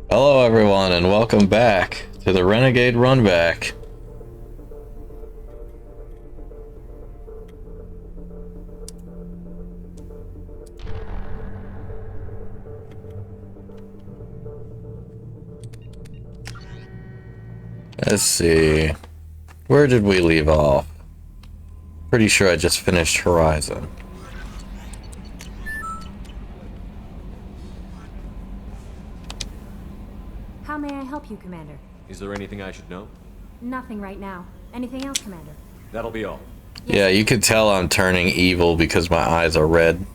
Hello everyone and welcome back to the Renegade Run-back. Let's see. Where did we leave off? Pretty sure I just finished Horizon. How may I help you, Commander? Is there anything I should know? Nothing right now. Anything else, Commander? That'll be all. Yeah, you could tell I'm turning evil because my eyes are red.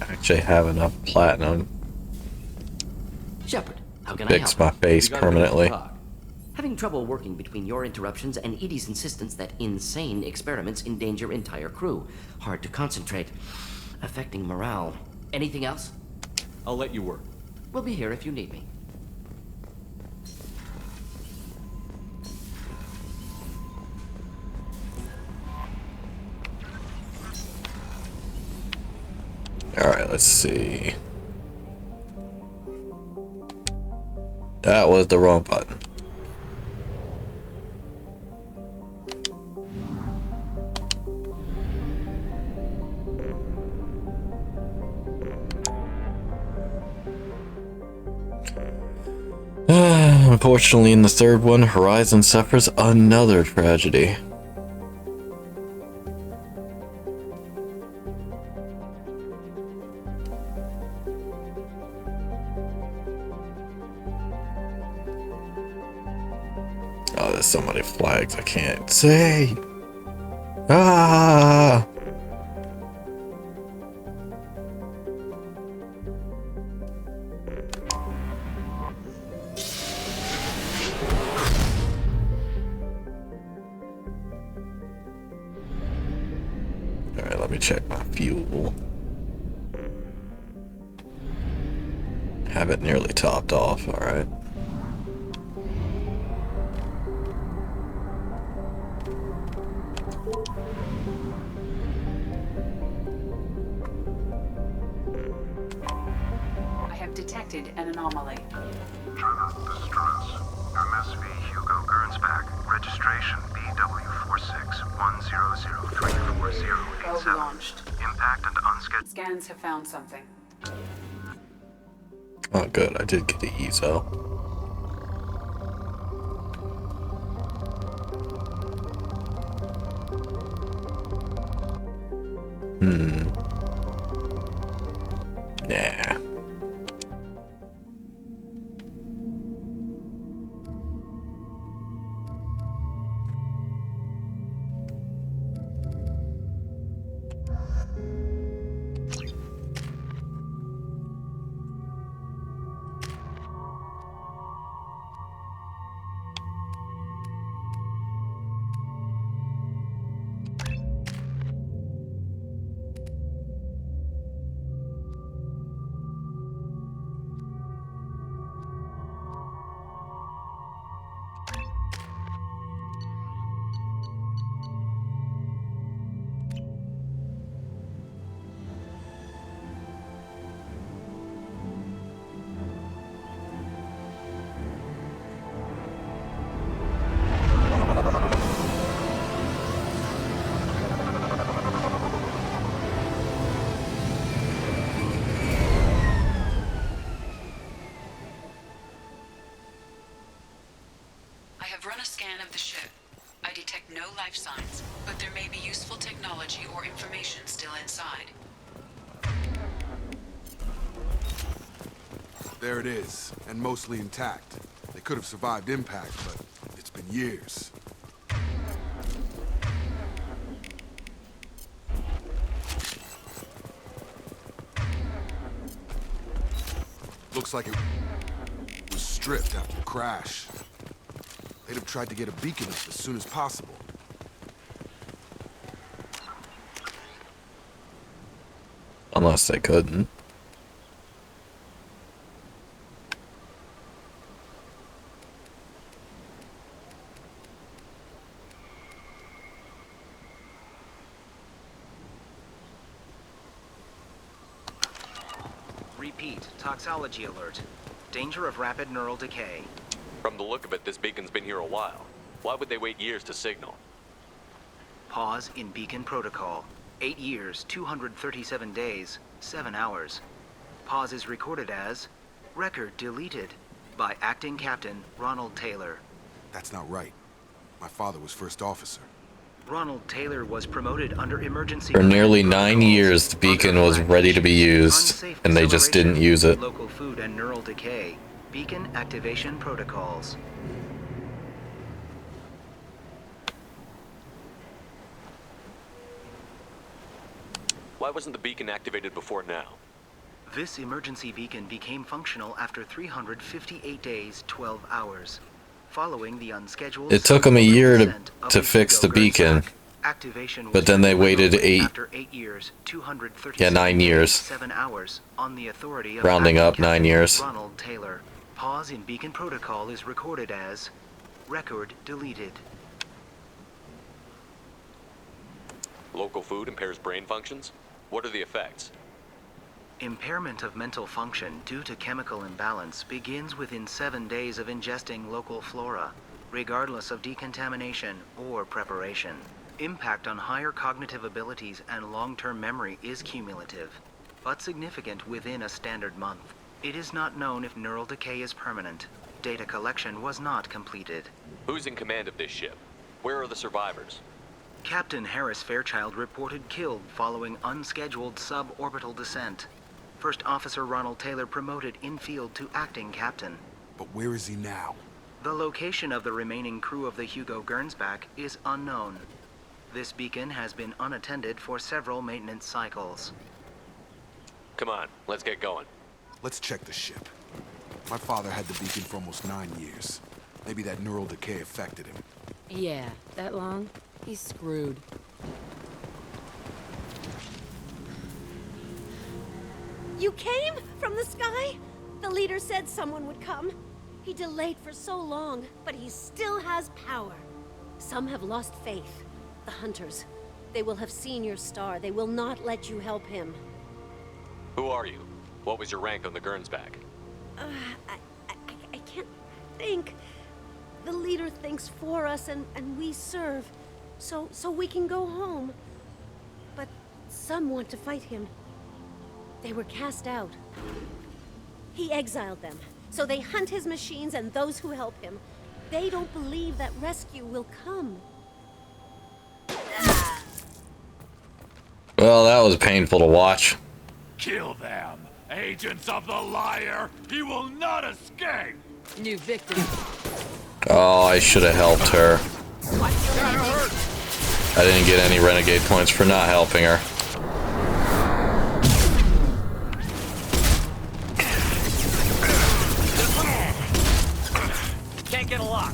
Actually have enough platinum. Shepard, how can I Fix help? my face You got a minute to permanently. talk? Having trouble working between your interruptions and Edie's insistence that insane experiments endanger entire crew. Hard to concentrate. Affecting morale. Anything else? I'll let you work. We'll be here if you need me. Alright, let's see. That was the wrong button. Unfortunately, in the third one, Horizon suffers another tragedy. Oh, there's so many flags I can't see. Ah! Alright, let me check my fuel. Have it nearly topped off, alright. I have detected an anomaly. Distress. MSV Hugo Gernsback. Registration BW4610034087. Probe launched. Impact and unscheduled. Scans have found something. Oh good, I did get the ESO. Nah. I have run a scan of the ship. I detect no life signs, but there may be useful technology or information still inside. There it is, and mostly intact. They could have survived impact, but it's been years. Looks like it was stripped after the crash. They'd have tried to get a beacon up as soon as possible. Unless they couldn't. Repeat, toxology alert. Danger of rapid neural decay. From the look of it, this beacon's been here a while. Why would they wait years to signal? Pause in beacon protocol. 8 years, 237 days, 7 hours. Pause is recorded as record deleted by acting captain Ronald Taylor. That's not right. My father was first officer. Ronald Taylor was promoted under emergency. For nearly 9 protocols. years, the beacon was ready to be used, Unsafe and they just didn't acceleration, use it. Local food and neural decay. Beacon activation protocols. Why wasn't the beacon activated before now? This emergency beacon became functional after 358 days, 12 hours. Following the unscheduled... It took them a year descent of to the fix the Hugo beacon. Gernsback. Activation was But then they turned waited over after 8 years, 237 9 years. 7 hours on the authority of Rounding acting up, 9 captain years. Ronald Taylor. Pause in beacon protocol is recorded as record deleted. Local food impairs brain functions? What are the effects? Impairment of mental function due to chemical imbalance begins within 7 days of ingesting local flora, regardless of decontamination or preparation. Impact on higher cognitive abilities and long-term memory is cumulative, but significant within a standard month. It is not known if neural decay is permanent. Data collection was not completed. Who's in command of this ship? Where are the survivors? Captain Harris Fairchild reported killed following unscheduled suborbital descent. First Officer Ronald Taylor promoted in-field to acting captain. But where is he now? The location of the remaining crew of the Hugo Gernsback is unknown. This beacon has been unattended for several maintenance cycles. Come on, let's get going. Let's check the ship. My father had the beacon for almost 9 years. Maybe that neural decay affected him. Yeah, that long? He's screwed. You came? From the sky? The leader said someone would come. He delayed for so long, but he still has power. Some have lost faith. The hunters. They will have seen your star. They will not let you help him. Who are you? What was your rank on the Gernsback? I can't think. The leader thinks for us and we serve. So we can go home. But some want to fight him. They were cast out. He exiled them. So they hunt his machines and those who help him. They don't believe that rescue will come. Well, that was painful to watch. Kill them! Agents of the liar! He will not escape! New victim. Oh, I should have helped her. I didn't get any renegade points for not helping her. Can't get a lock.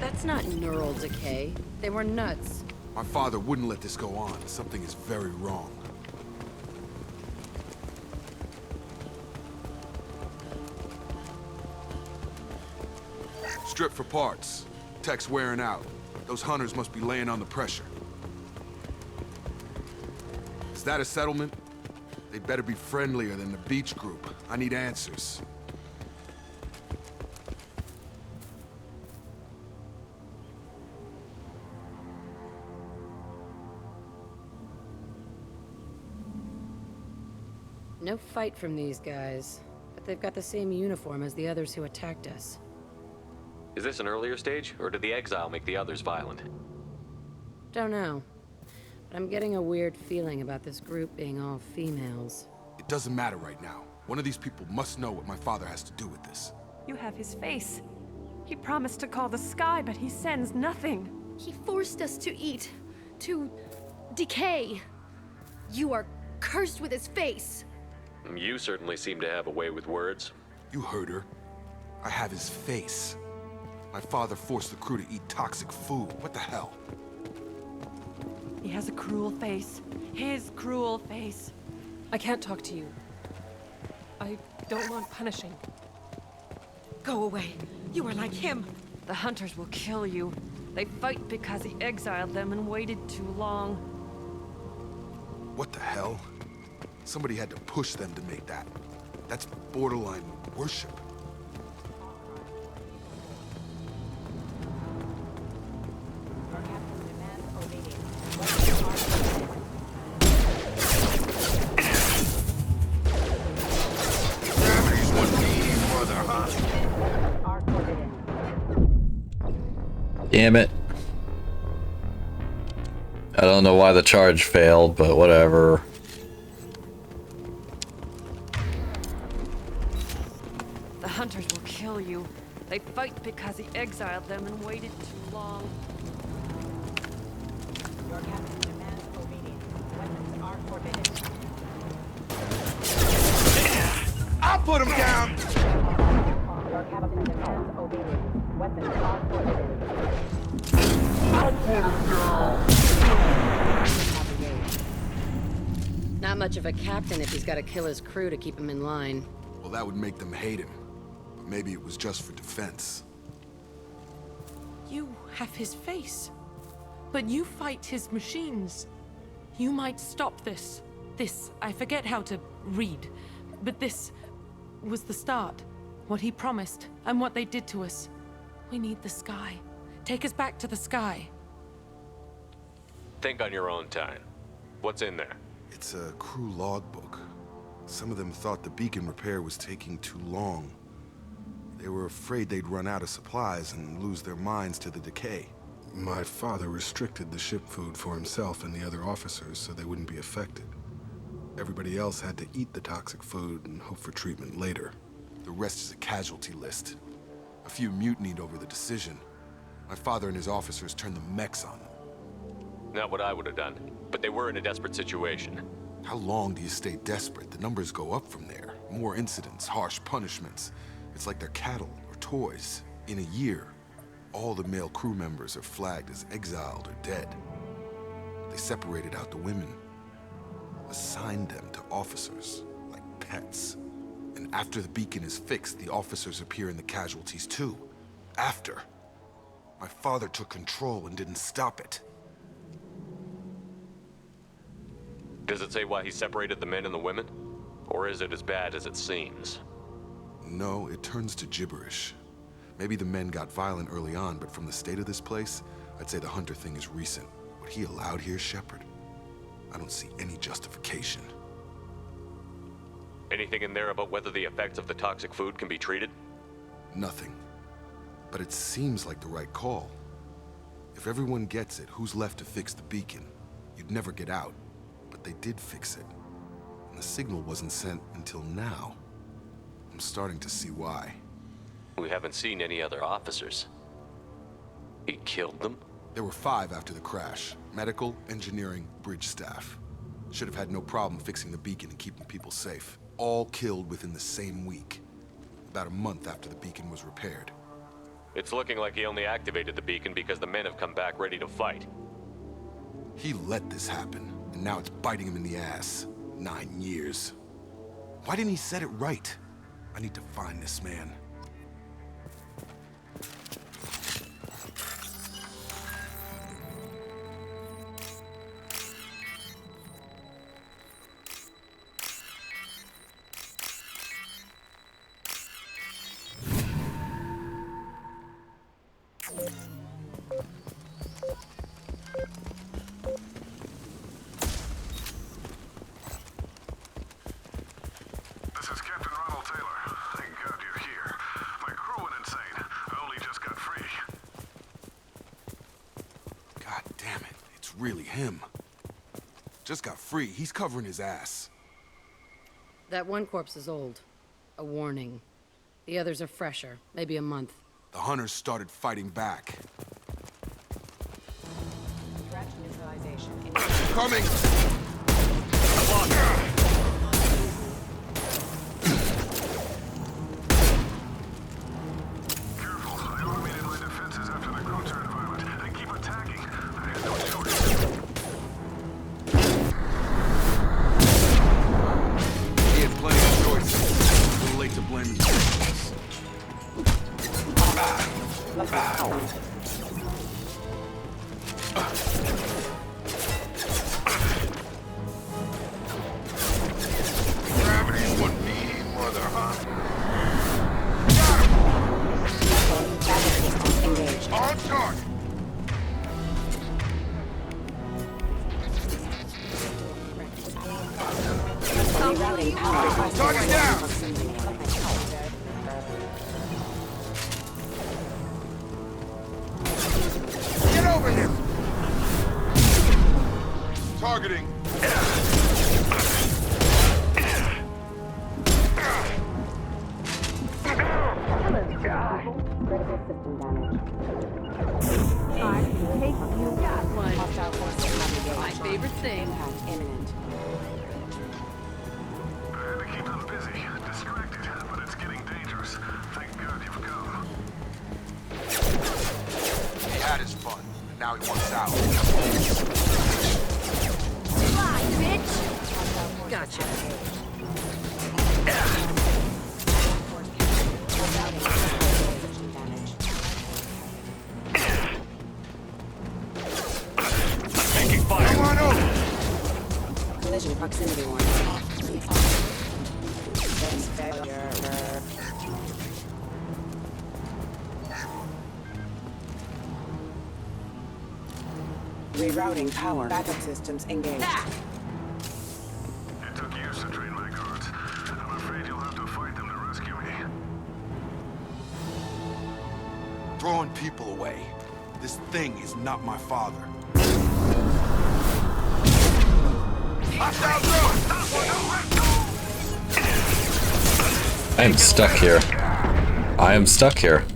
That's not neural decay. They were nuts. My father wouldn't let this go on. Something is very wrong. Strip for parts. Tech's wearing out. Those hunters must be laying on the pressure. Is that a settlement? They'd better be friendlier than the beach group. I need answers. No fight from these guys, but they've got the same uniform as the others who attacked us. Is this an earlier stage, or did the exile make the others violent? Don't know, but I'm getting a weird feeling about this group being all females. It doesn't matter right now. One of these people must know what my father has to do with this. You have his face. He promised to call the sky, but he sends nothing. He forced us to eat, to decay. You are cursed with his face. You certainly seem to have a way with words. You heard her. I have his face. My father forced the crew to eat toxic food. What the hell? He has a cruel face. His cruel face. I can't talk to you. I don't want punishing. Go away. You are like him. The hunters will kill you. They fight because he exiled them and waited too long. What the hell? Somebody had to push them to make that. That's borderline worship. Damn it. I don't know why the charge failed, but whatever. The hunters will kill you. They fight because he exiled them and waited too long. Your captain demands obedience. Weapons are forbidden. I'll put him down! Your captain demands obedience. Weapons are forbidden. Not much of a captain if he's got to kill his crew to keep him in line. Well, that would make them hate him. But maybe it was just for defense. You have his face. But you fight his machines. You might stop this. This, I forget how to read. But this was the start. What he promised, and what they did to us. We need the sky. Take us back to the sky. Think on your own time. What's in there? It's a crew logbook. Some of them thought the beacon repair was taking too long. They were afraid they'd run out of supplies and lose their minds to the decay. My father restricted the ship food for himself and the other officers so they wouldn't be affected. Everybody else had to eat the toxic food and hope for treatment later. The rest is a casualty list. A few mutinied over the decision. My father and his officers turned the mechs on them. Not what I would have done, but they were in a desperate situation. How long do you stay desperate? The numbers go up from there. More incidents, harsh punishments. It's like they're cattle or toys. In a year, all the male crew members are flagged as exiled or dead. They separated out the women, assigned them to officers, like pets. And after the beacon is fixed, the officers appear in the casualties too. After. My father took control and didn't stop it. Does it say why he separated the men and the women? Or is it as bad as it seems? No, it turns to gibberish. Maybe the men got violent early on, but from the state of this place, I'd say the hunter thing is recent. What he allowed here, Shepard, I don't see any justification. Anything in there about whether the effects of the toxic food can be treated? Nothing. But it seems like the right call. If everyone gets it, who's left to fix the beacon? You'd never get out. But they did fix it. And the signal wasn't sent until now. I'm starting to see why. We haven't seen any other officers. He killed them? There were 5 after the crash. Medical, engineering, bridge staff. Should have had no problem fixing the beacon and keeping people safe. All killed within the same week. About a month after the beacon was repaired. It's looking like he only activated the beacon because the men have come back ready to fight. He let this happen, and now it's biting him in the ass. 9 years. Why didn't he set it right? I need to find this man. Really him. Just got free. He's covering his ass. That one corpse is old. A warning. The others are fresher. Maybe a month. The hunters started fighting back. Threat neutralization. Coming! I've Target down! Get over here! Targeting. My favorite thing. Imminent. I had to keep them busy, distracted, but it's getting dangerous. Thank God you've come. He had his fun, and now he wants out. Fly, bitch! Gotcha. Taking fire. Come on over! Collision proximity warning. Defense failure. Rerouting power. Backup systems engaged. It took years to train my guards. I'm afraid you'll have to fight them to rescue me. Throwing people away. This thing is not my father. I am stuck here. I am stuck here.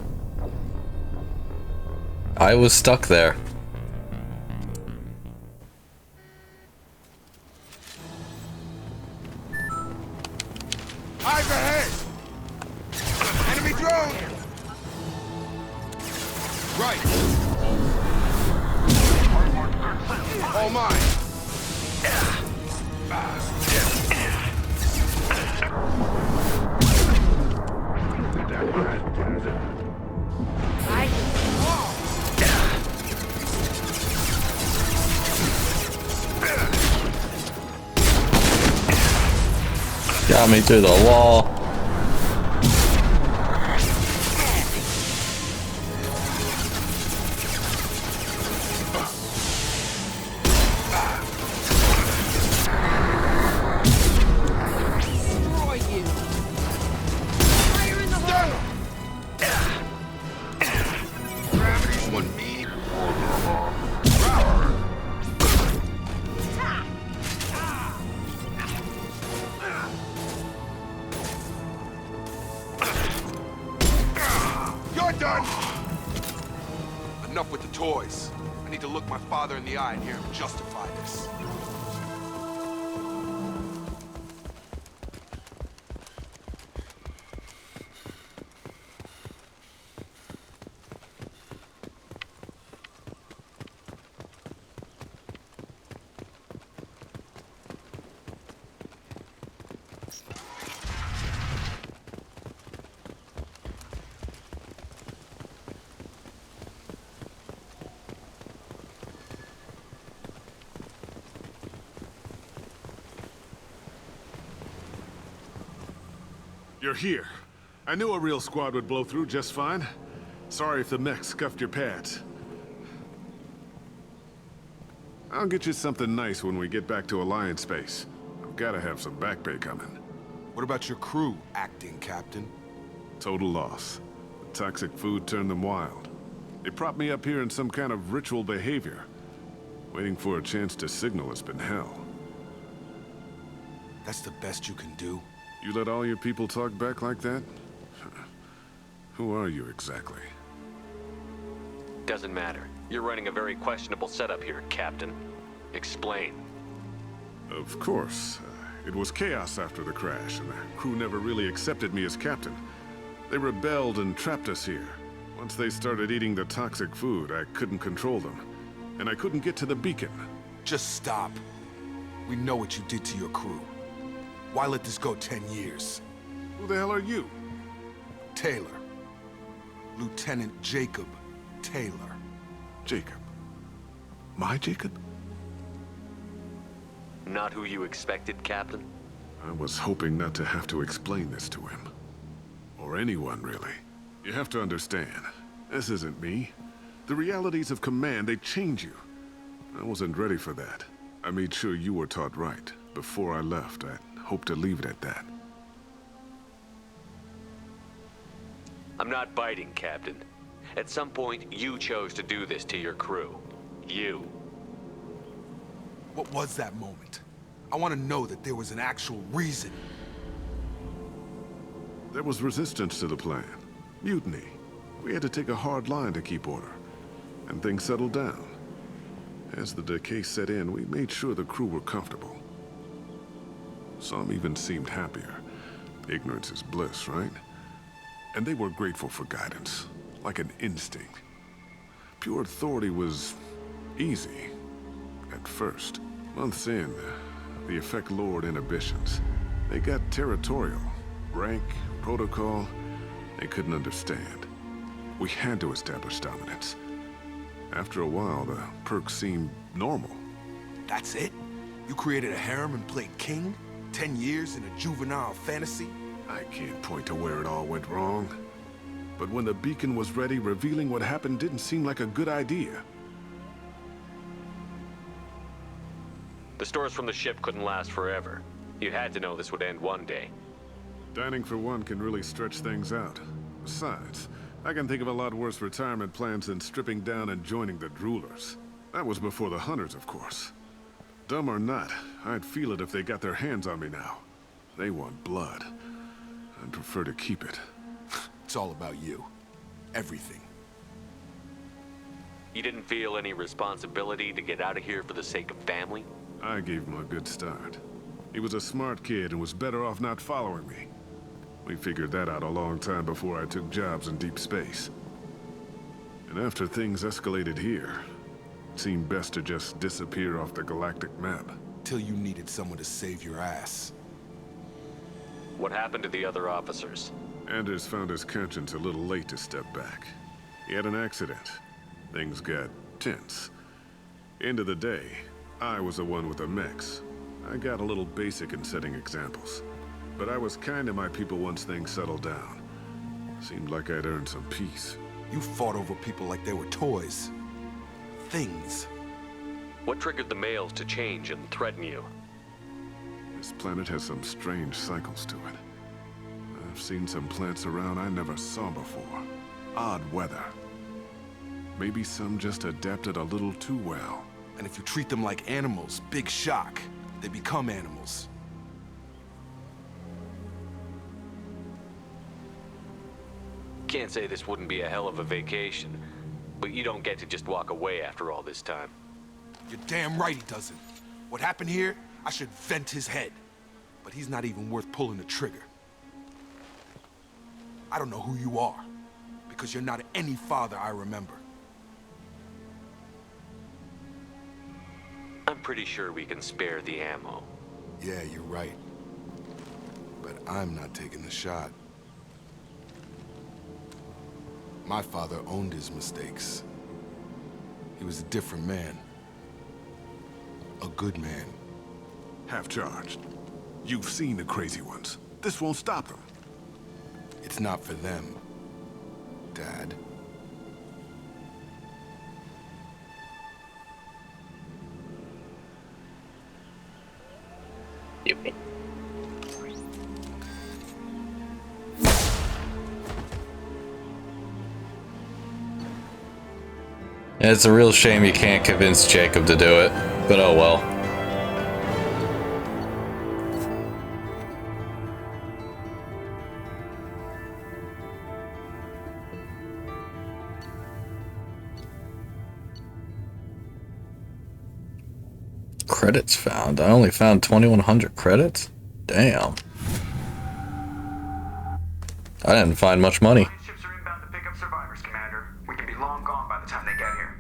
I was stuck there. Eyes ahead! Enemy drone! Right! All mine! Got me through the wall. Enough with the toys. I need to look my father in the eye and hear him justify this. You're here. I knew a real squad would blow through just fine. Sorry if the mech scuffed your pads. I'll get you something nice when we get back to Alliance space. I've gotta have some back pay coming. What about your crew, acting captain? Total loss. The toxic food turned them wild. They propped me up here in some kind of ritual behavior. Waiting for a chance to signal has been hell. That's the best you can do? You let all your people talk back like that? Who are you exactly? Doesn't matter. You're running a very questionable setup here, Captain. Explain. Of course. It was chaos after the crash, and the crew never really accepted me as captain. They rebelled and trapped us here. Once they started eating the toxic food, I couldn't control them. And I couldn't get to the beacon. Just stop. We know what you did to your crew. Why let this go 10 years? Who the hell are you? Taylor. Lieutenant Jacob Taylor. Jacob? My Jacob? Not who you expected, Captain? I was hoping not to have to explain this to him. Or anyone, really. You have to understand, this isn't me. The realities of command, they change you. I wasn't ready for that. I made sure you were taught right. Before I left, I hoped to leave it at that. I'm not biting, Captain. At some point, you chose to do this to your crew. You. What was that moment? I want to know that there was an actual reason. There was resistance to the plan. Mutiny. We had to take a hard line to keep order. And things settled down. As the decay set in, we made sure the crew were comfortable. Some even seemed happier. Ignorance is bliss, right? And they were grateful for guidance, like an instinct. Pure authority was easy, at first. Months in, the effect lowered inhibitions. They got territorial. Rank, protocol, they couldn't understand. We had to establish dominance. After a while, the perks seemed normal. That's it? You created a harem and played king? 10 years in a juvenile fantasy? I can't point to where it all went wrong. But when the beacon was ready, revealing what happened didn't seem like a good idea. The stores from the ship couldn't last forever. You had to know this would end one day. Dining for one can really stretch things out. Besides, I can think of a lot worse retirement plans than stripping down and joining the droolers. That was before the hunters, of course. Dumb or not, I'd feel it if they got their hands on me now. They want blood. I'd prefer to keep it. It's all about you. Everything. You didn't feel any responsibility to get out of here for the sake of family? I gave him a good start. He was a smart kid and was better off not following me. We figured that out a long time before I took jobs in deep space. And after things escalated here, it seemed best to just disappear off the galactic map. Till you needed someone to save your ass. What happened to the other officers? Anders found his conscience a little late to step back. He had an accident. Things got tense. End of the day, I was the one with the mechs. I got a little basic in setting examples. But I was kind to my people once things settled down. Seemed like I'd earned some peace. You fought over people like they were toys. Things. What triggered the males to change and threaten you? This planet has some strange cycles to it. I've seen some plants around I never saw before. Odd weather. Maybe some just adapted a little too well. And if you treat them like animals, big shock. They become animals. Can't say this wouldn't be a hell of a vacation, but you don't get to just walk away after all this time. You're damn right he doesn't. What happened here, I should vent his head. But he's not even worth pulling the trigger. I don't know who you are, because you're not any father I remember. I'm pretty sure we can spare the ammo. Yeah, you're right. But I'm not taking the shot. My father owned his mistakes. He was a different man. A good man. Half-charged. You've seen the crazy ones. This won't stop them. It's not for them, Dad. Yippee. It's a real shame you can't convince Jacob to do it, but oh well. Credits found. I only found 2,100 credits? Damn. I didn't find much money. Ships are inbound to pick up survivors, Commander. We can be long gone by the time they get here.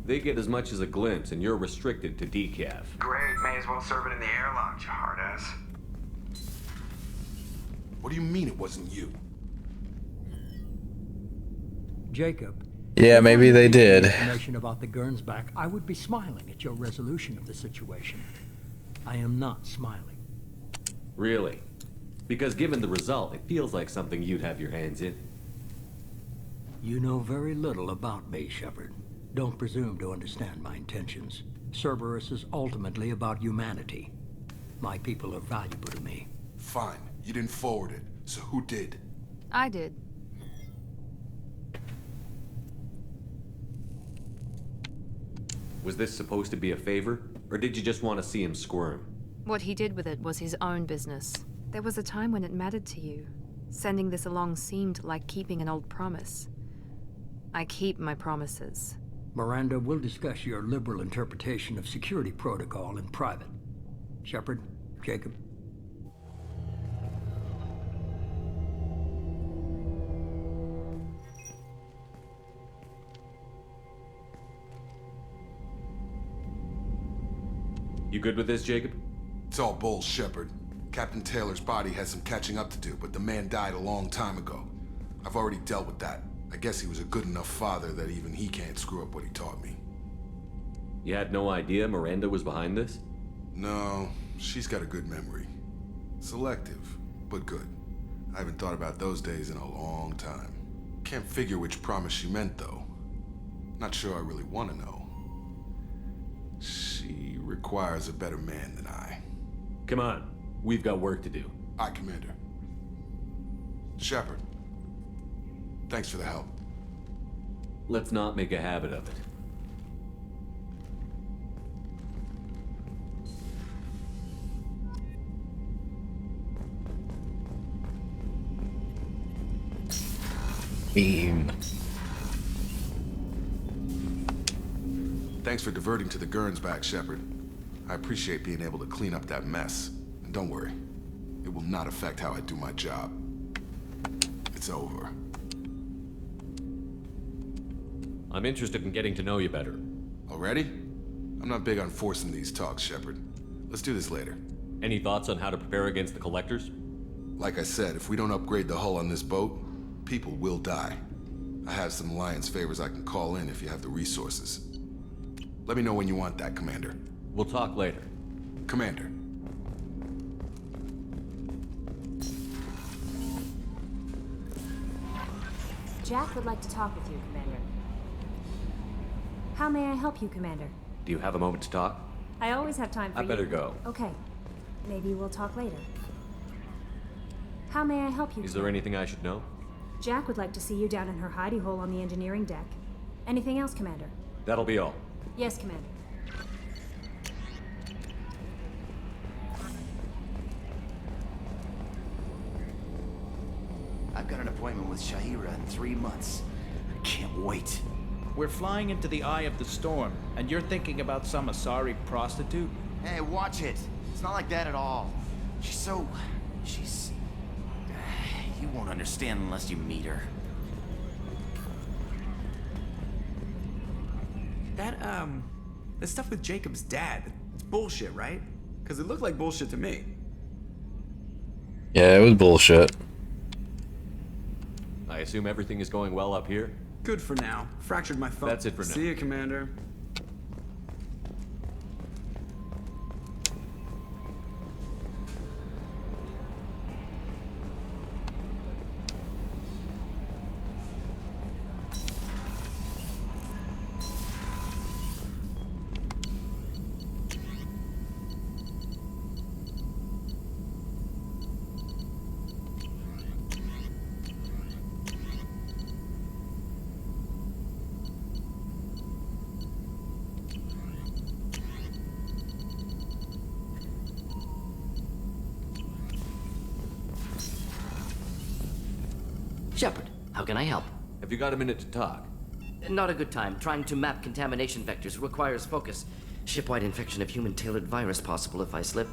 They get as much as a glimpse, and you're restricted to decaf. Great, may as well serve it in the airlock, you hard ass. What do you mean it wasn't you? Jacob. Yeah, maybe they did. Information about the Run-back, I would be smiling at your resolution of the situation. I am not smiling. Really? Because given the result, it feels like something you'd have your hands in. You know very little about me, Shepard. Don't presume to understand my intentions. Cerberus is ultimately about humanity. My people are valuable to me. Fine. You didn't forward it. So who did? I did. Was this supposed to be a favor? Or did you just want to see him squirm? What he did with it was his own business. There was a time when it mattered to you. Sending this along seemed like keeping an old promise. I keep my promises. Miranda, we'll discuss your liberal interpretation of security protocol in private. Shepard, Jacob. You good with this, Jacob? It's all bull, Shepard. Captain Taylor's body has some catching up to do, but the man died a long time ago. I've already dealt with that. I guess he was a good enough father that even he can't screw up what he taught me. You had no idea Miranda was behind this? No, she's got a good memory. Selective, but good. I haven't thought about those days in a long time. Can't figure which promise she meant, though. Not sure I really want to know. She requires a better man than I. Come on, we've got work to do. Aye, Commander. Shepard, thanks for the help. Let's not make a habit of it. Mean. Thanks for diverting to the Run-back, Shepard. I appreciate being able to clean up that mess. And don't worry, it will not affect how I do my job. It's over. I'm interested in getting to know you better. Already? I'm not big on forcing these talks, Shepard. Let's do this later. Any thoughts on how to prepare against the Collectors? Like I said, if we don't upgrade the hull on this boat, people will die. I have some Alliance favors I can call in if you have the resources. Let me know when you want that, Commander. We'll talk later. Commander. Jack would like to talk with you, Commander. How may I help you, Commander? Do you have a moment to talk? I always have time for you. I better go. Okay. Maybe we'll talk later. How may I help you, Is there anything I should know? Jack would like to see you down in her hidey hole on the engineering deck. Anything else, Commander? That'll be all. Yes, Commander. I've got an appointment with Shahira in 3 months. I can't wait. We're flying into the eye of the storm, and you're thinking about some Asari prostitute? Hey, watch it. It's not like that at all. She's... You won't understand unless you meet her. That stuff with Jacob's dad, it's bullshit, right? Because it looked like bullshit to me. Yeah, it was bullshit. I assume everything is going well up here? Good for now. Fractured my phone. That's it for now. See you, Commander. Shepard, how can I help? Have you got a minute to talk? Not a good time. Trying to map contamination vectors requires focus. Shipwide infection of human-tailored virus possible if I slip.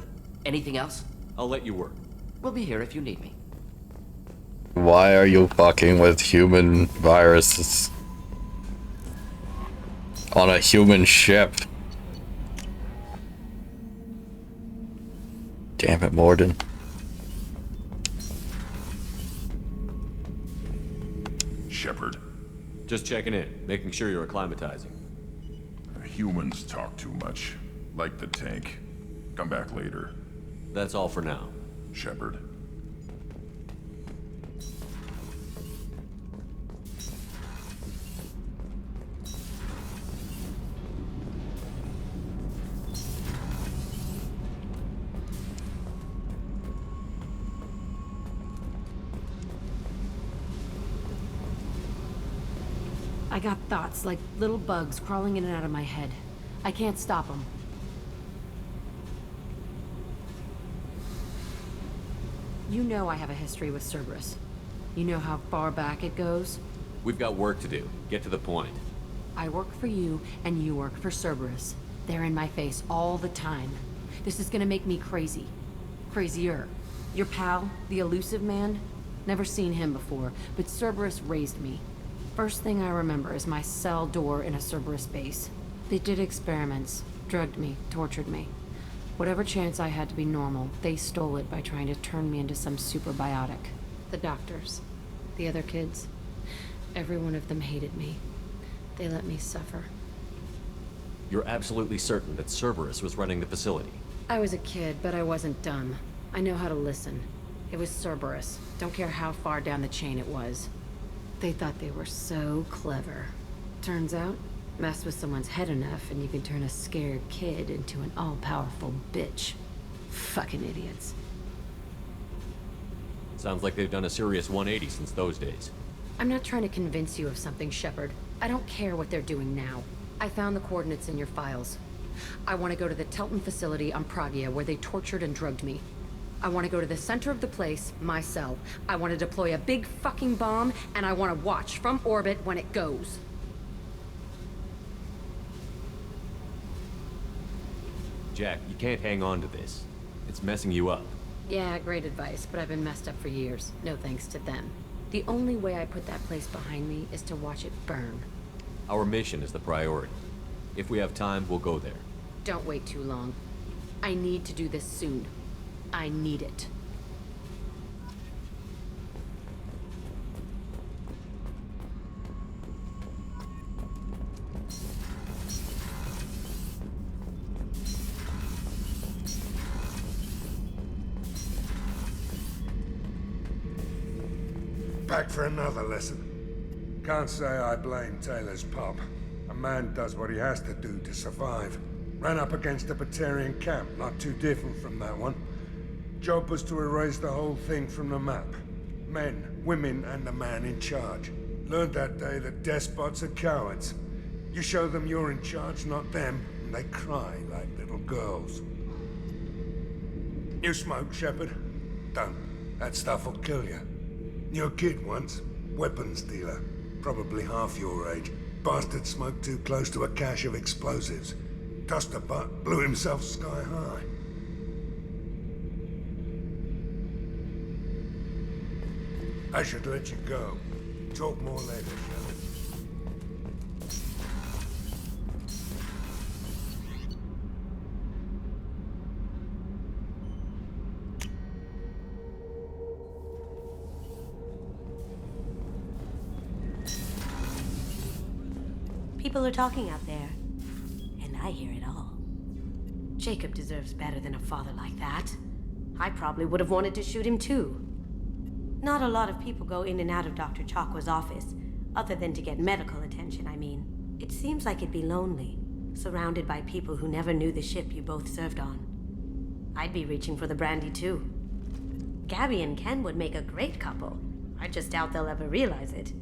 Anything else? I'll let you work. We'll be here if you need me. Why are you fucking with human viruses on a human ship? Damn it, Morden. Shepard. Just checking in, making sure you're acclimatizing. Humans talk too much. Like the tank. Come back later. That's all for now. Shepard. I got thoughts like little bugs crawling in and out of my head. I can't stop them. You know I have a history with Cerberus. You know how far back it goes? We've got work to do. Get to the point. I work for you, and you work for Cerberus. They're in my face all the time. This is gonna make me crazy. Crazier. Your pal, the elusive man? Never seen him before, but Cerberus raised me. First thing I remember is my cell door in a Cerberus base. They did experiments, drugged me, tortured me. Whatever chance I had to be normal, they stole it by trying to turn me into some superbiotic. The doctors, the other kids, every one of them hated me. They let me suffer. You're absolutely certain that Cerberus was running the facility? I was a kid, but I wasn't dumb. I know how to listen. It was Cerberus. Don't care how far down the chain it was. They thought they were so clever. Turns out, mess with someone's head enough and you can turn a scared kid into an all-powerful bitch. Fucking idiots. Sounds like they've done a serious 180 since those days. I'm not trying to convince you of something, Shepard. I don't care what they're doing now. I found the coordinates in your files. I want to go to the Telton facility on Pragia where they tortured and drugged me. I want to go to the center of the place, my cell. I want to deploy a big fucking bomb, and I want to watch from orbit when it goes. Jack, you can't hang on to this. It's messing you up. Yeah, great advice, but I've been messed up for years. No thanks to them. The only way I put that place behind me is to watch it burn. Our mission is the priority. If we have time, we'll go there. Don't wait too long. I need to do this soon. I need it. Back for another lesson. Can't say I blame Taylor's pop. A man does what he has to do to survive. Ran up against a Batarian camp, not too different from that one. Job was to erase the whole thing from the map. Men, women, and the man in charge. Learned that day that despots are cowards. You show them you're in charge, not them, and they cry like little girls. You smoke, Shepard? Don't. That stuff will kill you. You're a kid once. Weapons dealer. Probably half your age. Bastard smoked too close to a cache of explosives. Tossed a butt, blew himself sky high. I should let you go. Talk more later, Shepard. People are talking out there, and I hear it all. Jacob deserves better than a father like that. I probably would have wanted to shoot him too. Not a lot of people go in and out of Dr. Chakwa's office, other than to get medical attention, I mean. It seems like it'd be lonely, surrounded by people who never knew the ship you both served on. I'd be reaching for the brandy too. Gabby and Ken would make a great couple. I just doubt they'll ever realize it.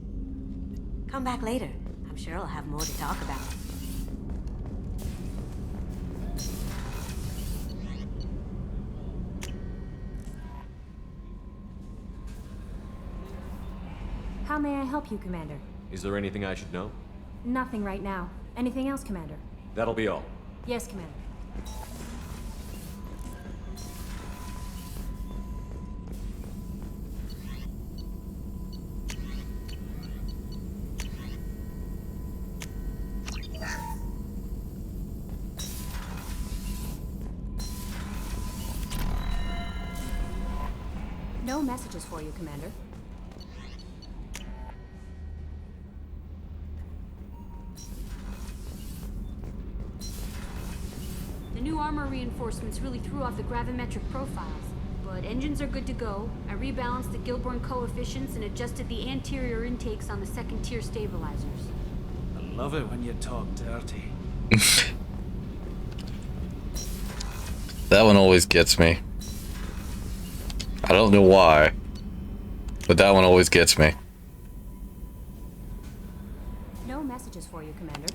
Come back later. I'm sure I'll have more to talk about. How may I help you, Commander? Is there anything I should know? Nothing right now. Anything else, Commander? That'll be all. Yes, Commander. No messages for you, Commander. The new armor reinforcements really threw off the gravimetric profiles, but engines are good to go. I rebalanced the Gilborn coefficients and adjusted the anterior intakes on the second-tier stabilizers. I love it when you talk dirty. That one always gets me. I don't know why, but that one always gets me. No messages for you, Commander.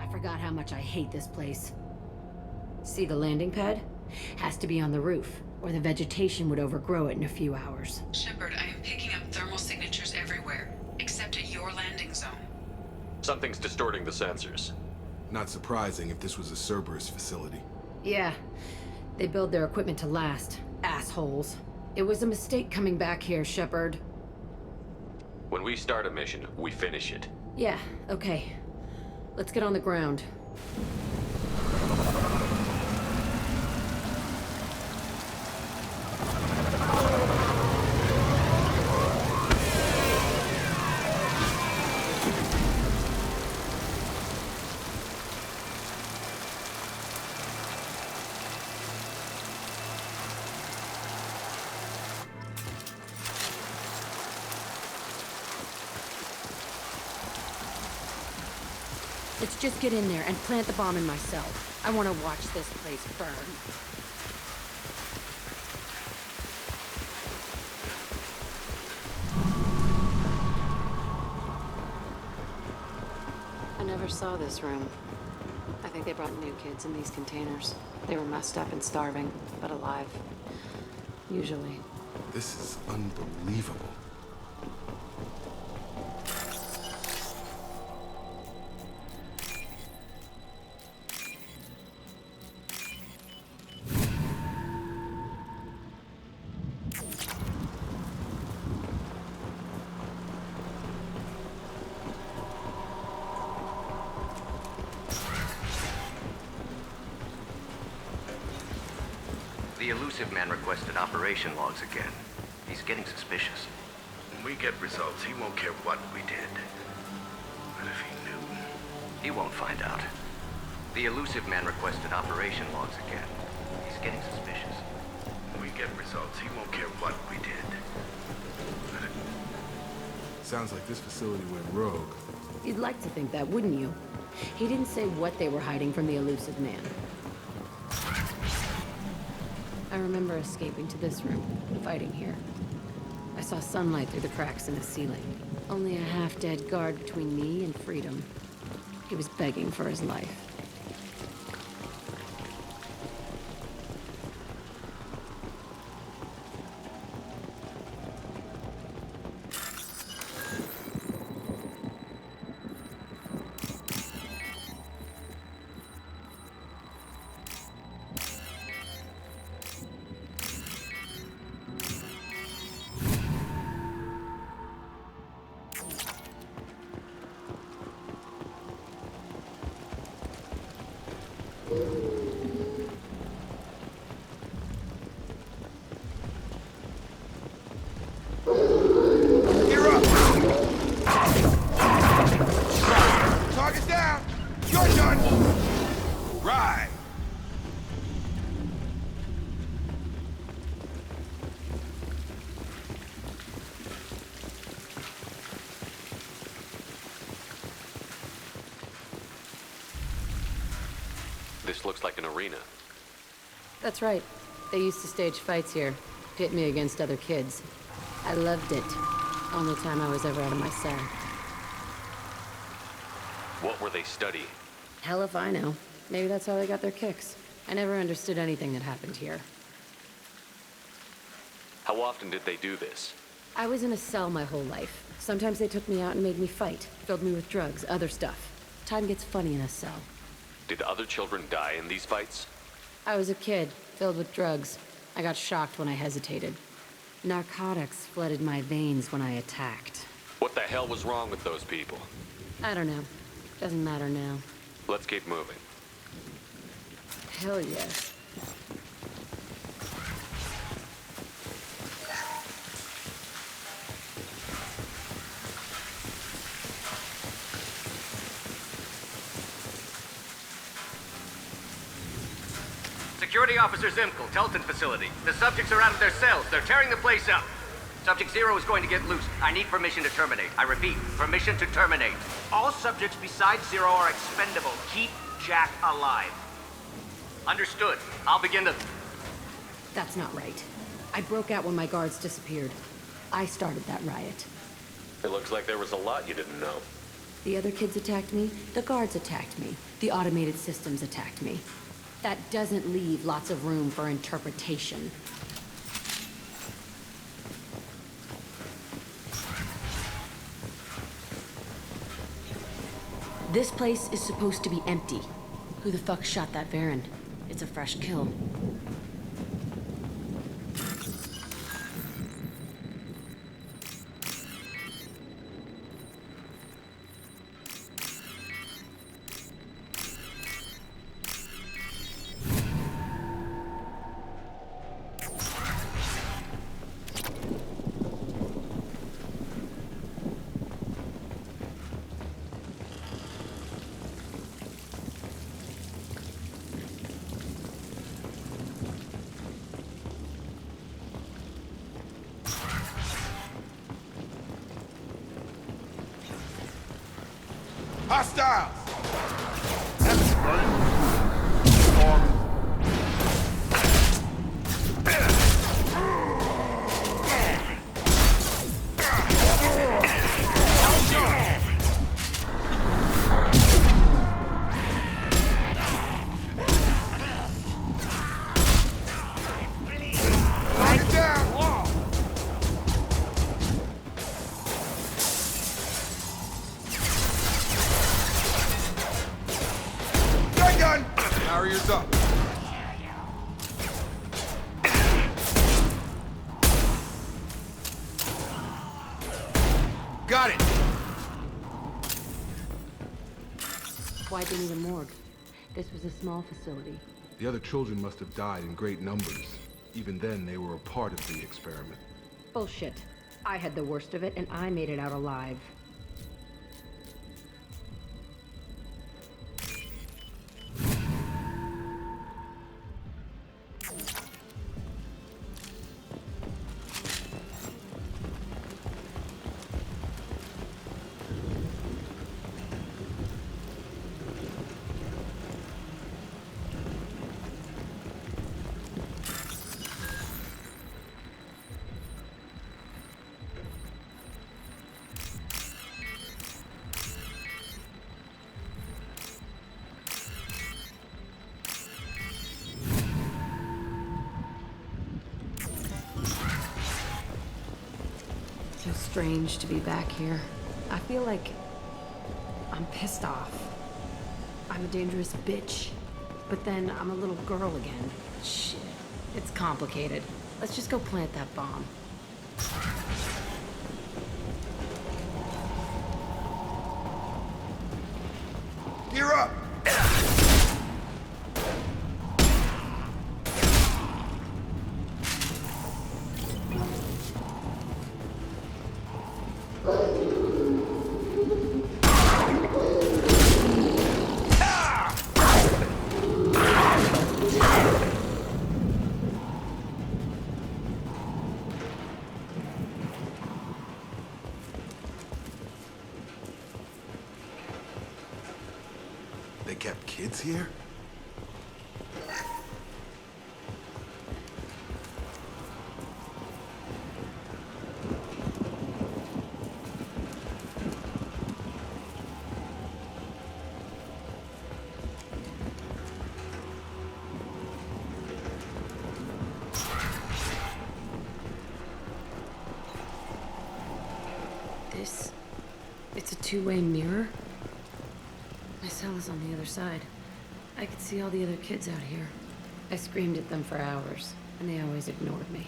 I forgot how much I hate this place. See the landing pad? Has to be on the roof, or the vegetation would overgrow it in a few hours. Shepard, I am picking up thermal signatures everywhere, except at your landing zone. Something's distorting the sensors. Not surprising if this was a Cerberus facility. Yeah, they build their equipment to last. Assholes. It was a mistake coming back here, Shepard. When we start a mission, we finish it. Yeah, okay. Let's get on the ground. Let's just get in there and plant the bomb in myself. I want to watch this place burn. I never saw this room. I think they brought new kids in these containers. They were messed up and starving, but alive. Usually. This is unbelievable. The elusive man requested operation logs again. He's getting suspicious. When we get results, he won't care what we did. But if he knew... He won't find out. The elusive man requested operation logs again. He's getting suspicious. When we get results, he won't care what we did. But if... Sounds like this facility went rogue. You'd like to think that, wouldn't you? He didn't say what they were hiding from the elusive man. I remember escaping to this room, fighting here. I saw sunlight through the cracks in the ceiling. Only a half-dead guard between me and freedom. He was begging for his life. Gear up! Target down! You're done! Right! This looks like an arena. That's right. They used to stage fights here. Pit me against other kids. I loved it. Only time I was ever out of my cell. What were they studying? Hell if I know. Maybe that's how they got their kicks. I never understood anything that happened here. How often did they do this? I was in a cell my whole life. Sometimes they took me out and made me fight. Filled me with drugs, other stuff. Time gets funny in a cell. Did other children die in these fights? I was a kid, filled with drugs. I got shocked when I hesitated. Narcotics flooded my veins when I attacked. What the hell was wrong with those people? I don't know. Doesn't matter now. Let's keep moving. Hell yes. Security Officer Zimkel, Telton facility. The subjects are out of their cells. They're tearing the place up. Subject Zero is going to get loose. I need permission to terminate. I repeat, permission to terminate. All subjects besides Zero are expendable. Keep Jack alive. Understood. I'll begin to... That's not right. I broke out when my guards disappeared. I started that riot. It looks like there was a lot you didn't know. The other kids attacked me, the guards attacked me, the automated systems attacked me. That doesn't leave lots of room for interpretation. This place is supposed to be empty. Who the fuck shot that Baron? It's a fresh kill. Hostiles! Barriers up. Got it. Why'd they need a morgue? This was a small facility. The other children must have died in great numbers. Even then, they were a part of the experiment. Bullshit. I had the worst of it, and I made it out alive. So strange to be back here. I feel like I'm pissed off. I'm a dangerous bitch. But then I'm a little girl again. Shit. It's complicated. Let's just go plant that bomb. Gear up! They kept kids here? It's a two-way mirror? My cell is on the other side. I could see all the other kids out here. I screamed at them for hours, and they always ignored me.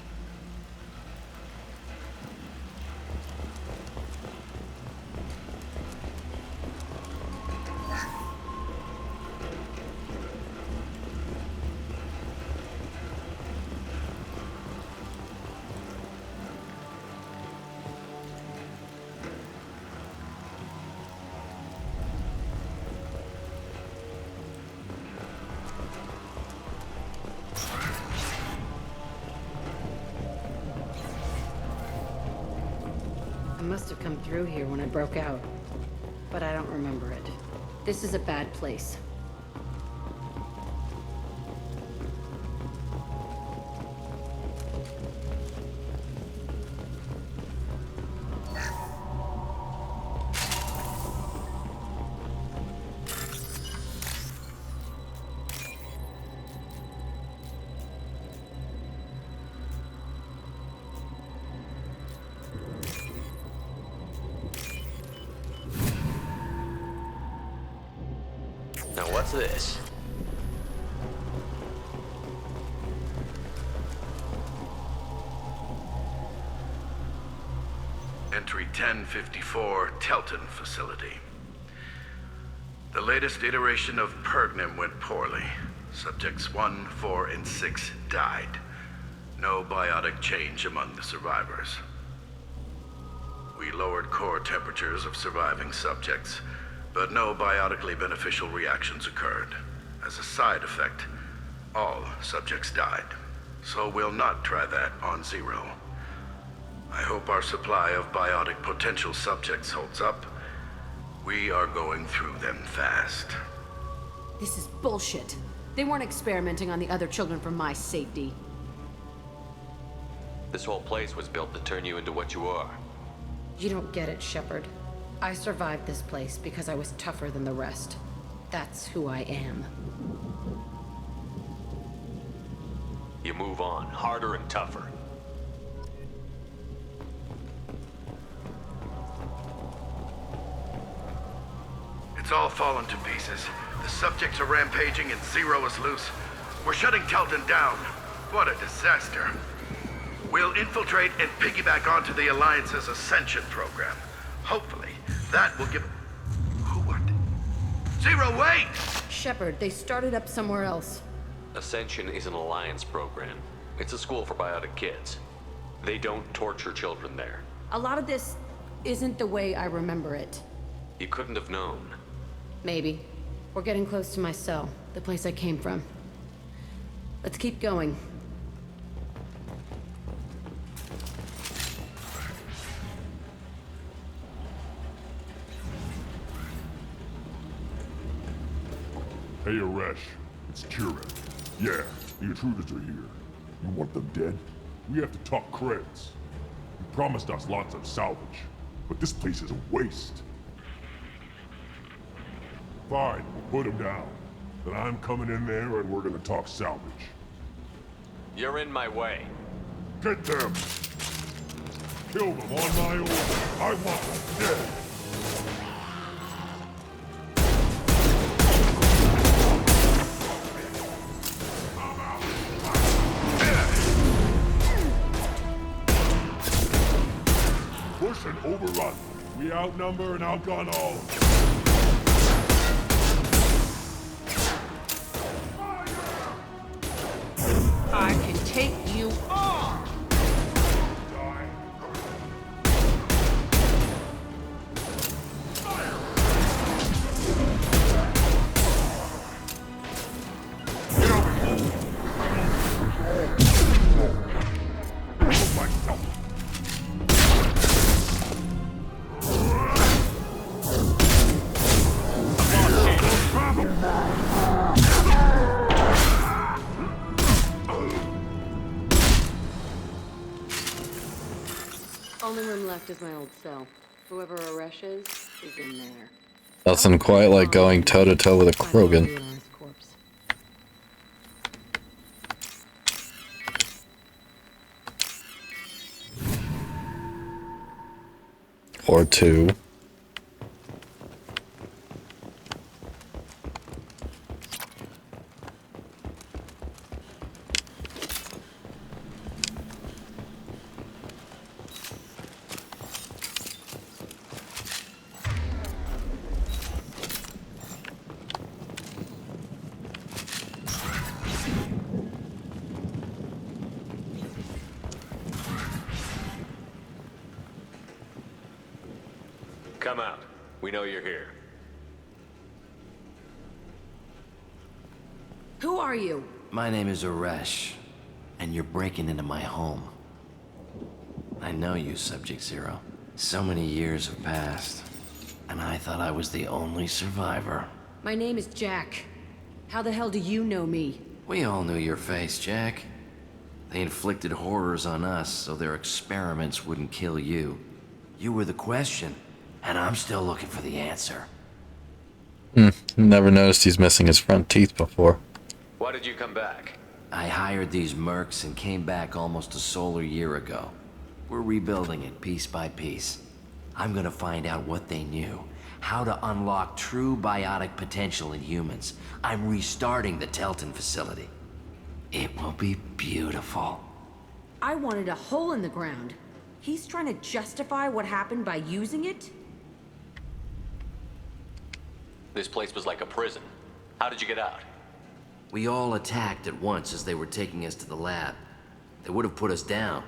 I must have come through here when I broke out, but I don't remember it. This is a bad place. Now what's this? Entry 1054, Telton Facility. The latest iteration of Pergnim went poorly. Subjects 1, 4, and 6 died. No biotic change among the survivors. We lowered core temperatures of surviving subjects, but no biotically beneficial reactions occurred. As a side effect, all subjects died. So we'll not try that on Zero. I hope our supply of biotic potential subjects holds up. We are going through them fast. This is bullshit. They weren't experimenting on the other children for my safety. This whole place was built to turn you into what you are. You don't get it, Shepard. I survived this place because I was tougher than the rest. That's who I am. You move on, harder and tougher. It's all fallen to pieces. The subjects are rampaging and Zero is loose. We're shutting Telton down. What a disaster. We'll infiltrate and piggyback onto the Alliance's Ascension program. Hopefully, that will give... What? Zero, wait! Shepard, they started up somewhere else. Ascension is an Alliance program. It's a school for biotic kids. They don't torture children there. A lot of this isn't the way I remember it. You couldn't have known. Maybe. We're getting close to my cell, the place I came from. Let's keep going. Hey, Aresh. It's Kira. Yeah, the intruders are here. You want them dead? We have to talk credits. You promised us lots of salvage, but this place is a waste. Fine, we'll put them down. Then I'm coming in there and we're gonna talk salvage. You're in my way. Get them! Kill them on my order. I want them dead. Push and overrun. We outnumber and outgun all of them. I can take you on! Only room left is my old cell. Whoever Aresh is in there. Nothing quite like going toe-to-toe with a Krogan. Or two. Come out. We know you're here. Who are you? My name is Aresh, and you're breaking into my home. I know you, Subject Zero. So many years have passed, and I thought I was the only survivor. My name is Jack. How the hell do you know me? We all knew your face, Jack. They inflicted horrors on us so their experiments wouldn't kill you. You were the question, and I'm still looking for the answer. Never noticed he's missing his front teeth before. Why did you come back? I hired these mercs and came back almost a solar year ago. We're rebuilding it piece by piece. I'm gonna find out what they knew, how to unlock true biotic potential in humans. I'm restarting the Telton facility. It will be beautiful. I wanted a hole in the ground. He's trying to justify what happened by using it? This place was like a prison. How did you get out? We all attacked at once as they were taking us to the lab. They would have put us down.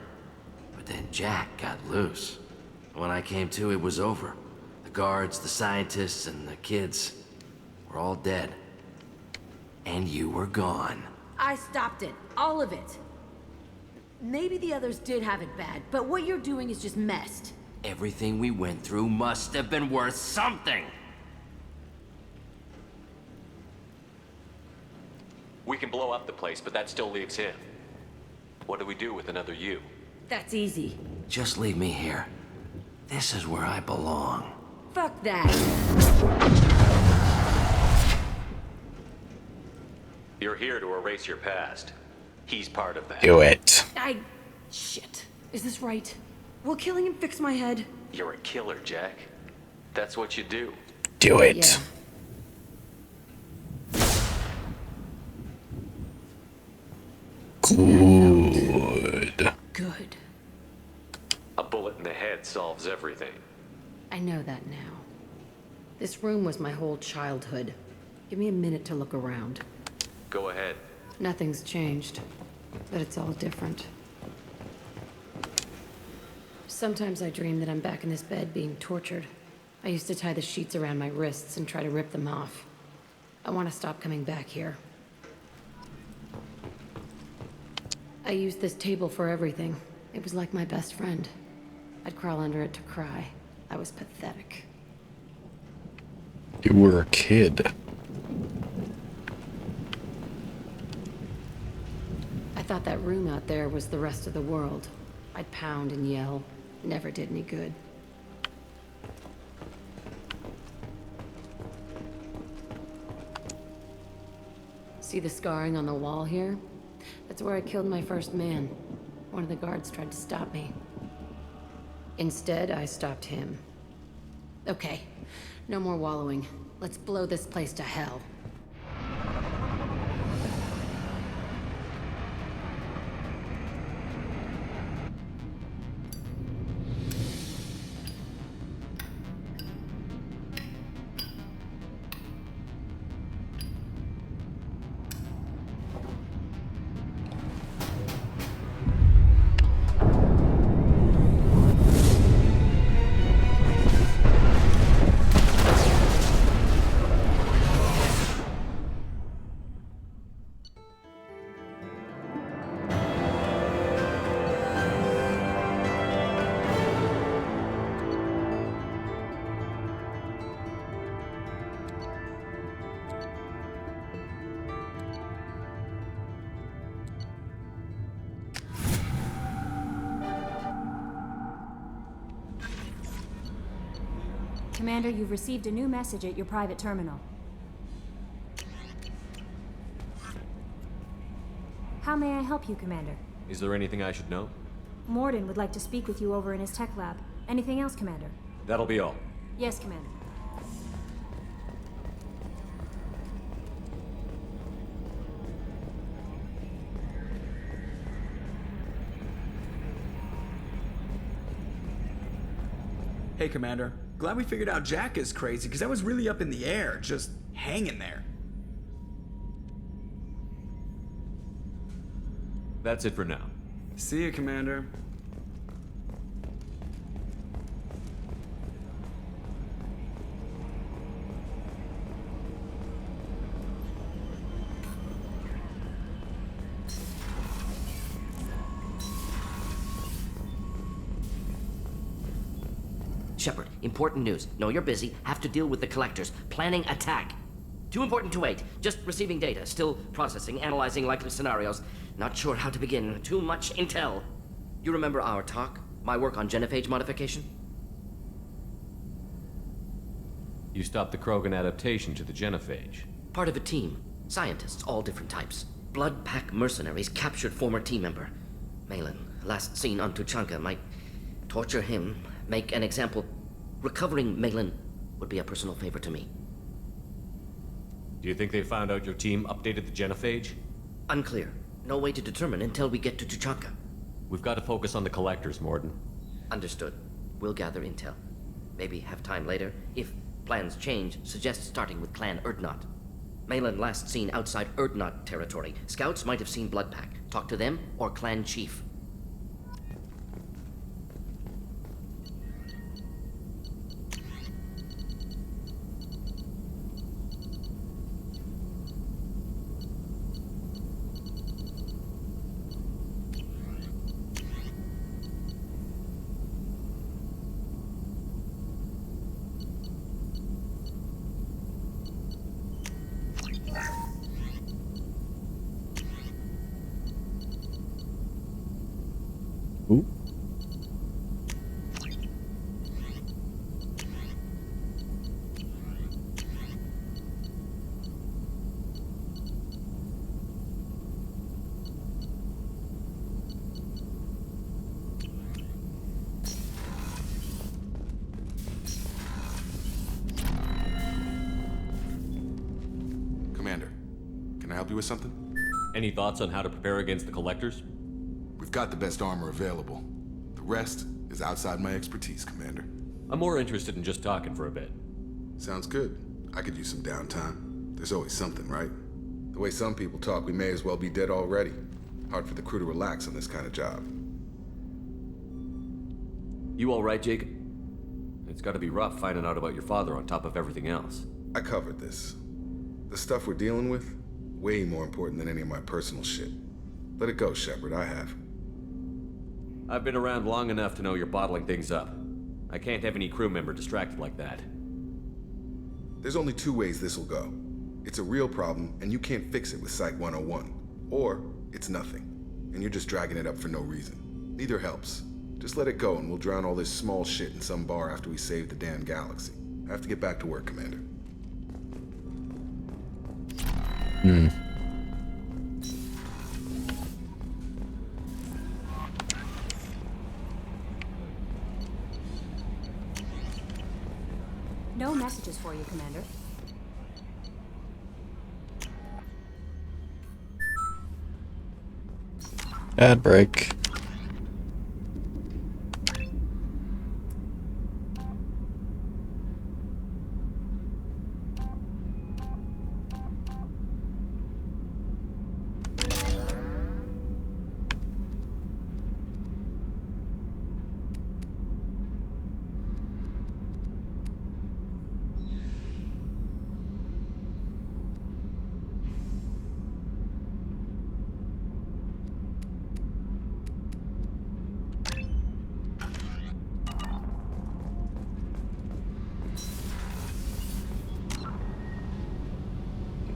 But then Jack got loose. When I came to, it was over. The guards, the scientists, and the kids were all dead. And you were gone. I stopped it. All of it. Maybe the others did have it bad, but what you're doing is just messed. Everything we went through must have been worth something. We can blow up the place, but that still leaves him. What do we do with another you? That's easy. Just leave me here. This is where I belong. Fuck that. You're here to erase your past. He's part of that. Do it. Shit. Is this right? Will killing him fix my head? You're a killer, Jack. That's what you do. Do it. Yeah. Good. Good. A bullet in the head solves everything. I know that now. This room was my whole childhood. Give me a minute to look around. Go ahead. Nothing's changed, but it's all different. Sometimes I dream that I'm back in this bed being tortured. I used to tie the sheets around my wrists and try to rip them off. I want to stop coming back here. I used this table for everything. It was like my best friend. I'd crawl under it to cry. I was pathetic. You were a kid. I thought that room out there was the rest of the world. I'd pound and yell. Never did any good. See the scarring on the wall here? That's where I killed my first man. One of the guards tried to stop me. Instead, I stopped him. Okay, no more wallowing. Let's blow this place to hell. Commander, you've received a new message at your private terminal. How may I help you, Commander? Is there anything I should know? Morden would like to speak with you over in his tech lab. Anything else, Commander? That'll be all. Yes, Commander. Hey, Commander. Glad we figured out Jack is crazy, because I was really up in the air, just hanging there. That's it for now. See you, Commander. Shepard, important news. Know you're busy. Have to deal with the collectors. Planning attack. Too important to wait. Just receiving data. Still processing, analyzing likely scenarios. Not sure how to begin. Too much intel. You remember our talk? My work on genophage modification? You stopped the Krogan adaptation to the genophage. Part of a team. Scientists, all different types. Blood Pack mercenaries captured former team member. Malin, last seen on Tuchanka, might torture him, make an example. Recovering Malin would be a personal favor to me. Do you think they found out your team updated the genophage? Unclear. No way to determine until we get to Tuchanka. We've got to focus on the collectors, Morden. Understood. We'll gather intel. Maybe have time later. If plans change, suggest starting with Clan Erdnot. Malin last seen outside Erdnot territory. Scouts might have seen Bloodpack. Talk to them or Clan Chief. Ooh. Commander, can I help you with something? Any thoughts on how to prepare against the collectors? We've got the best armor available. The rest is outside my expertise, Commander. I'm more interested in just talking for a bit. Sounds good. I could use some downtime. There's always something, right? The way some people talk, we may as well be dead already. Hard for the crew to relax on this kind of job. You all right, Jacob? It's gotta be rough finding out about your father on top of everything else. I covered this. The stuff we're dealing with, way more important than any of my personal shit. Let it go, Shepard, I have. I've been around long enough to know you're bottling things up. I can't have any crew member distracted like that. There's only two ways this'll go. It's a real problem, and you can't fix it with Psych 101. Or, it's nothing, and you're just dragging it up for no reason. Neither helps. Just let it go, and we'll drown all this small shit in some bar after we save the damn galaxy. I have to get back to work, Commander. No messages for you, Commander. Ad break.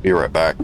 Be right back.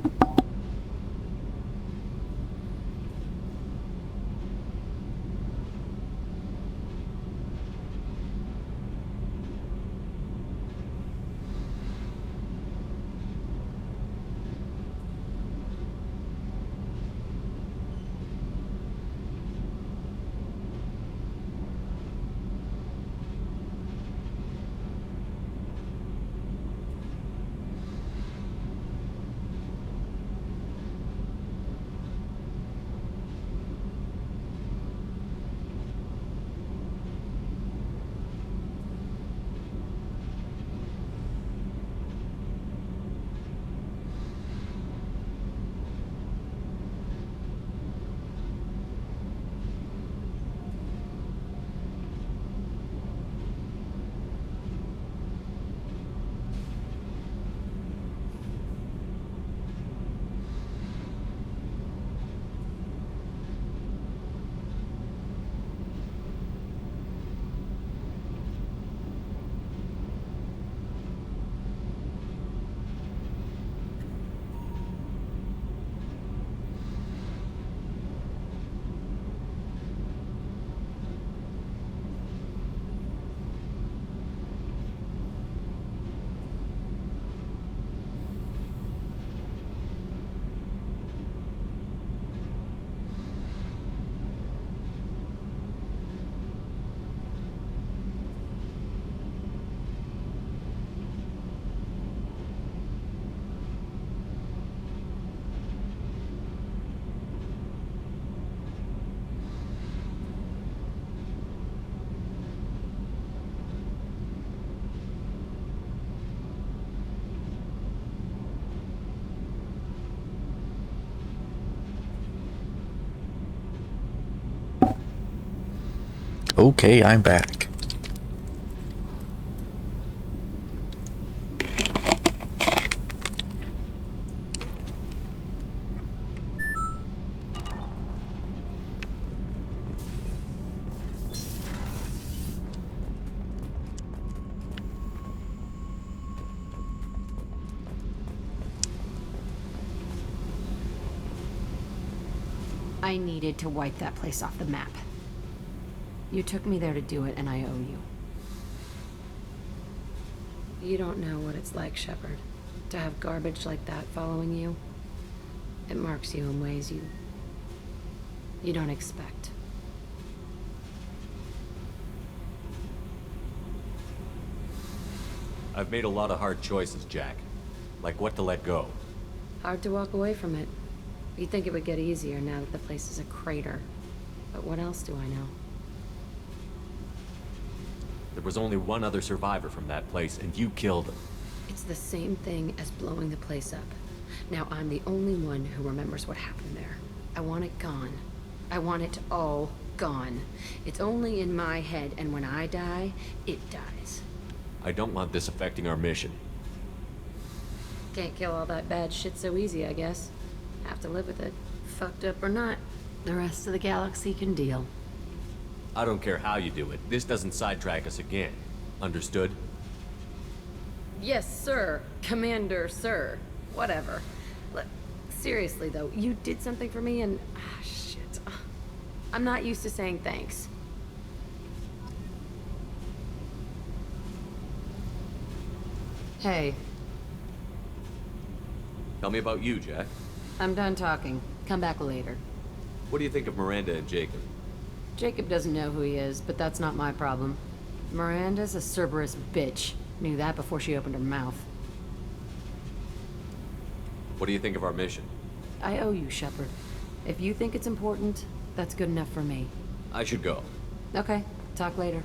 Okay, I'm back. I needed to wipe that place off the map. You took me there to do it, and I owe you. You don't know what it's like, Shepard, to have garbage like that following you. It marks you in ways you don't expect. I've made a lot of hard choices, Jack. Like what to let go. Hard to walk away from it. You'd think it would get easier now that the place is a crater. But what else do I know? There was only one other survivor from that place, and you killed him. It's the same thing as blowing the place up. Now I'm the only one who remembers what happened there. I want it gone. I want it all gone. It's only in my head, and when I die, it dies. I don't want this affecting our mission. Can't kill all that bad shit so easy, I guess. Have to live with it. Fucked up or not, the rest of the galaxy can deal. I don't care how you do it. This doesn't sidetrack us again. Understood? Yes, sir. Commander, sir. Whatever. Look, seriously, though, you did something for me and... shit. I'm not used to saying thanks. Hey. Tell me about you, Jack. I'm done talking. Come back later. What do you think of Miranda and Jacob? Jacob doesn't know who he is, but that's not my problem. Miranda's a Cerberus bitch. Knew that before she opened her mouth. What do you think of our mission? I owe you, Shepard. If you think it's important, that's good enough for me. I should go. Okay, talk later.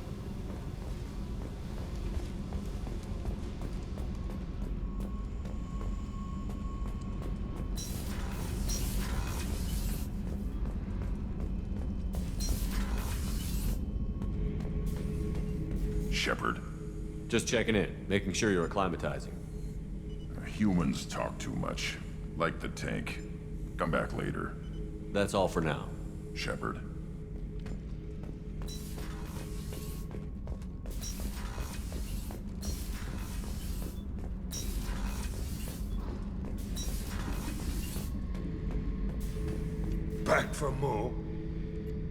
Shepard. Just checking in, making sure you're acclimatizing. Humans talk too much. Like the tank. Come back later. That's all for now. Shepard. Back for more?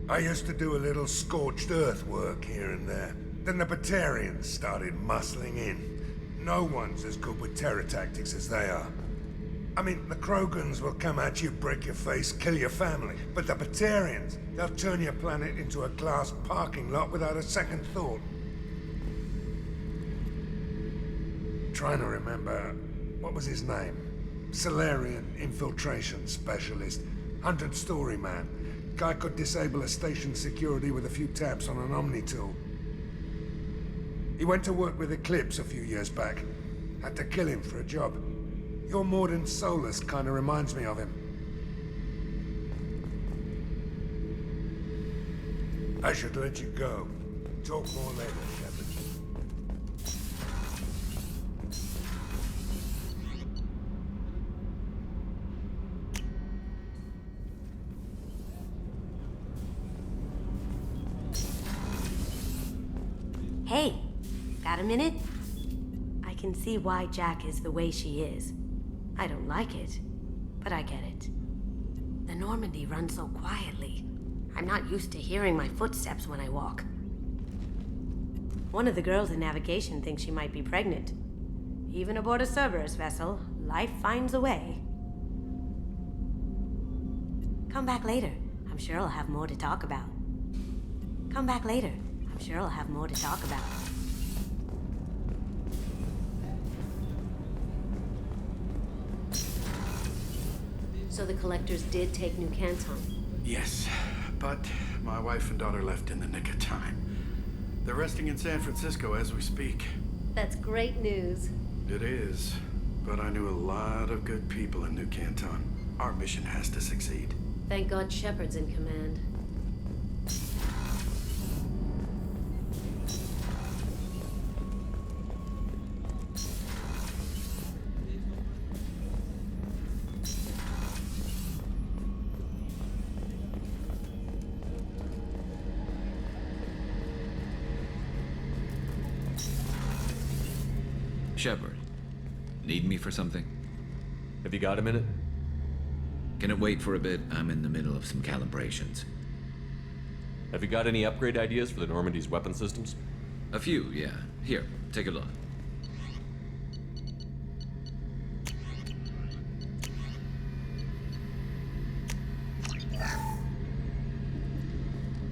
I used to do a little scorched earth work here and there. Then the Batarians started muscling in. No one's as good with terror tactics as they are. I mean, the Krogans will come at you, break your face, kill your family. But the Batarians, they'll turn your planet into a glass parking lot without a second thought. Trying to remember, what was his name? Solarian infiltration specialist. 100-story man. Guy could disable a station security with a few taps on an Omni tool. He went to work with Eclipse a few years back. Had to kill him for a job. Your Mordin Solus kind of reminds me of him. I should let you go. Talk more later, Shepard. Hey, got a minute? I can see why Jack is the way she is. I don't like it, but I get it. The Normandy runs so quietly. I'm not used to hearing my footsteps when I walk. One of the girls in navigation thinks she might be pregnant. Even aboard a Cerberus vessel, life finds a way. Come back later. I'm sure I'll have more to talk about. Come back later. I'm sure I'll have more to talk about. So the Collectors did take New Canton? Yes, but my wife and daughter left in the nick of time. They're resting in San Francisco as we speak. That's great news. It is, but I knew a lot of good people in New Canton. Our mission has to succeed. Thank God Shepard's in command. Shepard, need me for something? Have you got a minute? Can it wait for a bit? I'm in the middle of some calibrations. Have you got any upgrade ideas for the Normandy's weapon systems? A few, yeah. Here, take a look.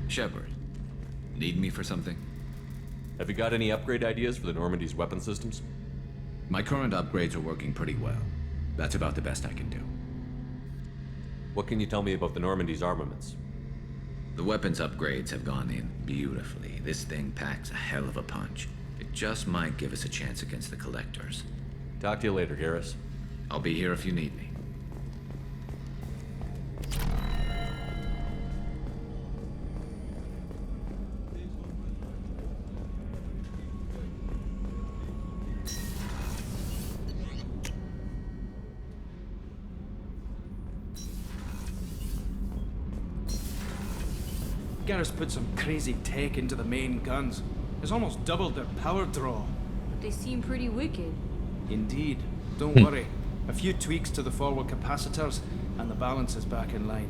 Shepard, need me for something? Have you got any upgrade ideas for the Normandy's weapon systems? My current upgrades are working pretty well. That's about the best I can do. What can you tell me about the Normandy's armaments? The weapons upgrades have gone in beautifully. This thing packs a hell of a punch. It just might give us a chance against the Collectors. Talk to you later, Garrus. I'll be here if you need me. Garrus put some crazy tech into the main guns. It's almost doubled their power draw. They seem pretty wicked. Indeed. Don't worry. A few tweaks to the forward capacitors, and the balance is back in line.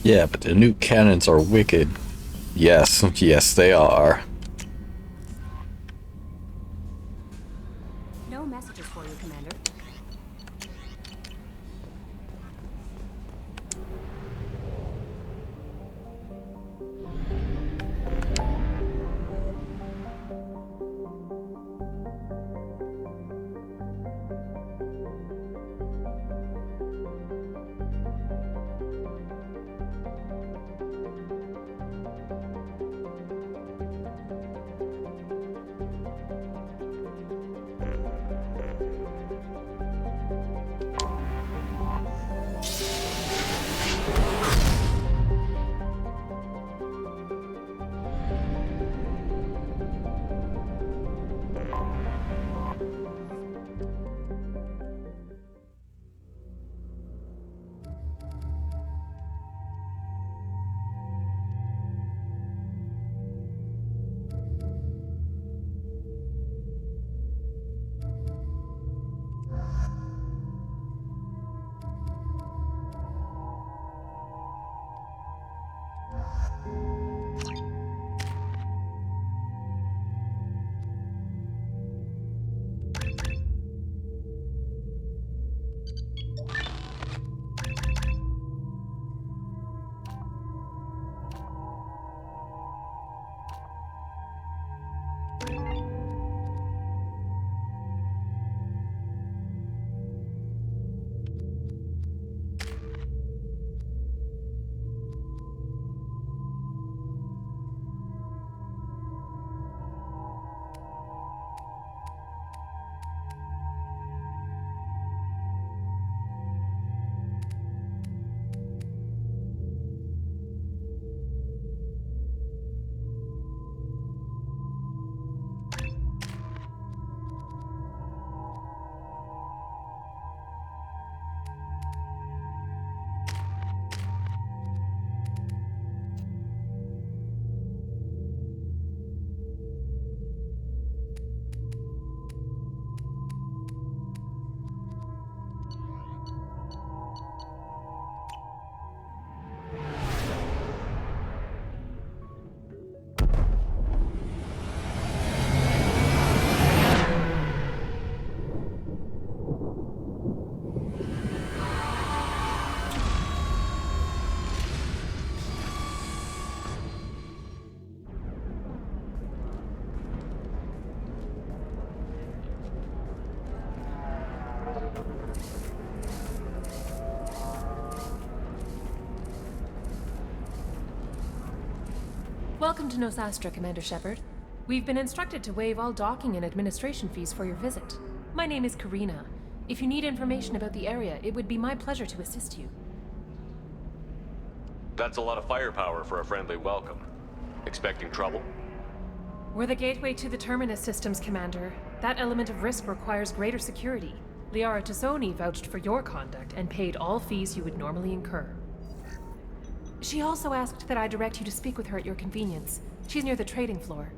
Yeah, but the new cannons are wicked. Yes, yes they are. No messages for you, Commander. Welcome to Nosastra, Commander Shepard. We've been instructed to waive all docking and administration fees for your visit. My name is Karina. If you need information about the area, it would be my pleasure to assist you. That's a lot of firepower for a friendly welcome. Expecting trouble? We're the gateway to the Terminus systems, Commander. That element of risk requires greater security. Liara Tassoni vouched for your conduct and paid all fees you would normally incur. She also asked that I direct you to speak with her at your convenience. She's near the trading floor.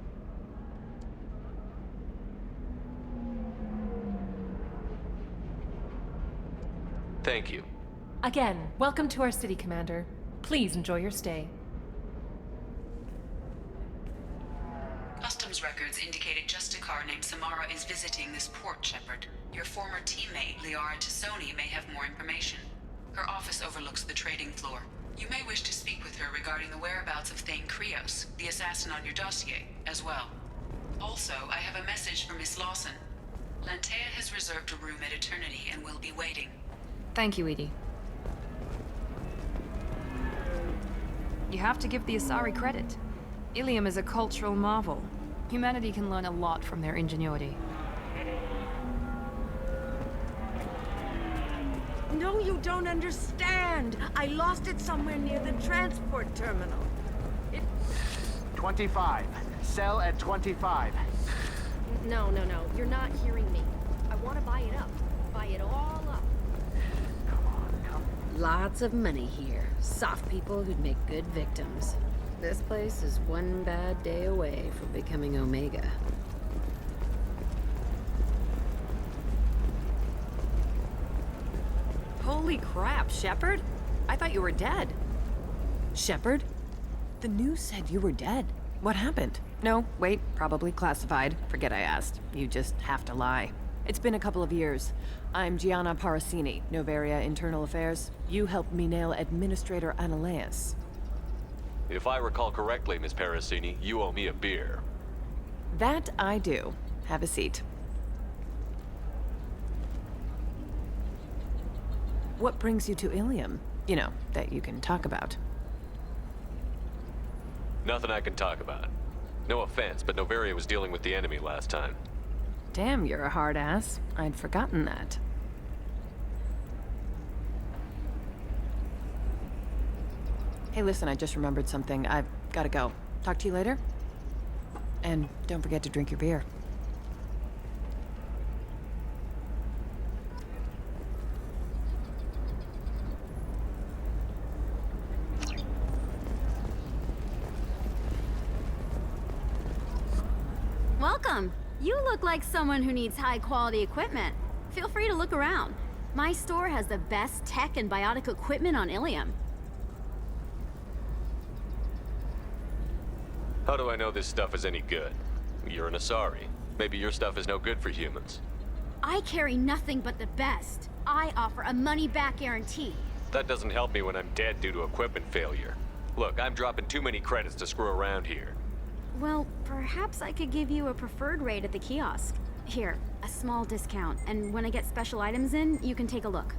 Thank you. Again, welcome to our city, Commander. Please enjoy your stay. Customs records indicated just a car named Samara is visiting this port, Shepard. Your former teammate, Liara Tassoni, may have more information. Her office overlooks the trading floor. You may wish to speak with her regarding the whereabouts of Thane Krios, the assassin on your dossier, as well. Also, I have a message for Miss Lawson. Lantea has reserved a room at Eternity and will be waiting. Thank you, Edie. You have to give the Asari credit. Ilium is a cultural marvel. Humanity can learn a lot from their ingenuity. No, you don't understand. I lost it somewhere near the transport terminal. 25. Sell at 25. No. You're not hearing me. I want to buy it up. Buy it all up. Lots of money here. Soft people who'd make good victims. This place is one bad day away from becoming Omega. Holy crap, Shepard? I thought you were dead. Shepard? The news said you were dead. What happened? No, wait, probably classified. Forget I asked. You just have to lie. It's been a couple of years. I'm Gianna Parasini, Noveria Internal Affairs. You helped me nail Administrator Analeas. If I recall correctly, Miss Parasini, you owe me a beer. That I do. Have a seat. What brings you to Ilium? You know, that you can talk about. Nothing I can talk about. No offense, but Noveria was dealing with the enemy last time. Damn, you're a hard ass. I'd forgotten that. Hey, listen, I just remembered something. I've gotta go. Talk to you later? And don't forget to drink your beer. Welcome. You look like someone who needs high-quality equipment. Feel free to look around. My store has the best tech and biotic equipment on Ilium. How do I know this stuff is any good? You're an Asari. Maybe your stuff is no good for humans. I carry nothing but the best. I offer a money-back guarantee. That doesn't help me when I'm dead due to equipment failure. Look, I'm dropping too many credits to screw around here. Well, perhaps I could give you a preferred rate at the kiosk. Here, a small discount, and when I get special items in, you can take a look.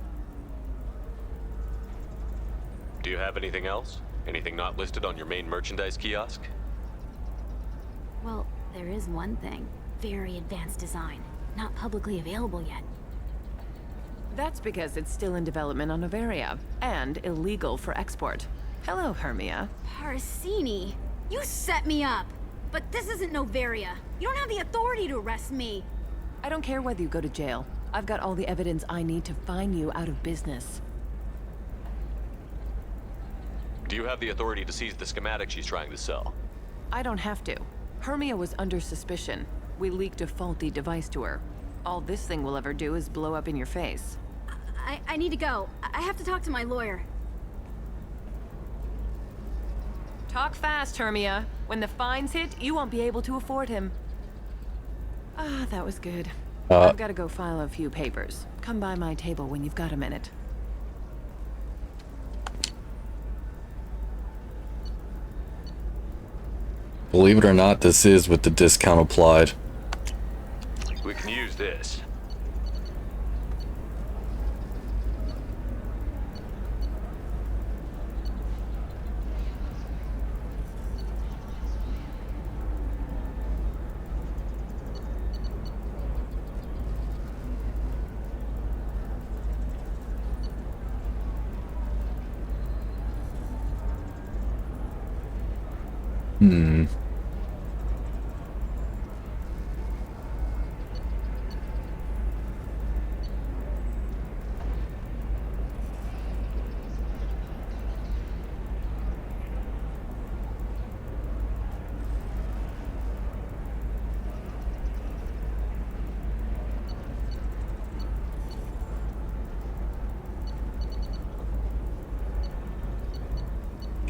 Do you have anything else? Anything not listed on your main merchandise kiosk? Well, there is one thing. Very advanced design. Not publicly available yet. That's because it's still in development on Noveria, and illegal for export. Hello, Hermia. Parasini, you set me up! But this isn't Noveria. You don't have the authority to arrest me. I don't care whether you go to jail. I've got all the evidence I need to fine you out of business. Do you have the authority to seize the schematic she's trying to sell? I don't have to. Hermia was under suspicion. We leaked a faulty device to her. All this thing will ever do is blow up in your face. I need to go. I have to talk to my lawyer. Talk fast, Hermia. When the fines hit, you won't be able to afford him. Ah, that was good. I've got to go file a few papers. Come by my table when you've got a minute. Believe it or not, this is with the discount applied. We can use this.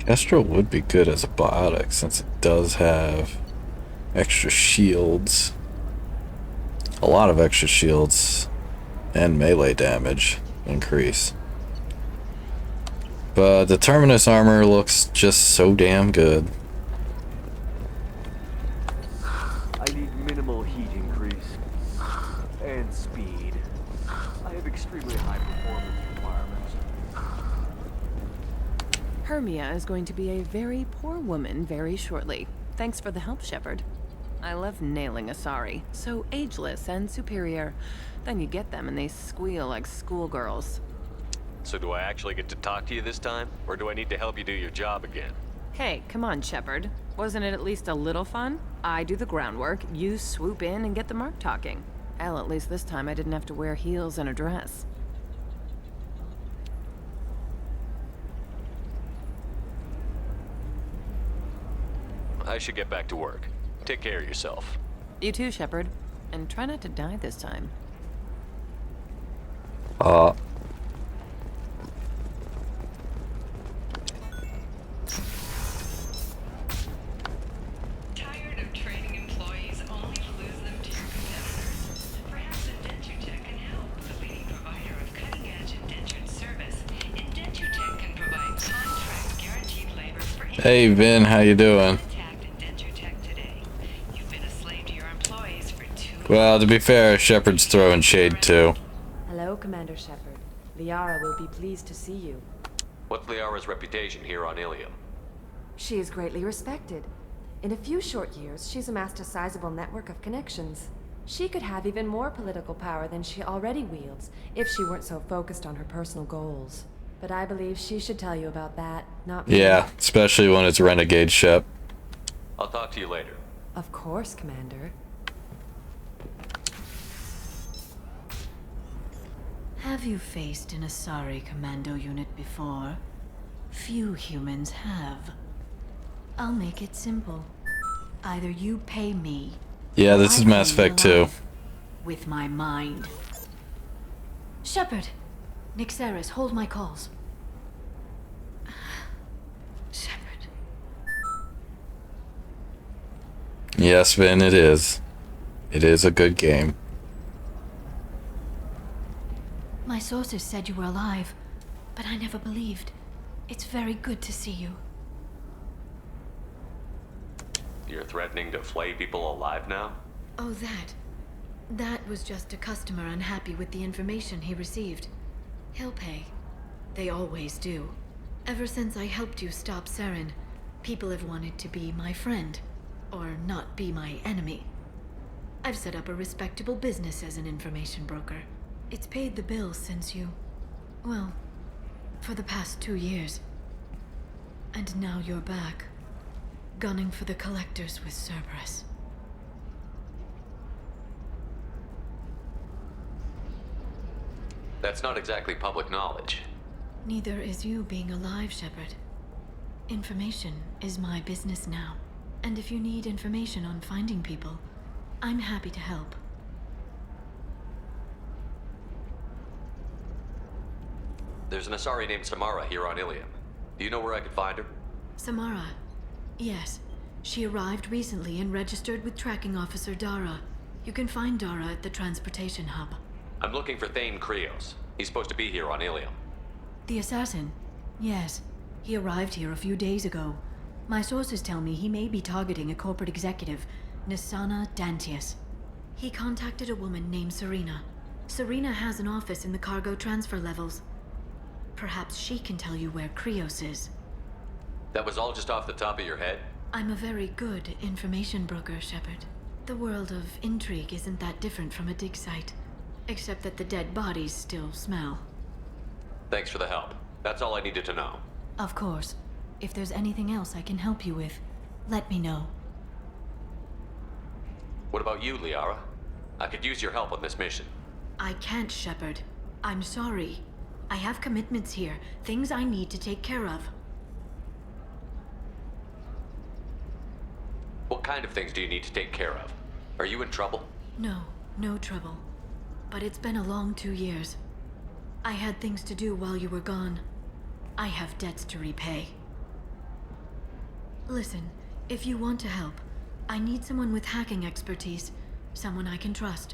Astro would be good as a biotic since it does have extra shields. A lot of extra shields and melee damage increase. But the Terminus armor looks just so damn good. I need minimal heat increase and speed. I have extremely high performance requirements. Hermia is going to be a very poor woman very shortly. Thanks for the help, Shepard. I love nailing Asari. So ageless and superior. Then you get them and they squeal like schoolgirls. So do I actually get to talk to you this time? Or do I need to help you do your job again? Hey, come on, Shepard. Wasn't it at least a little fun? I do the groundwork, you swoop in and get the mark talking. Hell, at least this time I didn't have to wear heels and a dress. I should get back to work. Take care of yourself. You too, Shepard. And try not to die this time. Tired of training employees only to lose them to your competitors? Perhaps IndentureTech can help. The leading provider of cutting-edge indentured service, IndentureTech can provide contract guaranteed labor for Hey Vin, how you doing? Well, to be fair, Shepard's throwing shade too. Hello, Commander Shepard. Liara will be pleased to see you. What's Liara's reputation here on Ilium? She is greatly respected. In a few short years, she's amassed a sizable network of connections. She could have even more political power than she already wields if she weren't so focused on her personal goals. But I believe she should tell you about that, not me. Yeah, especially when it's Renegade Shep. I'll talk to you later. Of course, Commander. Have you faced an Asari commando unit before? Few humans have. I'll make it simple. Either you pay me... Yeah, this is Mass Effect 2. ...with my mind. Shepard! Nixeris, hold my calls. Shepard. Yes, Vin, it is. It is a good game. My sources said you were alive, but I never believed. It's very good to see you. You're threatening to flay people alive now? Oh, that. That was just a customer unhappy with the information he received. He'll pay. They always do. Ever since I helped you stop Saren, people have wanted to be my friend, or not be my enemy. I've set up a respectable business as an information broker. It's paid the bills since you... well, for the past 2 years. And now you're back, gunning for the Collectors with Cerberus. That's not exactly public knowledge. Neither is you being alive, Shepard. Information is my business now. And if you need information on finding people, I'm happy to help. There's an Asari named Samara here on Ilium. Do you know where I could find her? Samara. Yes. She arrived recently and registered with Tracking Officer Dara. You can find Dara at the transportation hub. I'm looking for Thane Krios. He's supposed to be here on Ilium. The assassin? Yes. He arrived here a few days ago. My sources tell me he may be targeting a corporate executive, Nisana Dantius. He contacted a woman named Serena. Serena has an office in the cargo transfer levels. Perhaps she can tell you where Krios is. That was all just off the top of your head? I'm a very good information broker, Shepard. The world of intrigue isn't that different from a dig site, except that the dead bodies still smell. Thanks for the help. That's all I needed to know. Of course. If there's anything else I can help you with, let me know. What about you, Liara? I could use your help on this mission. I can't, Shepard. I'm sorry. I have commitments here, things I need to take care of. What kind of things do you need to take care of? Are you in trouble? No, no trouble. But it's been a long 2 years. I had things to do while you were gone. I have debts to repay. Listen, if you want to help, I need someone with hacking expertise. Someone I can trust.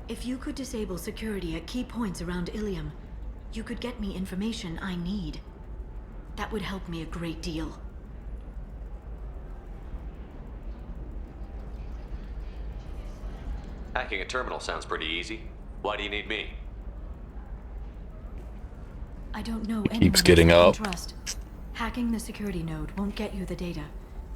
If you could disable security at key points around Ilium, you could get me information I need. That would help me a great deal. Hacking a terminal sounds pretty easy. Why do you need me? I don't know anyone Keeps getting else I up. can trust. Hacking the security node won't get you the data.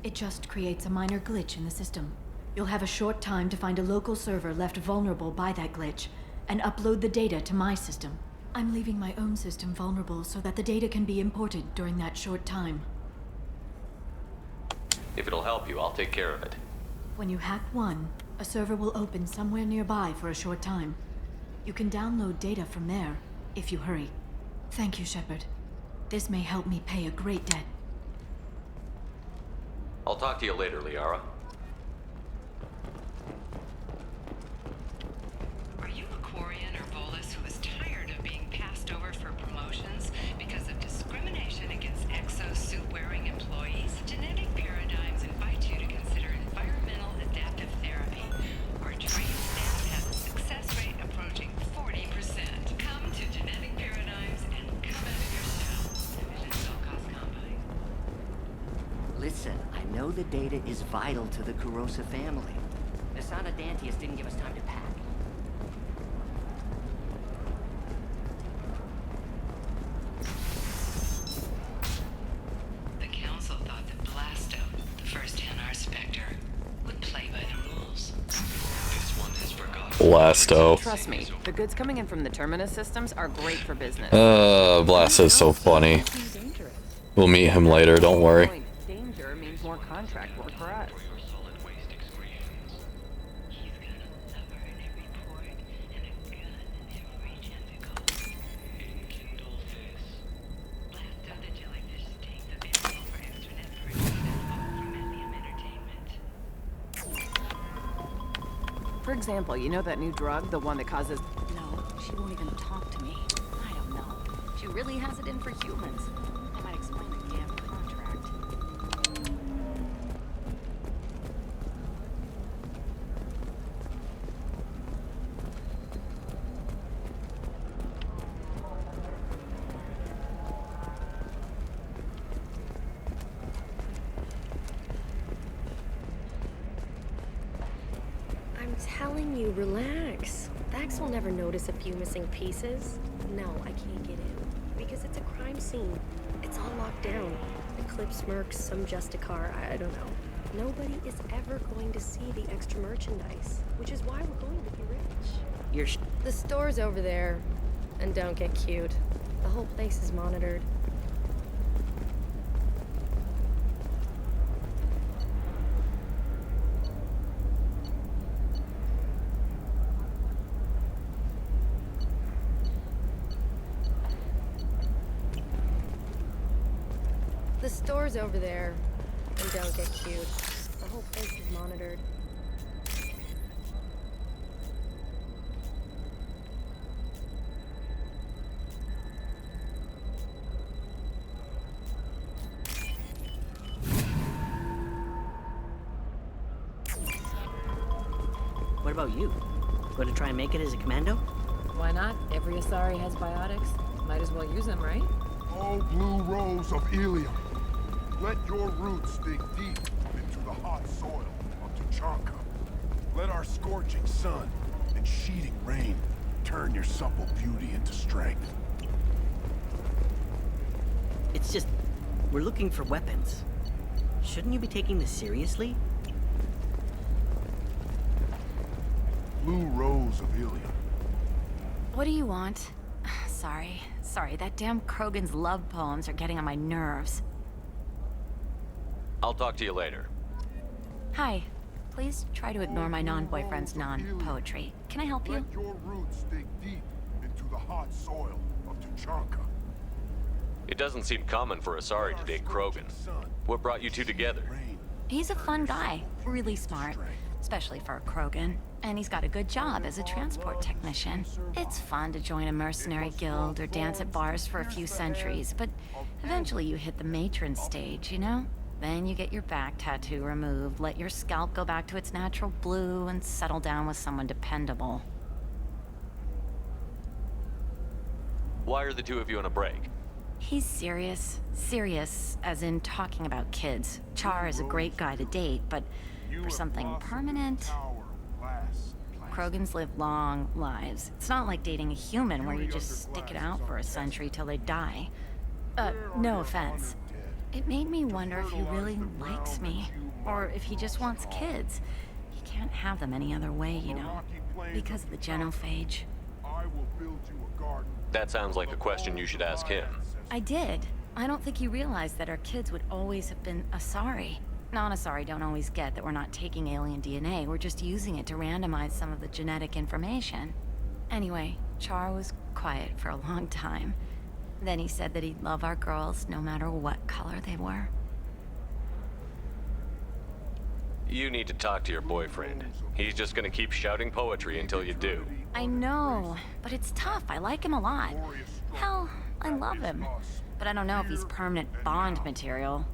It just creates a minor glitch in the system. You'll have a short time to find a local server left vulnerable by that glitch, and upload the data to my system. I'm leaving my own system vulnerable so that the data can be imported during that short time. If it'll help you, I'll take care of it. When you hack one, a server will open somewhere nearby for a short time. You can download data from there, if you hurry. Thank you, Shepard. This may help me pay a great debt. I'll talk to you later, Liara. Are you a Quarian or Volus who is tired of being passed over for promotions because of discrimination against exosuit-wearing employees? Genetic Paradigms invite you to consider environmental adaptive therapy. Our trained staff has a success rate approaching 40%. Come to Genetic Paradigms and come out of your shell. Division no-cost combine. Listen, I know the data is vital to the Kurosa family. Asana Dantius didn't give us time to pack. The Council thought that Blasto, the first NR Spectre, would play by the rules. This one has forgotten. Blasto. Trust me, the goods coming in from the Terminus systems are great for business. Blasto's so funny. We'll meet him later, don't worry. Danger means more contract work for us. For example, you know that new drug, the one that causes... No, she won't even talk to me. I don't know. She really has it in for humans. I might explain the damn contract. I'm telling you, relax. Vax will never notice a few missing pieces. No, I can't get in. Because it's a crime scene. It's all locked down. Eclipse mercs, some Justicar, I don't know. Nobody is ever going to see the extra merchandise, which is why we're going to be rich. The store's over there. And don't get cute. The whole place is monitored. The store's over there. And don't get cute. The whole place is monitored. What about you? Going to try and make it as a commando? Why not? Every Asari has biotics. Might as well use them, right? Oh, blue rose of Ilium, let your roots dig deep into the hot soil of Tuchanka. Let our scorching sun and sheeting rain turn your supple beauty into strength. It's just, we're looking for weapons. Shouldn't you be taking this seriously? Blue rose of Ilium. What do you want? Sorry, that damn Krogan's love poems are getting on my nerves. I'll talk to you later. Hi. Please try to ignore my non-boyfriend's non-poetry. Can I help you? Let your roots dig deep into the hot soil of Tuchanka. It doesn't seem common for Asari to date Krogan. What brought you two together? He's a fun guy. Really smart. especially for a Krogan. And he's got a good job as a transport technician. It's fun to join a mercenary guild or dance at bars for a few centuries, but eventually you hit the matron stage, you know? Then you get your back tattoo removed, let your scalp go back to its natural blue, and settle down with someone dependable. Why are the two of you on a break? He's serious. Serious, as in talking about kids. Char is a great guy to date, but for something permanent... Krogans live long lives. It's not like dating a human where you just stick it out for a century till they die. No offense. It made me wonder if he really likes me, or if he just wants kids. He can't have them any other way, you know, because of the genophage. That sounds like a question you should ask him. I did. I don't think he realized that our kids would always have been Asari. Non-Asari don't always get that we're not taking alien DNA, we're just using it to randomize some of the genetic information. Anyway, Char was quiet for a long time. Then he said that he'd love our girls no matter what color they were. You need to talk to your boyfriend. He's just gonna keep shouting poetry until you do. I know, but it's tough. I like him a lot. Hell, I love him. But I don't know if he's permanent Bond material.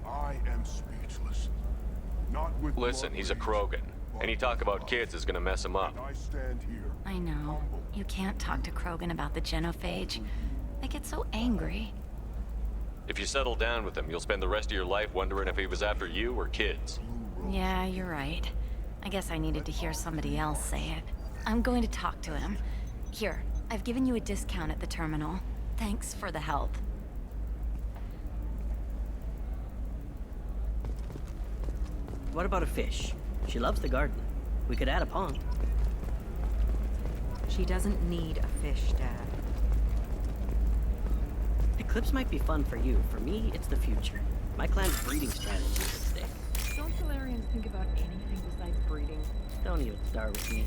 I am speechless. Not with Listen, he's a Krogan. Any talk about kids is gonna mess him up. I stand here. I know. You can't talk to Krogan about the genophage. They get so angry. If you settle down with him, you'll spend the rest of your life wondering if he was after you or kids. Yeah, you're right. I guess I needed to hear somebody else say it. I'm going to talk to him. Here, I've given you a discount at the terminal. Thanks for the help. What about a fish? She loves the garden. We could add a pond. She doesn't need a fish, Dad. Eclipse might be fun for you. For me, it's the future. My clan's breeding strategy is at stake. Don't Solarians think about anything besides breeding? Don't even start with me.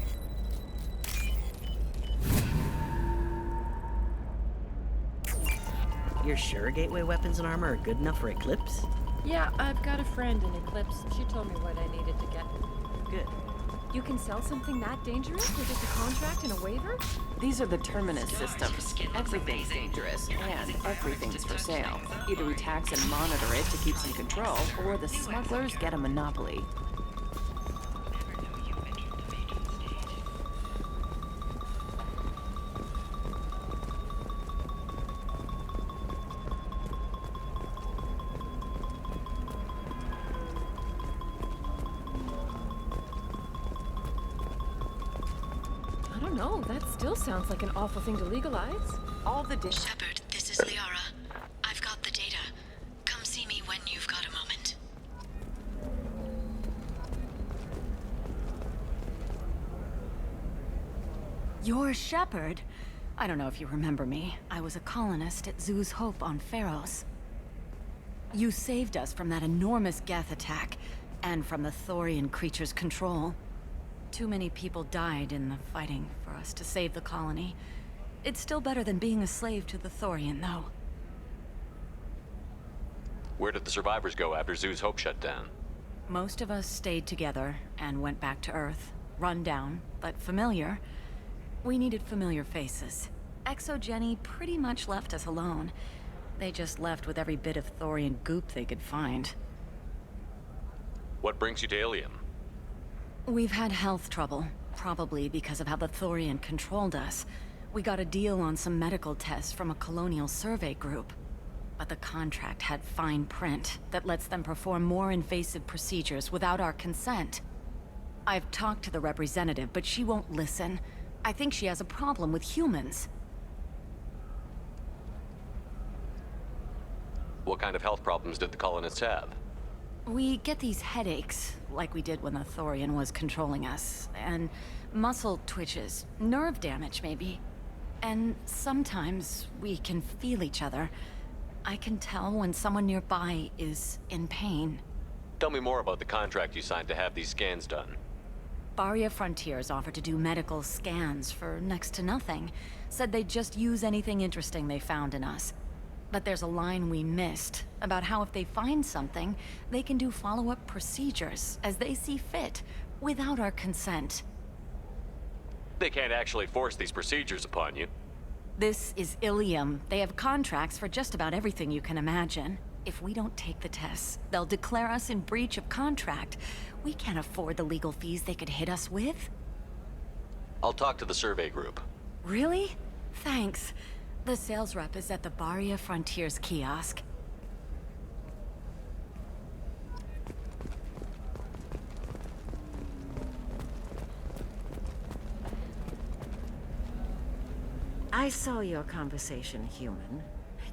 You're sure gateway weapons and armor are good enough for Eclipse? Yeah, I've got a friend in Eclipse. She told me what I needed to get. Good. You can sell something that dangerous with just a contract and a waiver? These are the Terminus systems. Everything's dangerous, and everything's for sale. Either we tax and monitor it to keep some control, or the smugglers get a monopoly. No, that still sounds like an awful thing to legalize. All the Shepard, this is Liara. I've got the data. Come see me when you've got a moment. You're Shepard? I don't know if you remember me. I was a colonist at Zoo's Hope on Pharos. You saved us from that enormous Geth attack, and from the Thorian creature's control. Too many people died in the fighting for us to save the colony. It's still better than being a slave to the Thorian, though. Where did the survivors go after Zoo's Hope shut down? Most of us stayed together and went back to Earth. Run down, but familiar. We needed familiar faces. Exogeny pretty much left us alone. They just left with every bit of Thorian goop they could find. What brings you to Ilium? We've had health trouble, probably because of how the Thorian controlled us. We got a deal on some medical tests from a colonial survey group. But the contract had fine print that lets them perform more invasive procedures without our consent. I've talked to the representative, but she won't listen. I think she has a problem with humans. What kind of health problems did the colonists have? We get these headaches, like we did when the Thorian was controlling us, and muscle twitches, nerve damage maybe. And sometimes we can feel each other. I can tell when someone nearby is in pain. Tell me more about the contract you signed to have these scans done. Barria Frontiers offered to do medical scans for next to nothing. Said they'd just use anything interesting they found in us. But there's a line we missed about how if they find something, they can do follow-up procedures as they see fit, without our consent. They can't actually force these procedures upon you. This is Ilium. They have contracts for just about everything you can imagine. If we don't take the tests, they'll declare us in breach of contract. We can't afford the legal fees they could hit us with. I'll talk to the survey group. Really? Thanks. The sales rep is at the Barria Frontiers kiosk. I saw your conversation, human.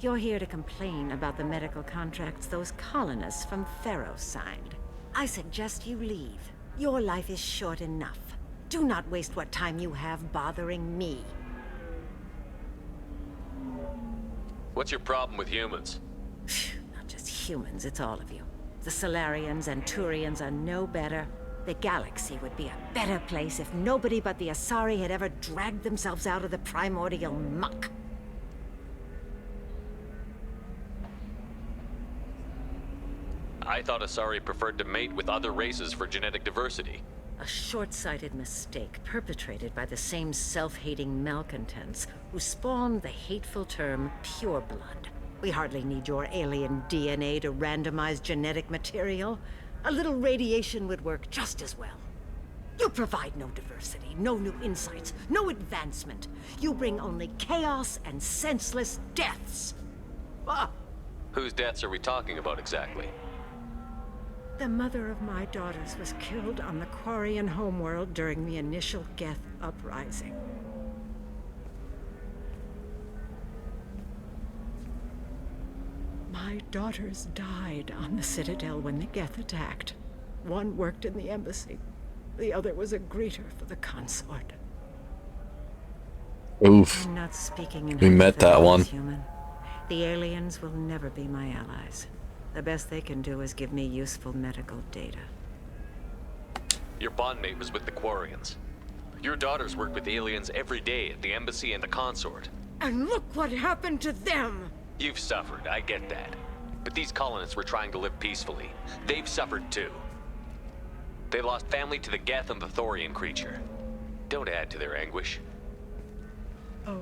You're here to complain about the medical contracts those colonists from Theros signed. I suggest you leave. Your life is short enough. Do not waste what time you have bothering me. What's your problem with humans? Not just humans, it's all of you. The Solarians and Turians are no better. The galaxy would be a better place if nobody but the Asari had ever dragged themselves out of the primordial muck. I thought Asari preferred to mate with other races for genetic diversity. A short-sighted mistake perpetrated by the same self-hating malcontents who spawned the hateful term pureblood. We hardly need your alien DNA to randomize genetic material. A little radiation would work just as well. You provide no diversity, no new insights, no advancement. You bring only chaos and senseless deaths. Ah! Whose deaths are we talking about exactly? The mother of my daughters was killed on the Quarian homeworld during the initial Geth uprising. My daughters died on the Citadel when the Geth attacked. One worked in the embassy. The other was a greeter for the consort. Oof. I'm not speaking in We met that one. Human. The aliens will never be my allies. The best they can do is give me useful medical data. Your bondmate was with the Quarians. Your daughters work with aliens every day at the embassy and the consort. And look what happened to them! You've suffered, I get that. But these colonists were trying to live peacefully. They've suffered too. They lost family to the Geth and the Thorian creature. Don't add to their anguish. Oh.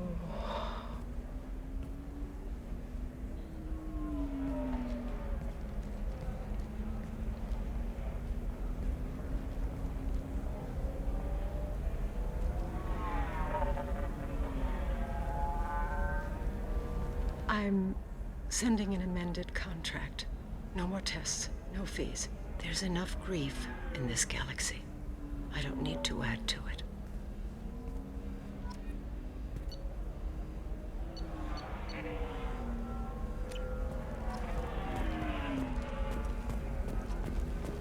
I'm sending an amended contract. No more tests, no fees. There's enough grief in this galaxy. I don't need to add to it.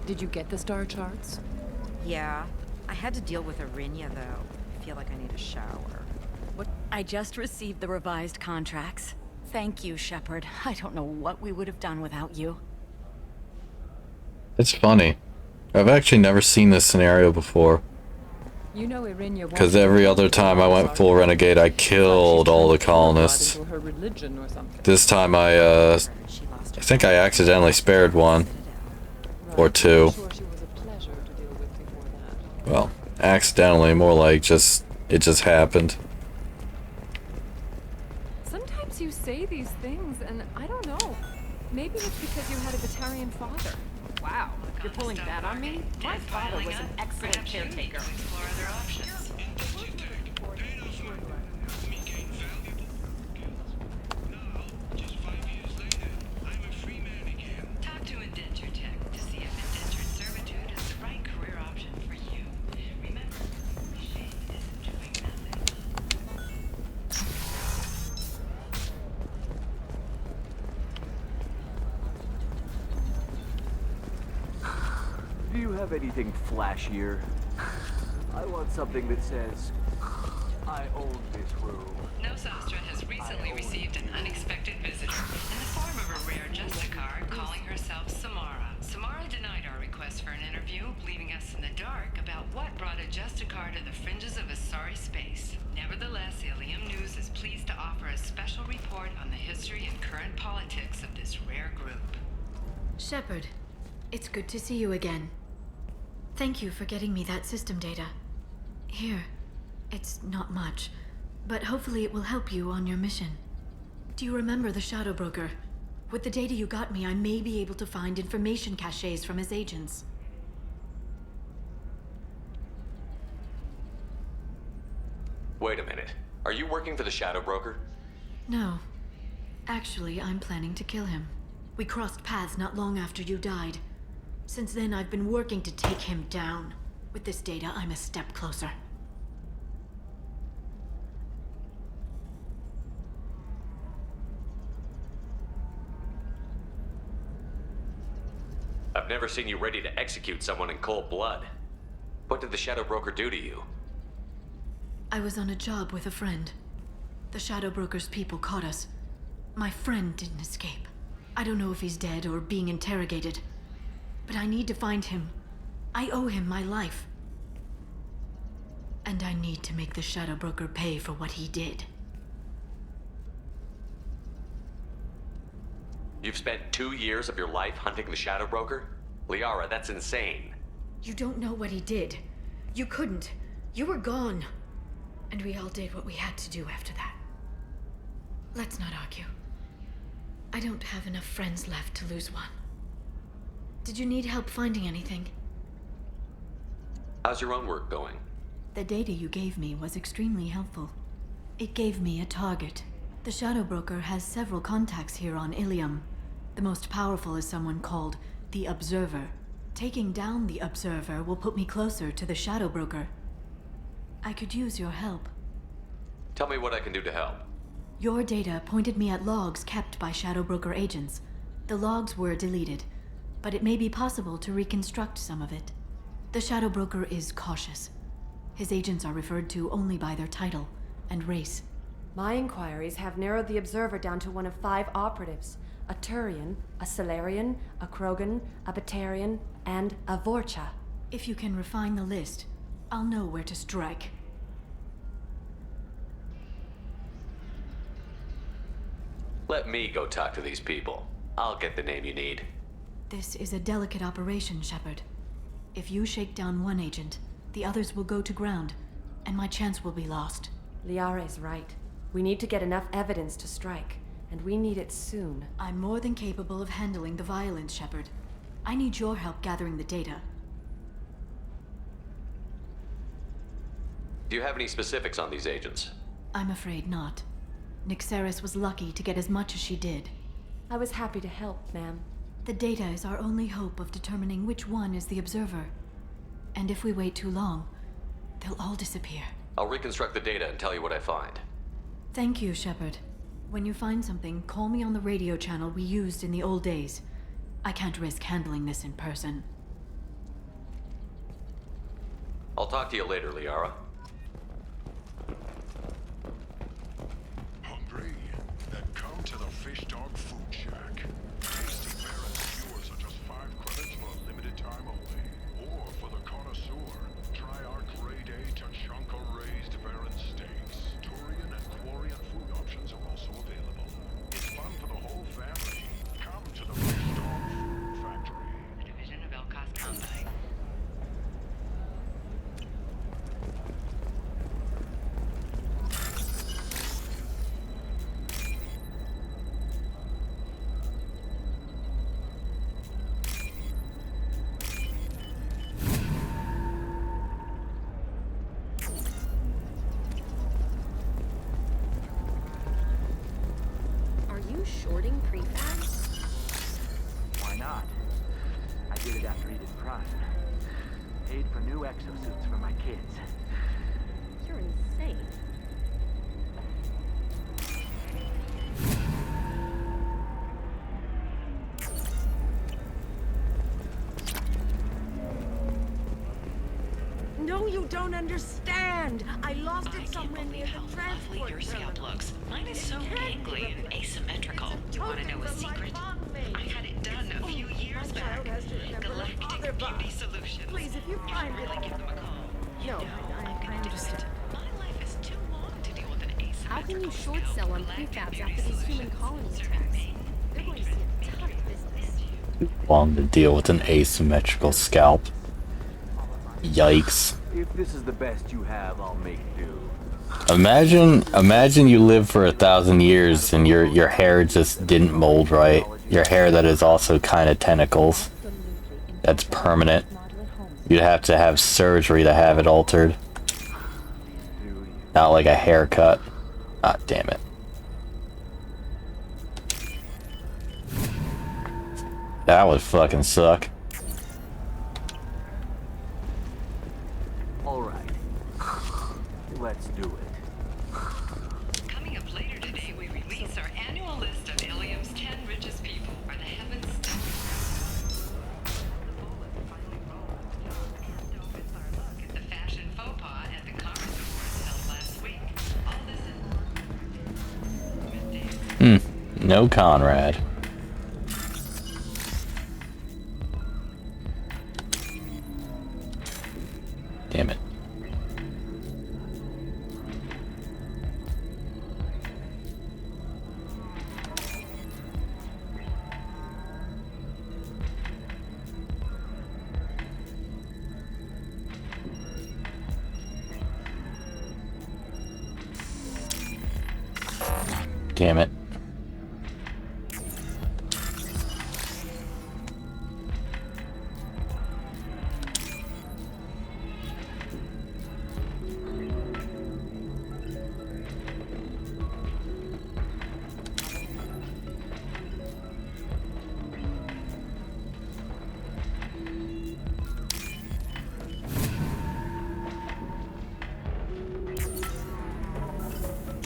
Did you get the star charts? Yeah. I had to deal with Arinya, though. I feel like I need a shower. What? I just received the revised contracts. Thank you, Shepard. I don't know what we would have done without you. It's funny. I've actually never seen this scenario before. You know Irinya Because every other time I went full Renegade, I killed all the colonists. her religion or something. This time I think I accidentally spared one. Or two. Well, accidentally, more like it just happened. Sometimes you say these things, and I don't know. Maybe it's because you had a Batarian father. Wow, you're pulling that on me? My father was an excellent caretaker. Explore other options. Talk to Indenture Tech to see if indentured servitude is the right career option for you. Remember, Shane isn't doing nothing. Do you have anything flashier? I want something that says, I own this room. Nosastra has recently received an unexpected visitor in the form of a rare Justicar calling herself Samara. Samara denied our request for an interview, leaving us in the dark about what brought a Justicar to the fringes of Asari space. Now Nevertheless, Ilium News is pleased to offer a special report on the history and current politics of this rare group. Shepard, it's good to see you again. Thank you for getting me that system data. Here, it's not much, but hopefully it will help you on your mission. Do you remember the Shadow Broker? With the data you got me, I may be able to find information caches from his agents. Wait a minute. Are you working for the Shadow Broker? No. Actually, I'm planning to kill him. We crossed paths not long after you died. Since then, I've been working to take him down. With this data, I'm a step closer. I've never seen you ready to execute someone in cold blood. What did the Shadow Broker do to you? I was on a job with a friend. The Shadow Broker's people caught us. My friend didn't escape. I don't know if he's dead or being interrogated. But I need to find him. I owe him my life. And I need to make the Shadow Broker pay for what he did. You've spent 2 years of your life hunting the Shadow Broker? Liara, that's insane. You don't know what he did. You couldn't. You were gone. And we all did what we had to do after that. Let's not argue. I don't have enough friends left to lose one. Did you need help finding anything? How's your own work going? The data you gave me was extremely helpful. It gave me a target. The Shadow Broker has several contacts here on Ilium. The most powerful is someone called the Observer. Taking down the Observer will put me closer to the Shadow Broker. I could use your help. Tell me what I can do to help. Your data pointed me at logs kept by Shadow Broker agents. The logs were deleted, but it may be possible to reconstruct some of it. The Shadow Broker is cautious. His agents are referred to only by their title and race. My inquiries have narrowed the Observer down to one of 5 operatives. A Turian, a Salarian, a Krogan, a Batarian, and a Vorcha. If you can refine the list, I'll know where to strike. Let me go talk to these people. I'll get the name you need. This is a delicate operation, Shepard. If you shake down one agent, the others will go to ground, and my chance will be lost. Liara is right. We need to get enough evidence to strike, and we need it soon. I'm more than capable of handling the violence, Shepard. I need your help gathering the data. Do you have any specifics on these agents? I'm afraid not. Nyxeris was lucky to get as much as she did. I was happy to help, ma'am. The data is our only hope of determining which one is the Observer. And if we wait too long, they'll all disappear. I'll reconstruct the data and tell you what I find. Thank you, Shepard. When you find something, call me on the radio channel we used in the old days. I can't risk handling this in person. I'll talk to you later, Liara. Hungry? Then come to the Fish Dog Food Shack. Tasty Baron skewers are just 5 credits for a limited time only. Or for the connoisseur, try our grade A Tachanka raised Baron steaks. Turian and Quarian food options are also available. It's fun for the whole family. Come to the Fish Dog Food Factory. Division of Elcos Combine. Are you shorting prefabs? Why not? I did it after Eden Prime. Paid for new exosuits for my kids. You're insane. No, you don't understand. I lost it somewhere near the Lovely transport your scalp terminal. looks. Mine is so gangly and asymmetrical. Do you want to know a secret? I had it done a few years back. Galactic Beauty Solutions. Please, if you find really it, give them a call. You No, know, I'm gonna do it. My life is too long How can you short sell on prefabs after these human colony attacks? They're going to see a ton of business. Long to deal with an asymmetrical scalp. Yikes. If this is the best you have, I'll make do. Imagine you live for 1,000 years and your hair just didn't mold right. Your hair that is also kind of tentacles. That's permanent. You'd have to have surgery to have it altered. Not like a haircut. Ah, damn it. That would fucking suck. All right. Let's do it. Coming up later today, we release our annual list of Ilium's 10 richest people, where the heavens stop. The fashion faux pas at the Commerce Awards held last week. All this is... No Conrad. Damn it. Damn it.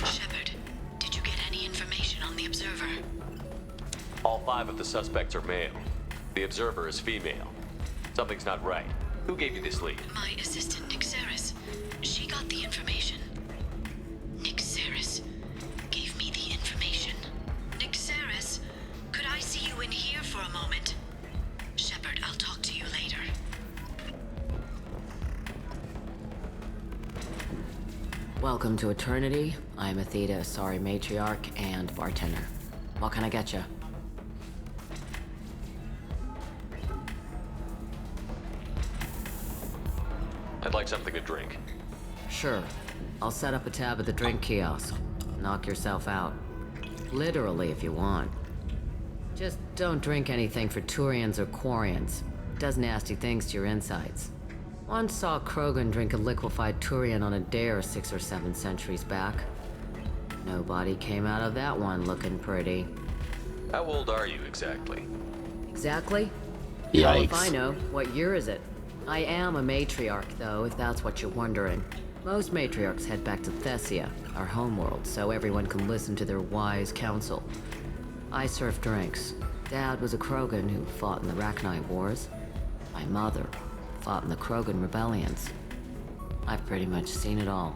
Shepard, did you get any information on the Observer? All 5 of the suspects are male. The Observer is female. Something's not right. Who gave you this lead? My assistant, Nick Saris. She got the information. Nick Saris gave me the information. Nick Saris, could I see you in here for a moment? Shepard, I'll talk to you later. Welcome to Eternity. I'm a Theta Asari matriarch and bartender. What can I get you? I'd like something to drink. Sure. I'll set up a tab at the drink kiosk. Knock yourself out. Literally, if you want. Just don't drink anything for Turians or Quarians. Does nasty things to your insides. Once saw Krogan drink a liquefied Turian on a dare 6 or 7 centuries back. Nobody came out of that one looking pretty. How old are you exactly? Exactly? Yikes. Hell if I know. What year is it? I am a matriarch, though, if that's what you're wondering. Most matriarchs head back to Thessia, our homeworld, so everyone can listen to their wise counsel. I serve drinks. Dad was a Krogan who fought in the Rachni Wars. My mother fought in the Krogan rebellions. I've pretty much seen it all.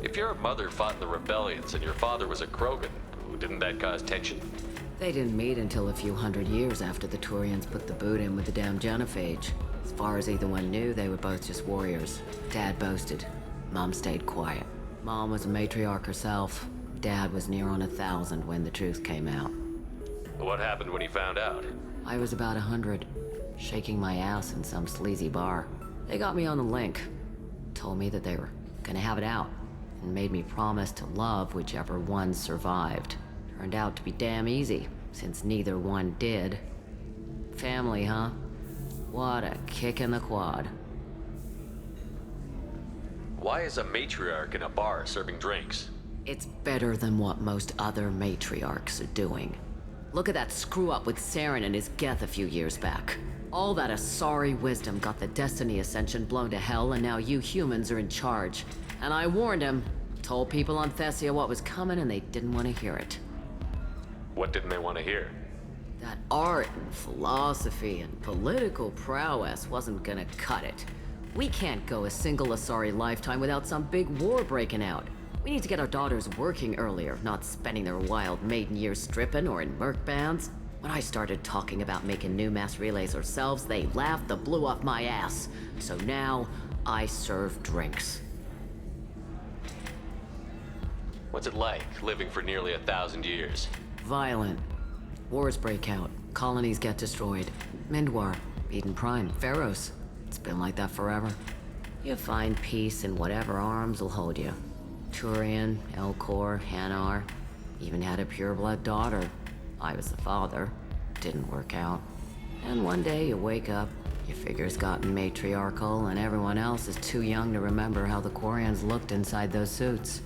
If your mother fought in the rebellions and your father was a Krogan, didn't that cause tension? They didn't meet until a few hundred years after the Turians put the boot in with the damn genophage. As far as either one knew, they were both just warriors. Dad boasted. Mom stayed quiet. Mom was a matriarch herself. Dad was near on 1,000 when the truth came out. What happened when he found out? I was about 100, shaking my ass in some sleazy bar. They got me on the link. Told me that they were gonna have it out, and made me promise to love whichever one survived. Turned out to be damn easy, since neither one did. Family, huh? What a kick in the quad. Why is a matriarch in a bar serving drinks? It's better than what most other matriarchs are doing. Look at that screw-up with Saren and his Geth a few years back. All that Asari wisdom got the Destiny Ascension blown to hell, and now you humans are in charge. And I warned him. Told people on Thessia what was coming, and they didn't want to hear it. What didn't they want to hear? That art and philosophy and political prowess wasn't gonna cut it. We can't go a single Asari lifetime without some big war breaking out. We need to get our daughters working earlier, not spending their wild maiden years stripping or in merc bands. When I started talking about making new mass relays ourselves, they laughed the blue off my ass. So now, I serve drinks. What's it like, living for nearly 1,000 years? Violent. Wars break out. Colonies get destroyed. Mindwar, Eden Prime, Pharaohs. It's been like that forever. You find peace in whatever arms will hold you. Turian, Elcor, Hanar. Even had a pureblood daughter. I was the father. Didn't work out. And one day you wake up, your figure's gotten matriarchal, and everyone else is too young to remember how the Quarians looked inside those suits.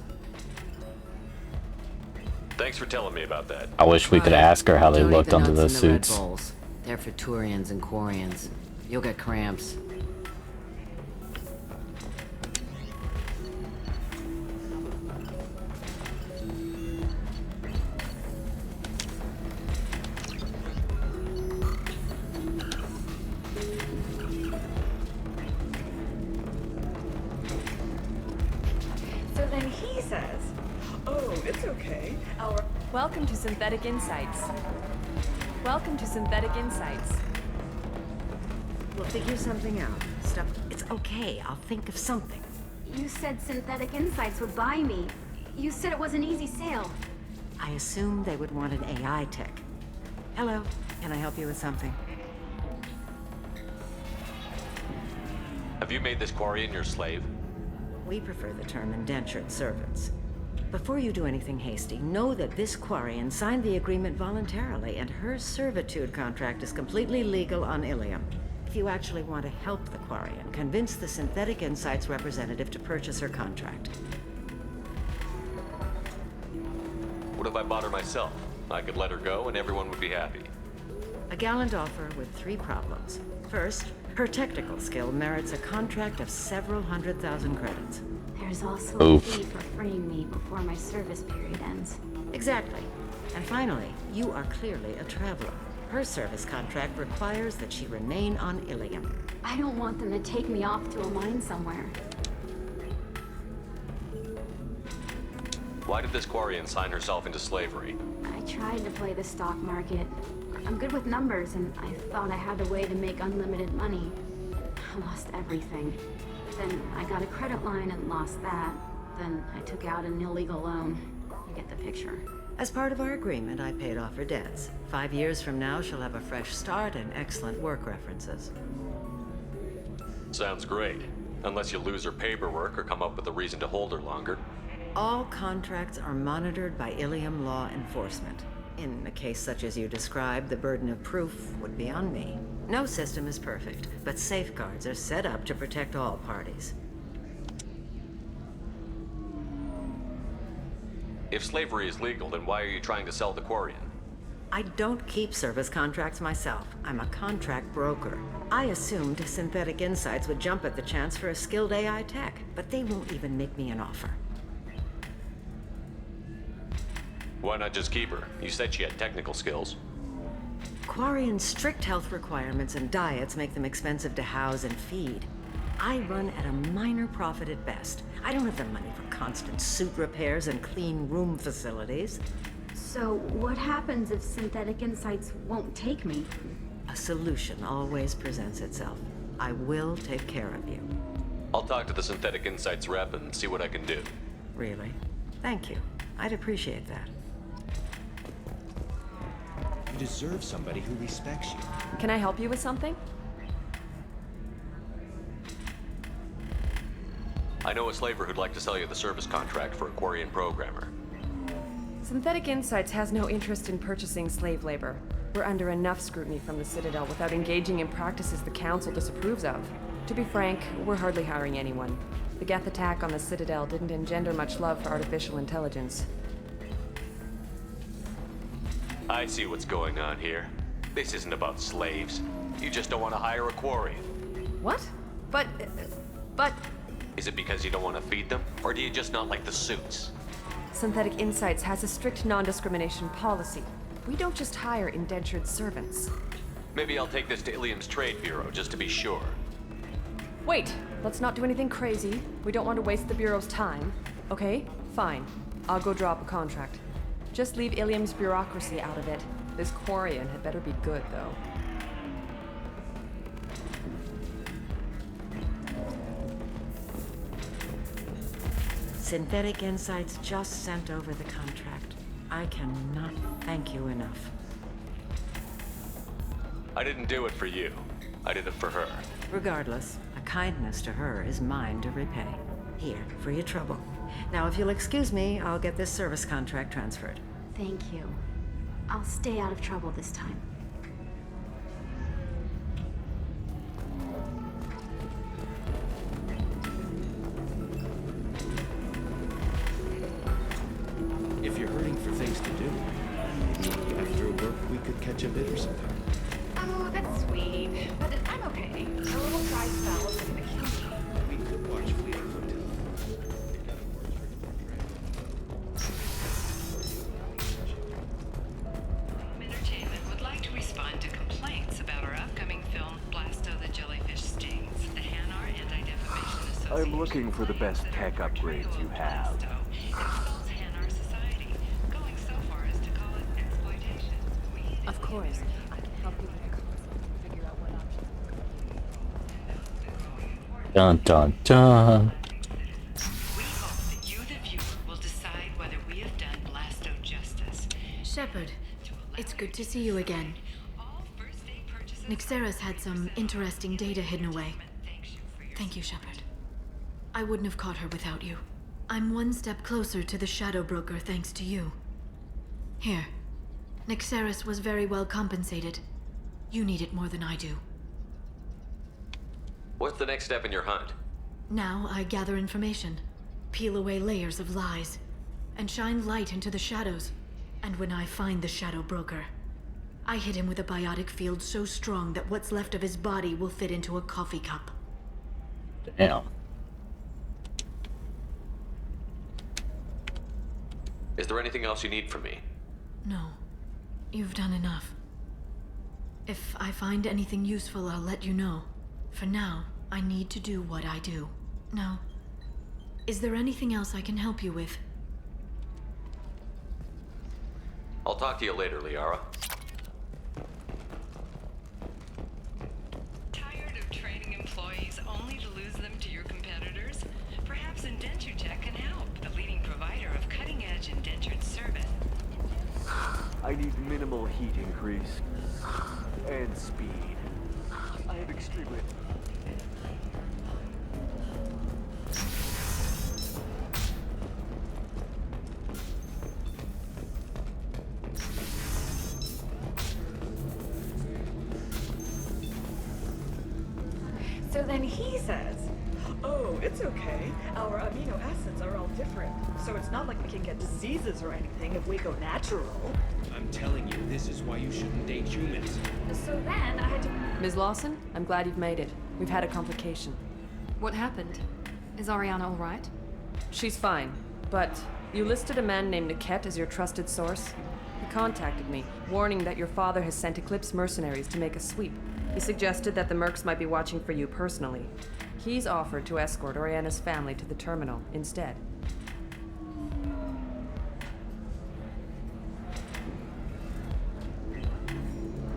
Thanks for telling me about that. I wish we could ask her how they Don't eat looked the under nuts those in the Red suits. Bowls. They're for Turians and Quarians. You'll get cramps. So then he says, "Oh, it's okay. Welcome to Synthetic Insights. Welcome to Synthetic Insights. We'll figure something out. Stuff. It's okay. I'll think of something. You said Synthetic Insights would buy me. You said it was an easy sale. I assumed they would want an AI tech. Hello. Can I help you with something? Have you made this Quarian your slave? We prefer the term indentured servants. Before you do anything hasty, know that this Quarian signed the agreement voluntarily, and her servitude contract is completely legal on Ilium. If you actually want to help the Quarian, convince the Synthetic Insights representative to purchase her contract. What if I bought her myself? I could let her go and everyone would be happy. A gallant offer with 3 problems. First, her technical skill merits a contract of several 100,000 credits. There's also a fee for freeing me before my service period ends. Exactly. And finally, you are clearly a traveler. Her service contract requires that she remain on Ilium. I don't want them to take me off to a mine somewhere. Why did this Quarian sign herself into slavery? I tried to play the stock market. I'm good with numbers, and I thought I had a way to make unlimited money. I lost everything. Then I got a credit line and lost that. Then I took out an illegal loan. You get the picture. As part of our agreement, I paid off her debts. 5 years from now, she'll have a fresh start and excellent work references. Sounds great. Unless you lose her paperwork or come up with a reason to hold her longer. All contracts are monitored by Ilium law enforcement. In a case such as you described, the burden of proof would be on me. No system is perfect, but safeguards are set up to protect all parties. If slavery is legal, then why are you trying to sell the Quarian? I don't keep service contracts myself. I'm a contract broker. I assumed Synthetic Insights would jump at the chance for a skilled AI tech, but they won't even make me an offer. Why not just keep her? You said she had technical skills. Quarian's strict health requirements and diets make them expensive to house and feed. I run at a minor profit at best. I don't have the money for constant suit repairs and clean room facilities. So what happens if Synthetic Insights won't take me? A solution always presents itself. I will take care of you. I'll talk to the Synthetic Insights rep and see what I can do. Really? Thank you. I'd appreciate that. You deserve somebody who respects you. Can I help you with something? I know a slaver who'd like to sell you the service contract for a Quarian programmer. Synthetic Insights has no interest in purchasing slave labor. We're under enough scrutiny from the Citadel without engaging in practices the Council disapproves of. To be frank, we're hardly hiring anyone. The Geth attack on the Citadel didn't engender much love for artificial intelligence. I see what's going on here. This isn't about slaves. You just don't want to hire a Quarian. What? But... Is it because you don't want to feed them? Or do you just not like the suits? Synthetic Insights has a strict non-discrimination policy. We don't just hire indentured servants. Maybe I'll take this to Ilium's Trade Bureau just to be sure. Wait! Let's not do anything crazy. We don't want to waste the Bureau's time. Okay? Fine. I'll go draw up a contract. Just leave Ilium's bureaucracy out of it. This Quarian had better be good, though. Synthetic Insights just sent over the contract. I cannot thank you enough. I didn't do it for you. I did it for her. Regardless, a kindness to her is mine to repay. Here, for your trouble. Now, if you'll excuse me, I'll get this service contract transferred. Thank you. I'll stay out of trouble this time. If you're hurting for things to do, maybe after work we could catch a bit or something. Oh, that's sweet. But I'm okay. A little dry spell isn't gonna kill me. We could watch Fleeting Hotel. Entertainment would like to respond to complaints about our upcoming film, Blasto the Jellyfish Stings. The Hanar Anti-Defamation Association. I'm looking for the best tech upgrades you have. Insults Hanar society, going so far as to call it exploitation. Of course. I can help you with the concept and figure out what options. Dun dun dun. We hope that you, the viewer, will decide whether we have done Blasto justice. Shepard, it's good to see you again. Nixera's had some interesting data hidden away. Thank you, Shepard. I wouldn't have caught her without you. I'm one step closer to the Shadow Broker thanks to you. Here. Nixeris was very well compensated. You need it more than I do. What's the next step in your hunt? Now I gather information, peel away layers of lies, and shine light into the shadows. And when I find the Shadow Broker, I hit him with a biotic field so strong that what's left of his body will fit into a coffee cup. Damn. Is there anything else you need from me? No. You've done enough. If I find anything useful, I'll let you know. For now, I need to do what I do. Now, is there anything else I can help you with? I'll talk to you later, Liara. Tired of training employees only to lose them to your competitors? Perhaps Indenture Tech can help, the leading provider of cutting-edge indentured service. I need minimal heat increase and speed. I have extremely... So then he says, oh, it's okay. Our amino acids are all different. So it's not like we can get diseases or anything if we go natural. I'm telling you, this is why you shouldn't date humans. So then I had to... Ms. Lawson, I'm glad you've made it. We've had a complication. What happened? Is Ariana all right? She's fine, but you listed a man named Niket as your trusted source. He contacted me, warning that your father has sent Eclipse mercenaries to make a sweep. He suggested that the Mercs might be watching for you personally. He's offered to escort Oriana's family to the terminal instead.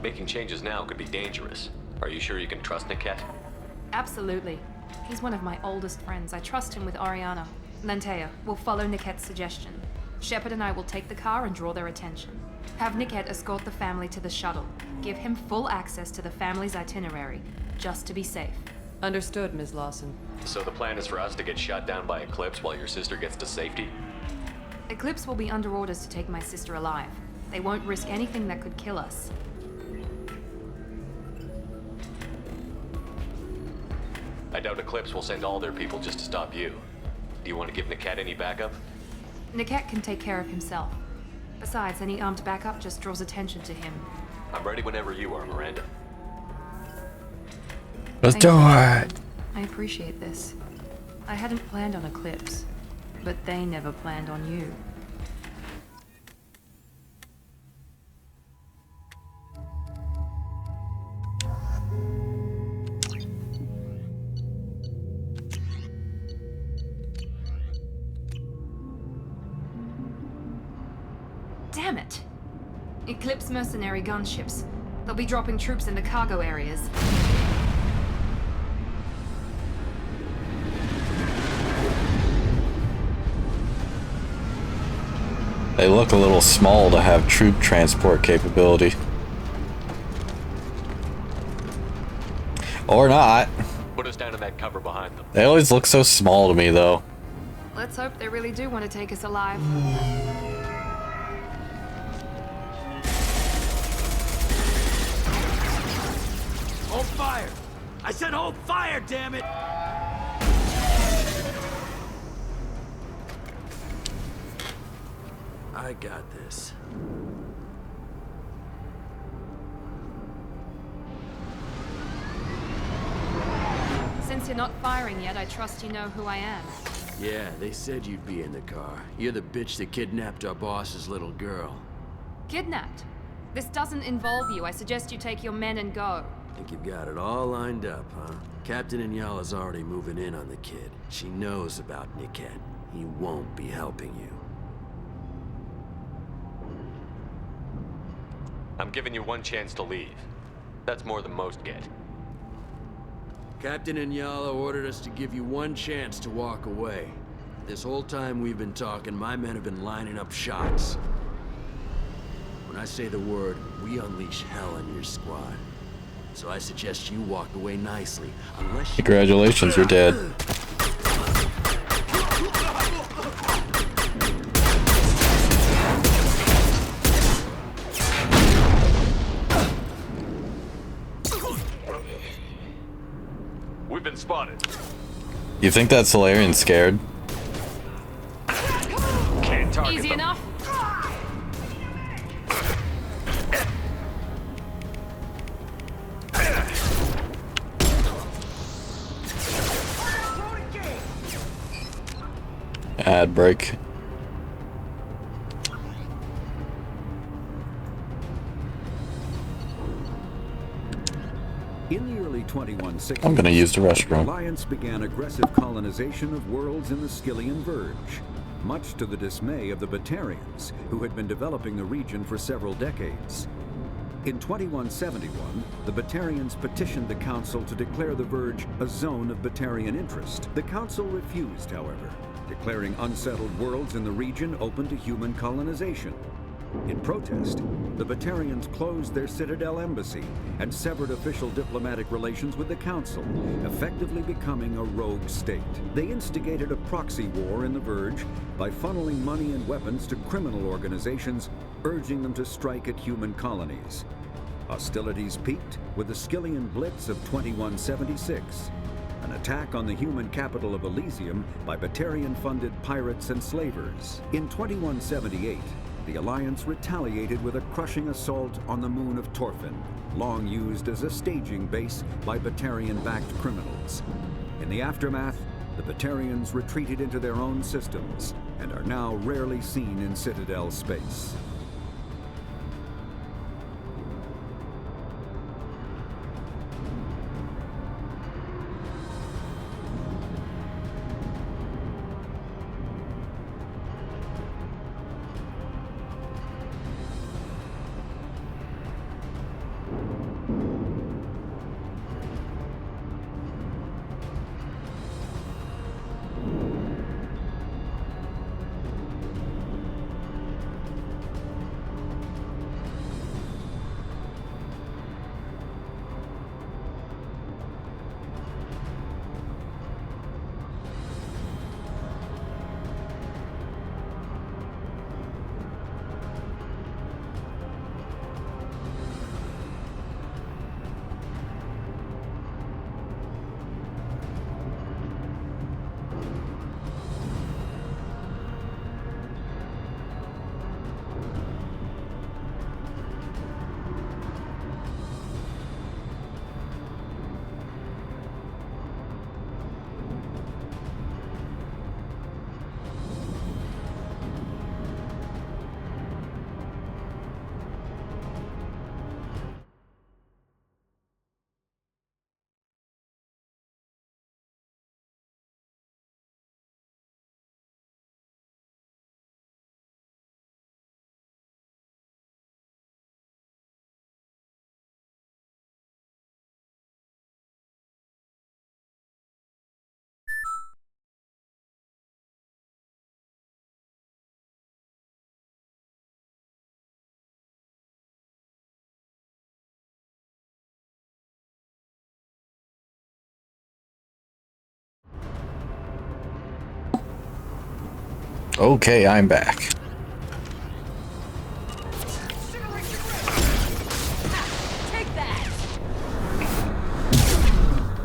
Making changes now could be dangerous. Are you sure you can trust Niket? Absolutely. He's one of my oldest friends. I trust him with Ariana. Lantea, we'll follow Niket's suggestion. Shepard and I will take the car and draw their attention. Have Niket escort the family to the shuttle. Give him full access to the family's itinerary, just to be safe. Understood, Ms. Lawson. So the plan is for us to get shot down by Eclipse while your sister gets to safety? Eclipse will be under orders to take my sister alive. They won't risk anything that could kill us. I doubt Eclipse will send all their people just to stop you. Do you want to give Niket any backup? Niket can take care of himself. Besides, any armed backup just draws attention to him. I'm ready whenever you are, Miranda. Let's do it! I appreciate this. I hadn't planned on Eclipse, but they never planned on you. Damn it! Eclipse mercenary gunships. They'll be dropping troops in the cargo areas. They look a little small to have troop transport capability. Or not. Put us down in that cover behind them. They always look so small to me, though. Let's hope they really do want to take us alive. Hold fire! I said hold fire, damn it! I got this. Since you're not firing yet, I trust you know who I am. Yeah, they said you'd be in the car. You're the bitch that kidnapped our boss's little girl. Kidnapped? This doesn't involve you. I suggest you take your men and go. Think you've got it all lined up, huh? Captain Inyala's already moving in on the kid. She knows about Niket. He won't be helping you. I'm giving you one chance to leave. That's more than most get. Captain Inyala ordered us to give you one chance to walk away. This whole time we've been talking, my men have been lining up shots. When I say the word, we unleash hell in your squad. So I suggest you walk away nicely, unless you... Congratulations, you're dead. We've been spotted. You think that Solarian's scared? Can't target Easy them. enough. Ad break. In the early 2160s, I'm gonna use the the restroom. Alliance began aggressive colonization of worlds in the Skyllian Verge, much to the dismay of the Batarians, who had been developing the region for several decades. In 2171, the Batarians petitioned the Council to declare the Verge a zone of Batarian interest. The Council refused, however, declaring unsettled worlds in the region open to human colonization. In protest, the Batarians closed their Citadel embassy and severed official diplomatic relations with the Council, effectively becoming a rogue state. They instigated a proxy war in the Verge by funneling money and weapons to criminal organizations, urging them to strike at human colonies. Hostilities peaked with the Skyllian Blitz of 2176, an attack on the human capital of Elysium by Batarian-funded pirates and slavers. In 2178, the Alliance retaliated with a crushing assault on the moon of Torfin, long used as a staging base by Batarian-backed criminals. In the aftermath, the Batarians retreated into their own systems and are now rarely seen in Citadel space. Okay, I'm back. Take that!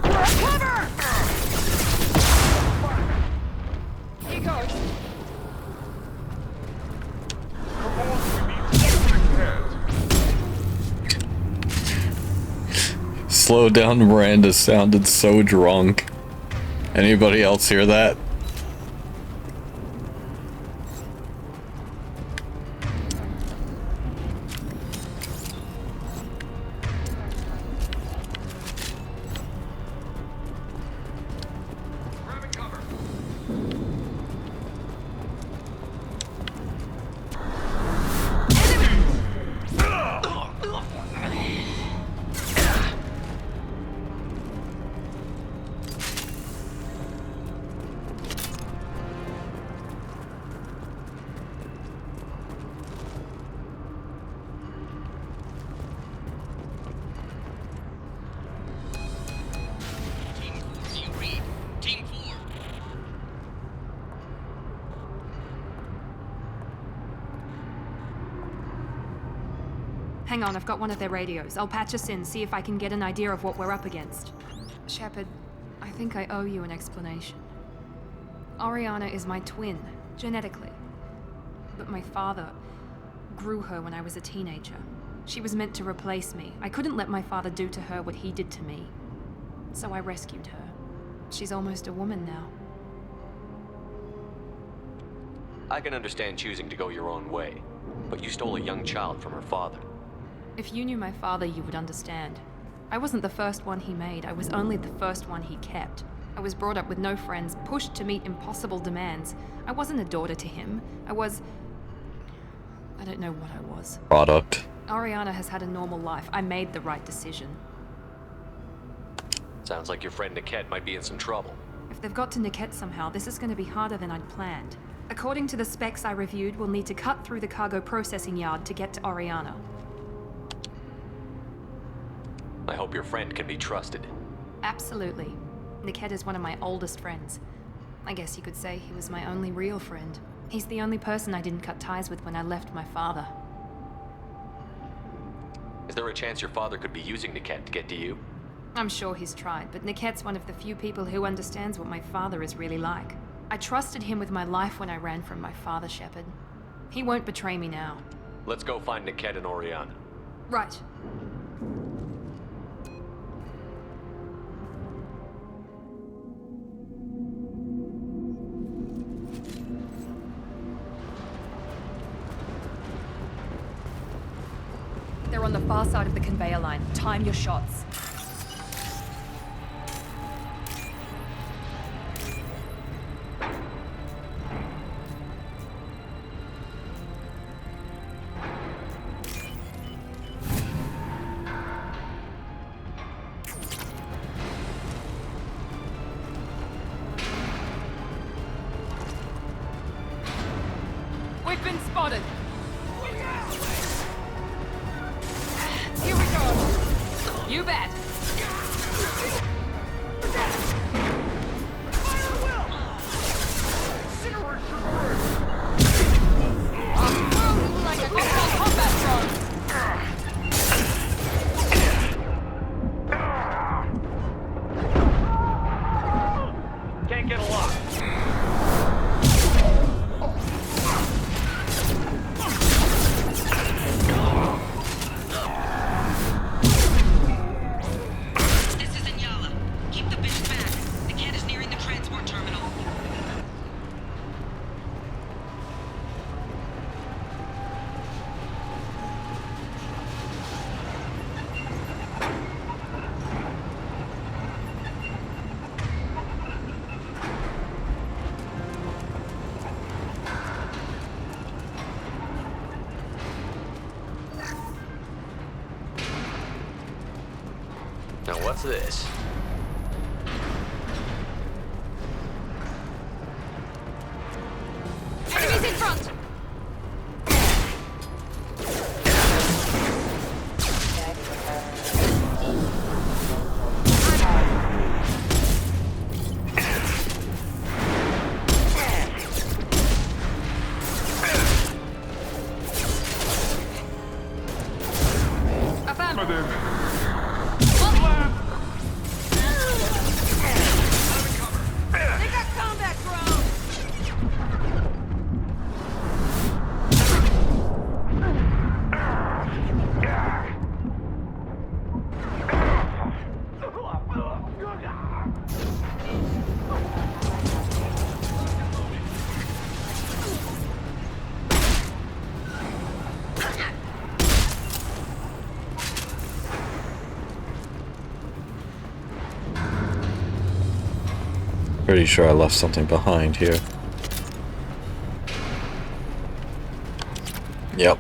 Cover! Here goes. Slow down, Miranda sounded so drunk. Anybody else hear that? Hang on, I've got one of their radios. I'll patch us in, see if I can get an idea of what we're up against. Shepard, I think I owe you an explanation. Oriana is my twin, genetically. But my father grew her when I was a teenager. She was meant to replace me. I couldn't let my father do to her what he did to me. So I rescued her. She's almost a woman now. I can understand choosing to go your own way, but you stole a young child from her father. If you knew my father, you would understand. I wasn't the first one he made. I was only the first one he kept. I was brought up with no friends, pushed to meet impossible demands. I wasn't a daughter to him. I don't know what I was. Product. Oriana has had a normal life. I made the right decision. Sounds like your friend Niket might be in some trouble. If they've got to Niket somehow, this is going to be harder than I'd planned. According to the specs I reviewed, we'll need to cut through the cargo processing yard to get to Oriana. I hope your friend can be trusted. Absolutely. Niket is one of my oldest friends. I guess you could say he was my only real friend. He's the only person I didn't cut ties with when I left my father. Is there a chance your father could be using Niket to get to you? I'm sure he's tried, but Niket's one of the few people who understands what my father is really like. I trusted him with my life when I ran from my father, Shepard. He won't betray me now. Let's go find Niket and Oriana. Right. They're on the far side of the conveyor line. Time your shots. We've been spotted. Here we go. You bet. Like a missile combat drone. Can't get a lock. Now what's this? Enemies in front! Pretty sure I left something behind here. Yep.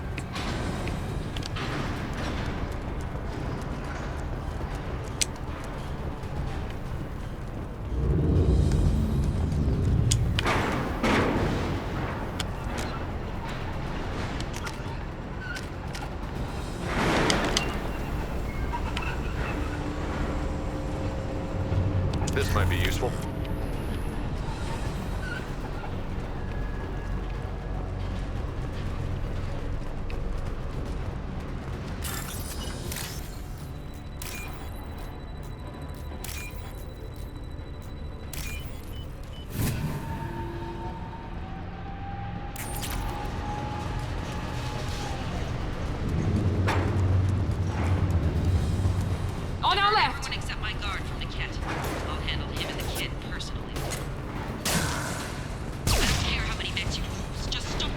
This might be useful. On our left! Everyone except my guard from Niket. I'll handle him and the kid personally. I don't care how many mechs you lose, just stop.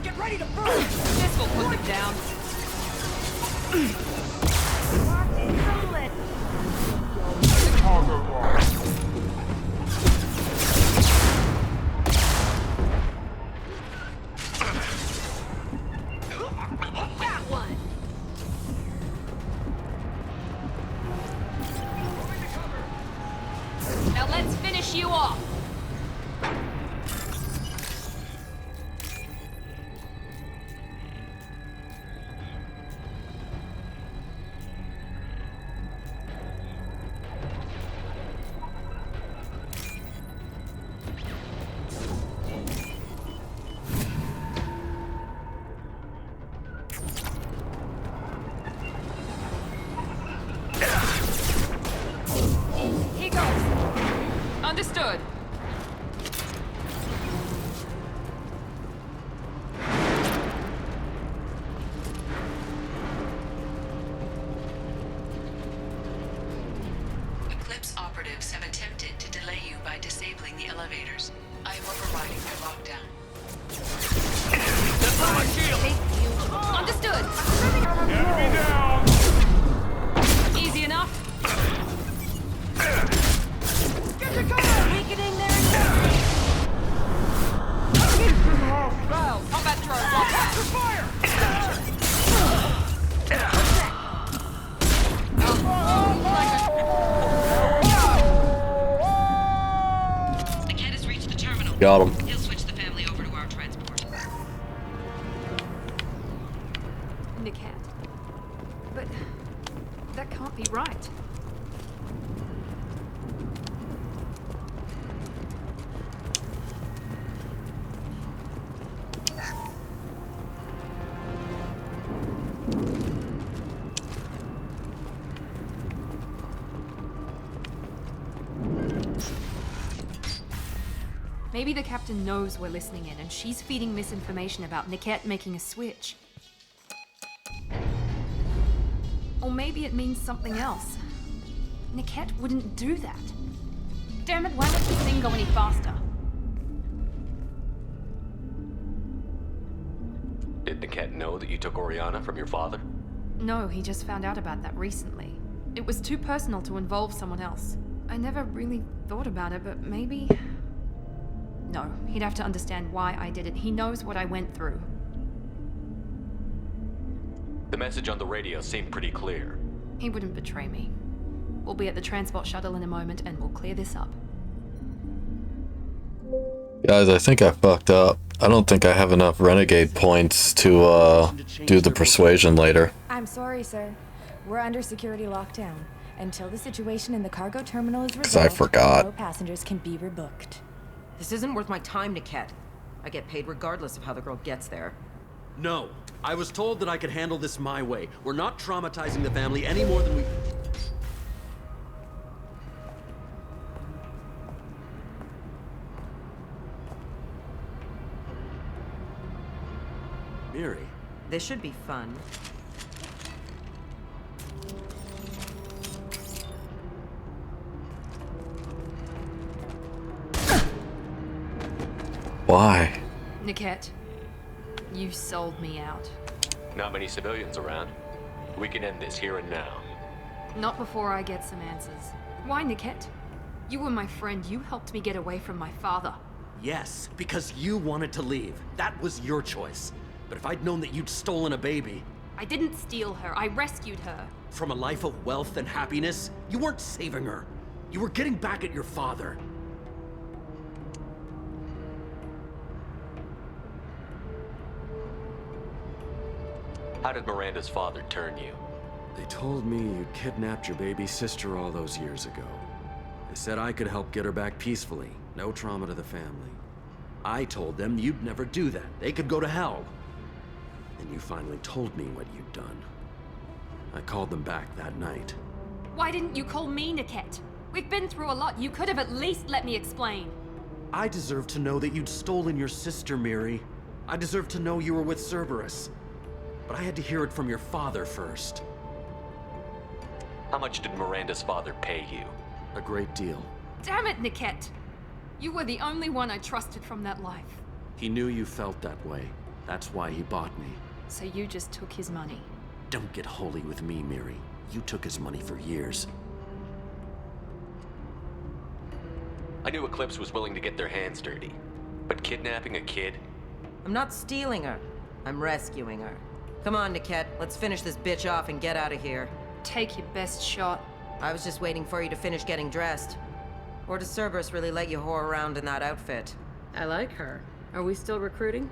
Get ready to burn! This will put them down. That one! Now let's finish you off. He goes. Understood. Eclipse operatives have attempted to delay you by disabling the elevators. I am overriding their lockdown. That's not my shield. Understood. Enemy down! Easy enough. Get the cover! Weakening their Well, combat drone, walk back. Fire! Niket has reached the terminal. Got him. He'll switch the family over to our transport. Niket. But that can't be right. Maybe the captain knows we're listening in and she's feeding misinformation about Niket making a switch. Or maybe it means something else. Niket wouldn't do that. Damn it, why won't this thing go any faster? Did Niket know that you took Oriana from your father? No, he just found out about that recently. It was too personal to involve someone else. I never really thought about it, but maybe... No, he'd have to understand why I did it. He knows what I went through. The message on the radio seemed pretty clear. He wouldn't betray me. We'll be at the transport shuttle in a moment and we'll clear this up. Guys, I think I fucked up. I don't think I have enough renegade points to do the persuasion later. I'm sorry, sir. We're under security lockdown. Until the situation in the cargo terminal is resolved, 'Cause I forgot. no passengers can be rebooked. This isn't worth my time, Niket. I get paid regardless of how the girl gets there. No. I was told that I could handle this my way. We're not traumatizing the family any more than we... Miri. This should be fun. Why? Niket, you sold me out. Not many civilians around. We can end this here and now. Not before I get some answers. Why, Niket? You were my friend. You helped me get away from my father. Yes, because you wanted to leave. That was your choice. But if I'd known that you'd stolen a baby... I didn't steal her. I rescued her. From a life of wealth and happiness, you weren't saving her. You were getting back at your father. How did Miranda's father turn you? They told me you kidnapped your baby sister all those years ago. They said I could help get her back peacefully. No trauma to the family. I told them you'd never do that. They could go to hell. And you finally told me what you'd done. I called them back that night. Why didn't you call me, Niket? We've been through a lot. You could have at least let me explain. I deserve to know that you'd stolen your sister, Miri. I deserve to know you were with Cerberus. But I had to hear it from your father first. How much did Miranda's father pay you? A great deal. Damn it, Niket! You were the only one I trusted from that life. He knew you felt that way. That's why he bought me. So you just took his money? Don't get holy with me, Miri. You took his money for years. I knew Eclipse was willing to get their hands dirty. But kidnapping a kid? I'm not stealing her. I'm rescuing her. Come on, Niket. Let's finish this bitch off and get out of here. Take your best shot. I was just waiting for you to finish getting dressed. Or does Cerberus really let you whore around in that outfit? I like her. Are we still recruiting?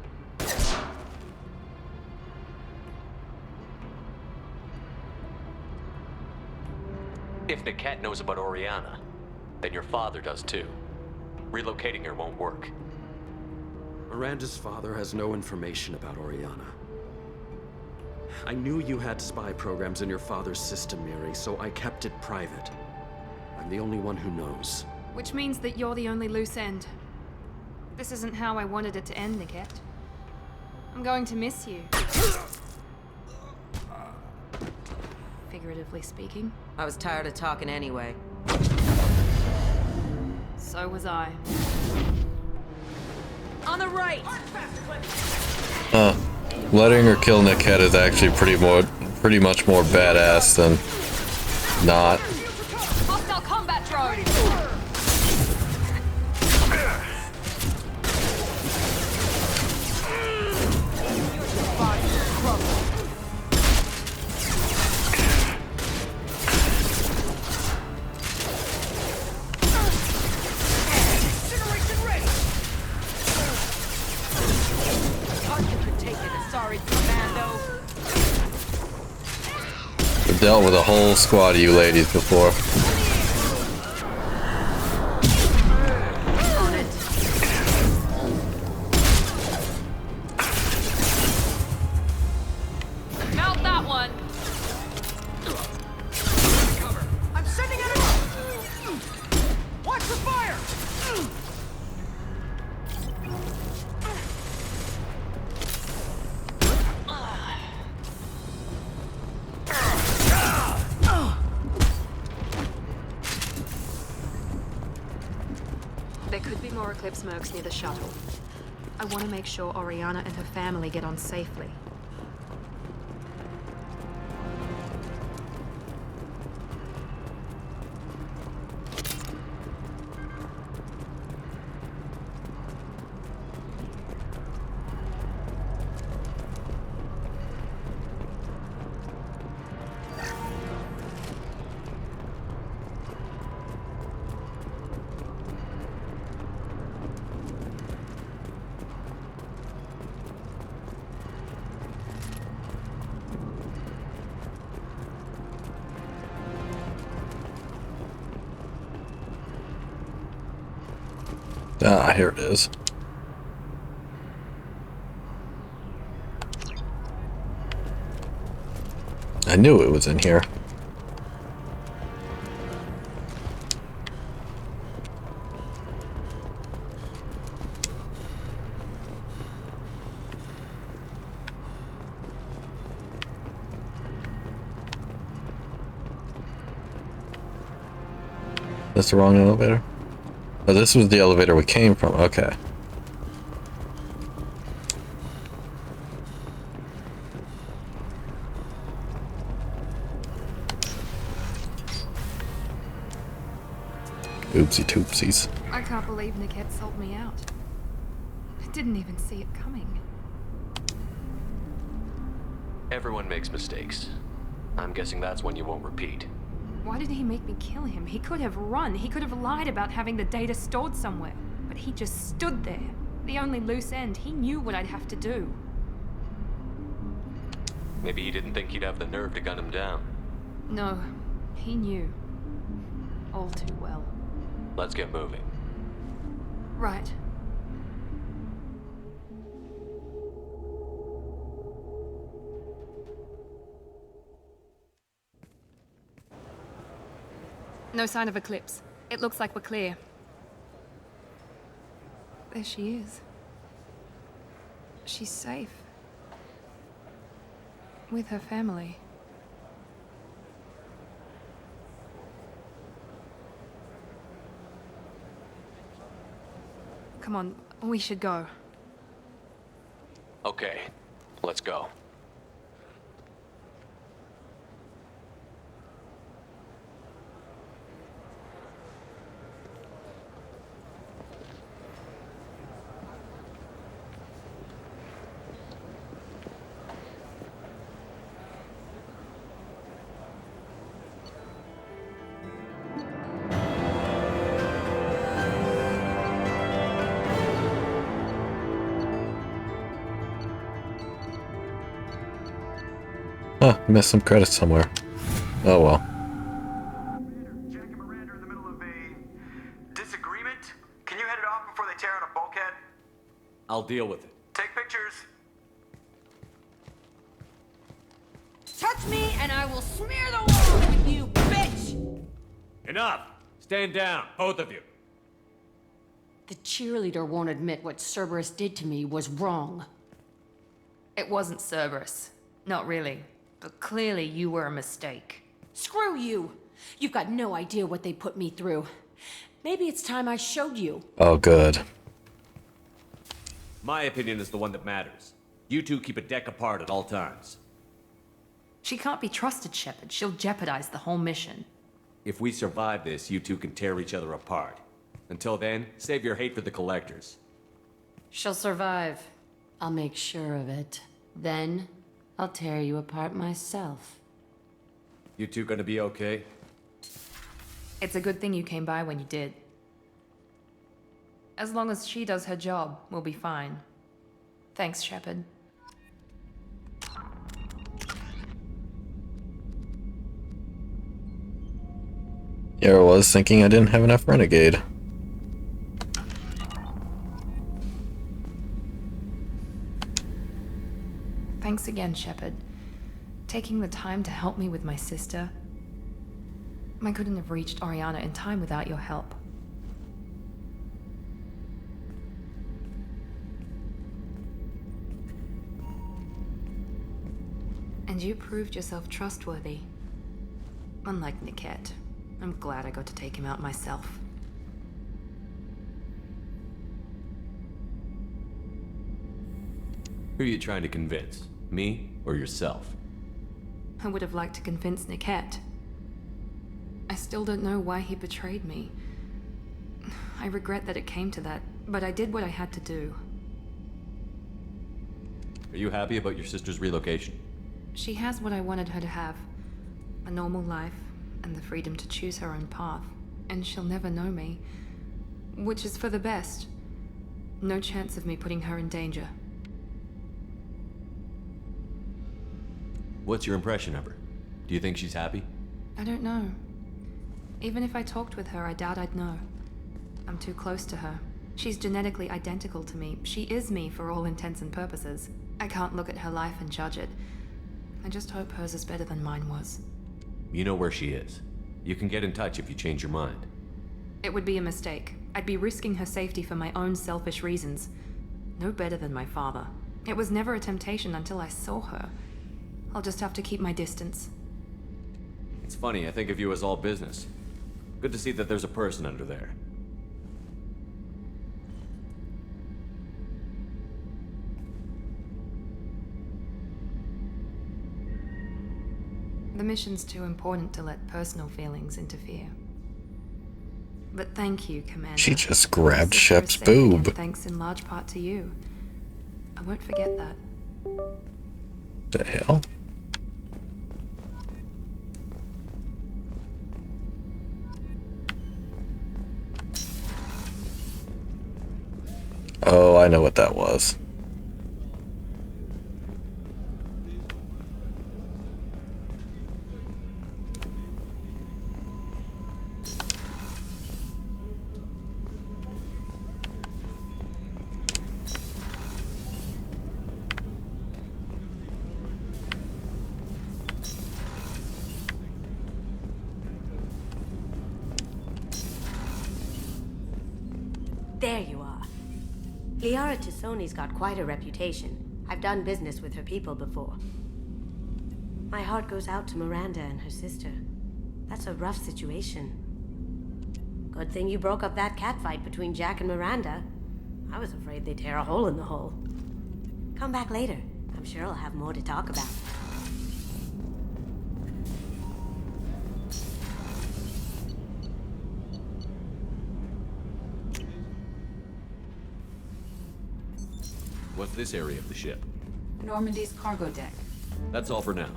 If Niket knows about Oriana, then your father does too. Relocating her won't work. Miranda's father has no information about Oriana. I knew you had spy programs in your father's system, Miri, so I kept it private. I'm the only one who knows. Which means that you're the only loose end. This isn't how I wanted it to end, Niket. I'm going to miss you. Figuratively speaking. I was tired of talking anyway. So was I. On the right! Letting her kill Niket is actually pretty much more badass than not. Hostile combat drone! We've dealt with a whole squad of you ladies before. Mount that one! I'm sending it up! Watch the fire! There could be more Eclipse mercs near the shuttle. I want to make sure Oriana and her family get on safely. Ah, here it is. I knew it was in here. That's the wrong elevator? Oh, this was the elevator we came from. Okay. Oopsie toopsies. I can't believe Niket sold me out. I didn't even see it coming. Everyone makes mistakes. I'm guessing that's one you won't repeat. Why did he make me kill him? He could have run. He could have lied about having the data stored somewhere. But he just stood there. The only loose end. He knew what I'd have to do. Maybe he didn't think he'd have the nerve to gun him down. No, he knew. All too well. Let's get moving. Right. No sign of Eclipse. It looks like we're clear. There she is. She's safe. With her family. Come on, we should go. Okay, let's go. Huh, missed some credits somewhere. Oh well. Jack and Miranda are in the middle of a disagreement. Can you head it off before they tear out a bulkhead? I'll deal with it. Take pictures. Touch me and I will smear the walls with you, bitch! Enough! Stand down, both of you. The cheerleader won't admit what Cerberus did to me was wrong. It wasn't Cerberus. Not really. But clearly you were a mistake. Screw you! You've got no idea what they put me through. Maybe it's time I showed you. Oh, good. My opinion is the one that matters. You two keep a deck apart at all times. She can't be trusted, Shepard. She'll jeopardize the whole mission. If we survive this, you two can tear each other apart. Until then, save your hate for the Collectors. She'll survive. I'll make sure of it. Then, I'll tear you apart myself. You two gonna be okay? It's a good thing you came by when you did. As long as she does her job, we'll be fine. Thanks, Shepard. Yeah, I was thinking I didn't have enough Renegade. Thanks again, Shepard. Taking the time to help me with my sister. I couldn't have reached Oriana in time without your help. And you proved yourself trustworthy. Unlike Niket, I'm glad I got to take him out myself. Who are you trying to convince? Me or yourself? I would have liked to convince Niket. I still don't know why he betrayed me. I regret that it came to that, but I did what I had to do. Are you happy about your sister's relocation? She has what I wanted her to have. A normal life, and the freedom to choose her own path. And she'll never know me. Which is for the best. No chance of me putting her in danger. What's your impression of her? Do you think she's happy? I don't know. Even if I talked with her, I doubt I'd know. I'm too close to her. She's genetically identical to me. She is me for all intents and purposes. I can't look at her life and judge it. I just hope hers is better than mine was. You know where she is. You can get in touch if you change your mind. It would be a mistake. I'd be risking her safety for my own selfish reasons. No better than my father. It was never a temptation until I saw her. I'll just have to keep my distance. It's funny, I think of you as all business. Good to see that there's a person under there. The mission's too important to let personal feelings interfere. But thank you, Commander. She just grabbed This is Shep's for a safety, boob. and thanks in large part to you. I won't forget that. The hell? Oh, I know what that was. There you are. Liara Tassoni's got quite a reputation. I've done business with her people before. My heart goes out to Miranda and her sister. That's a rough situation. Good thing you broke up that catfight between Jack and Miranda. I was afraid they'd tear a hole in the hole. Come back later. I'm sure I'll have more to talk about. What's this area of the ship? Normandy's cargo deck. That's all for now.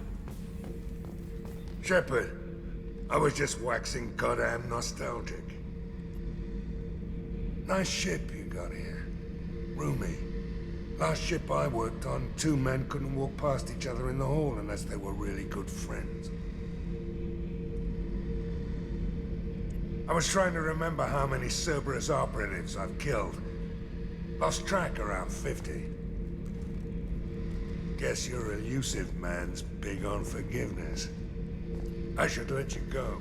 Shepard, I was just waxing goddamn nostalgic. Nice ship you got here. Roomy. Last ship I worked on, two men couldn't walk past each other in the hall unless they were really good friends. I was trying to remember how many Cerberus operatives I've killed. Lost track around 50. Guess your elusive man's big on forgiveness. I should let you go.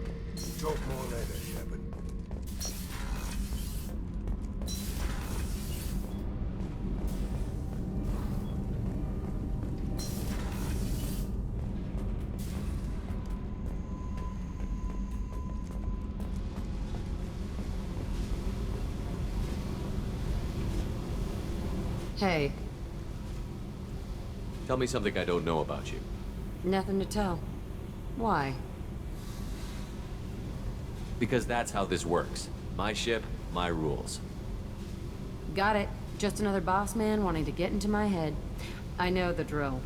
Talk more later, Shepard. Hey, Tell me something I don't know about you. nothing to tell. Why? Because that's how this works. My ship, my rules. Got it. Just another boss man wanting to get into my head. I know the drill.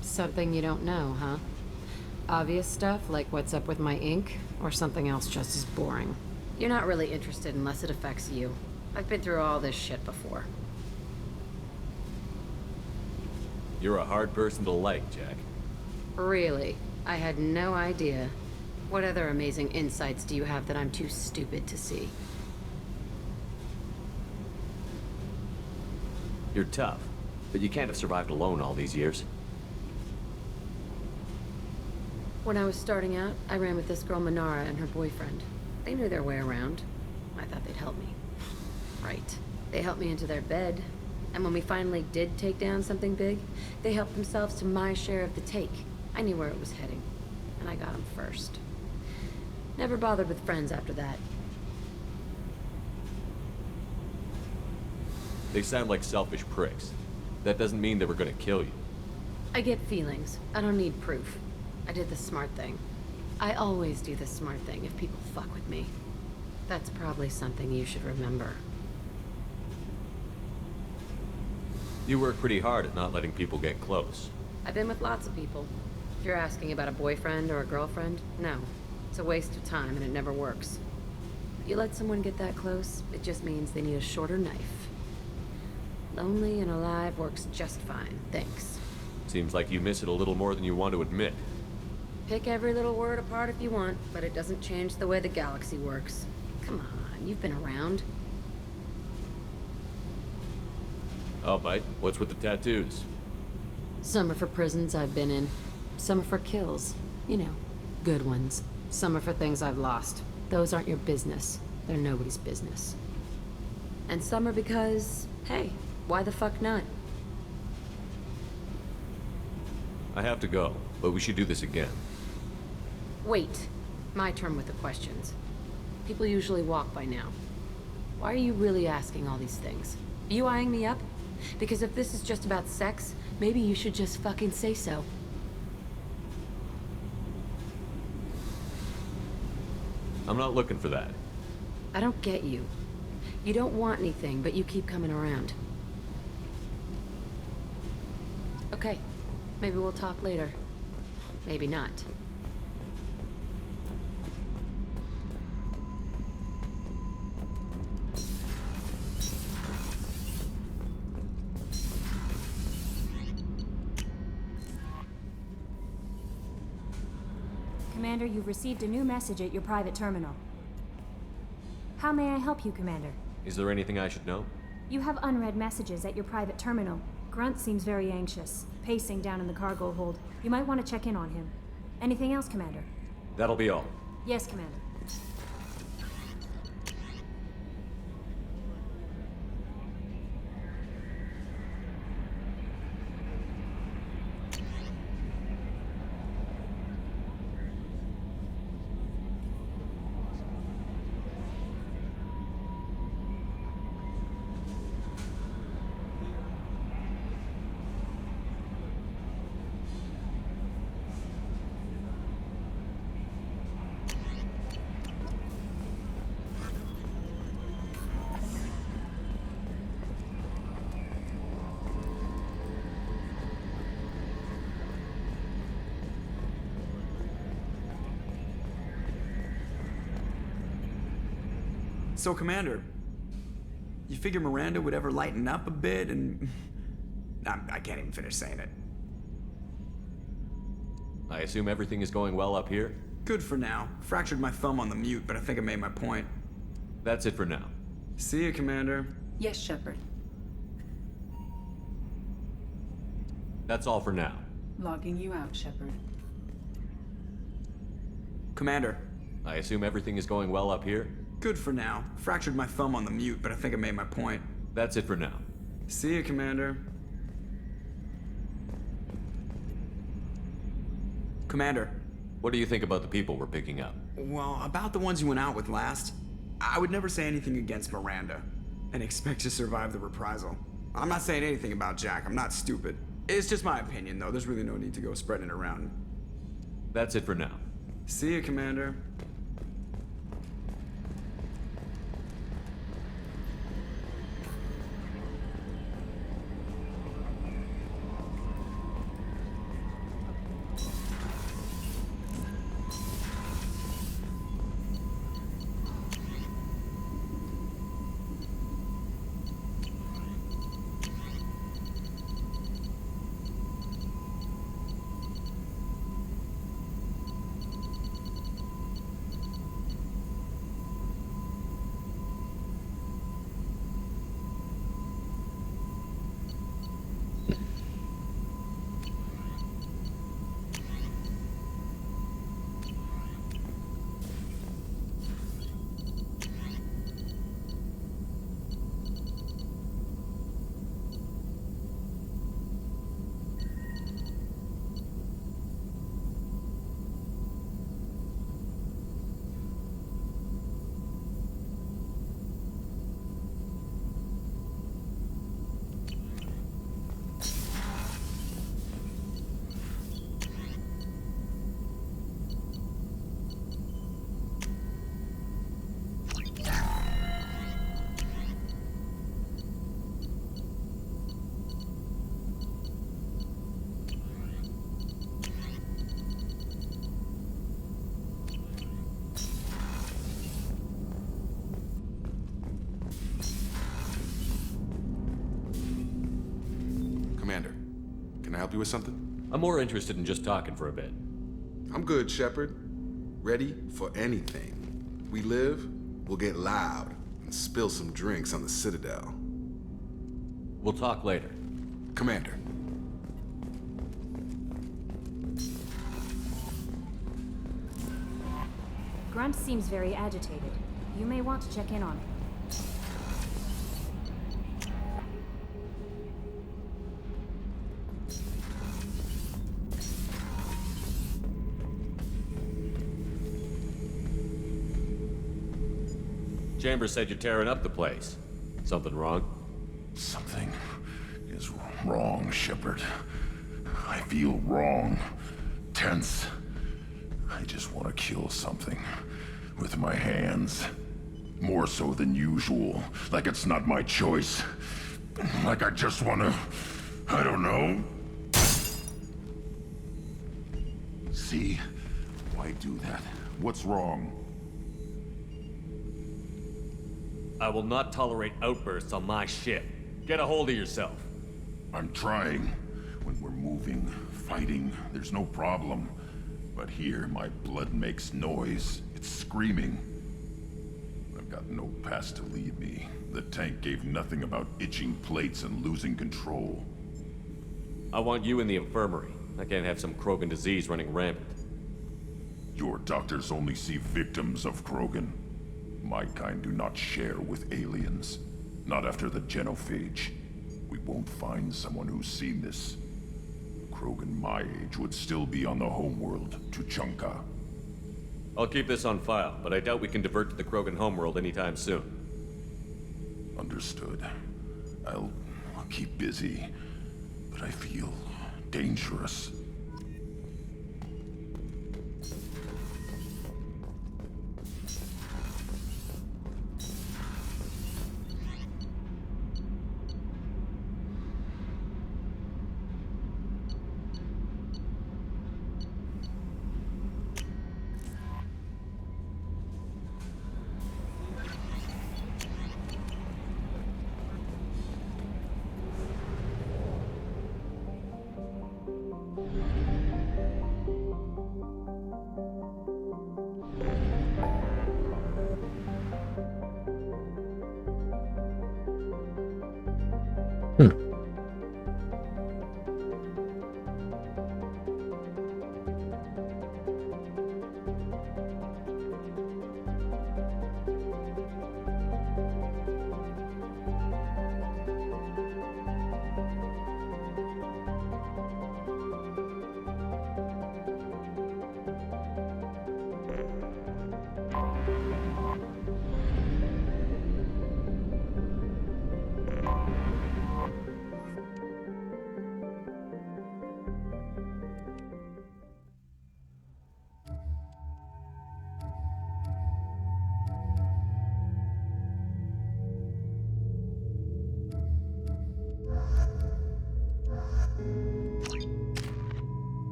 Something you don't know, huh? Obvious stuff like what's up with my ink, or something else just as boring. You're not really interested unless it affects you. I've been through all this shit before. You're a hard person to like, Jack. Really? I had no idea. What other amazing insights do you have that I'm too stupid to see? You're tough, but you can't have survived alone all these years. When I was starting out, I ran with this girl Manara and her boyfriend. They knew their way around. I thought they'd help me. Right. They helped me into their bed. And when we finally did take down something big, they helped themselves to my share of the take. I knew where it was heading, and I got them first. Never bothered with friends after that. They sound like selfish pricks. That doesn't mean they were gonna kill you. I get feelings. I don't need proof. I did the smart thing. I always do the smart thing if people fuck with me. That's probably something you should remember. You work pretty hard at not letting people get close. I've been with lots of people. If you're asking about a boyfriend or a girlfriend, no. It's a waste of time and it never works. If you let someone get that close, it just means they need a shorter knife. Lonely and alive works just fine, thanks. Seems like you miss it a little more than you want to admit. Pick every little word apart if you want, but it doesn't change the way the galaxy works. Come on, you've been around. I'll bite. What's with the tattoos? Some are for prisons I've been in. Some are for kills. You know, good ones. Some are for things I've lost. Those aren't your business. They're nobody's business. And some are because, hey, why the fuck not? I have to go, but we should do this again. Wait. My turn with the questions. People usually walk by now. Why are you really asking all these things? Are you eyeing me up? Because if this is just about sex, maybe you should just fucking say so. I'm not looking for that. I don't get you. You don't want anything, but you keep coming around. Okay, maybe we'll talk later. Maybe not. Commander, you've received a new message at your private terminal. How may I help you, Commander? Is there anything I should know? You have unread messages at your private terminal. Grunt seems very anxious, pacing down in the cargo hold. You might want to check in on him. Anything else, Commander? That'll be all. Yes, Commander. So, Commander, you figure Miranda would ever lighten up a bit and... I can't even finish saying it. I assume everything is going well up here? Good for now. Fractured my thumb on the mute, but I think I made my point. That's it for now. See you, Commander. Yes, Shepard. That's all for now. Logging you out, Shepard. Commander. I assume everything is going well up here? Good for now. Fractured my thumb on the mute, but I think I made my point. That's it for now. See you, Commander. Commander. What do you think about the people we're picking up? Well, about the ones you went out with last, I would never say anything against Miranda and expect to survive the reprisal. I'm not saying anything about Jack. I'm not stupid. It's just my opinion, though. There's really no need to go spreading it around. That's it for now. See you, Commander. Commander, can I help you with something? I'm more interested in just talking for a bit. I'm good, Shepard. Ready for anything. We live, we'll get loud and spill some drinks on the Citadel. We'll talk later. Commander. Grunt seems very agitated. You may want to check in on him. Chambers said you're tearing up the place. Something wrong? Something is wrong, Shepard. I feel wrong. Tense. I just want to kill something. With my hands. More so than usual. Like it's not my choice. Like I just want to... I don't know. See? Why do that? What's wrong? I will not tolerate outbursts on my ship. Get a hold of yourself. I'm trying. When we're moving, fighting, there's no problem. But here, my blood makes noise. It's screaming. I've got no past to lead me. The tank gave nothing about itching plates and losing control. I want you in the infirmary. I can't have some Krogan disease running rampant. Your doctors only see victims of Krogan. My kind do not share with aliens. Not after the genophage. We won't find someone who's seen this. Krogan my age would still be on the homeworld, Tuchanka. I'll keep this on file, but I doubt we can divert to the Krogan homeworld anytime soon. Understood. I'll keep busy, but I feel dangerous.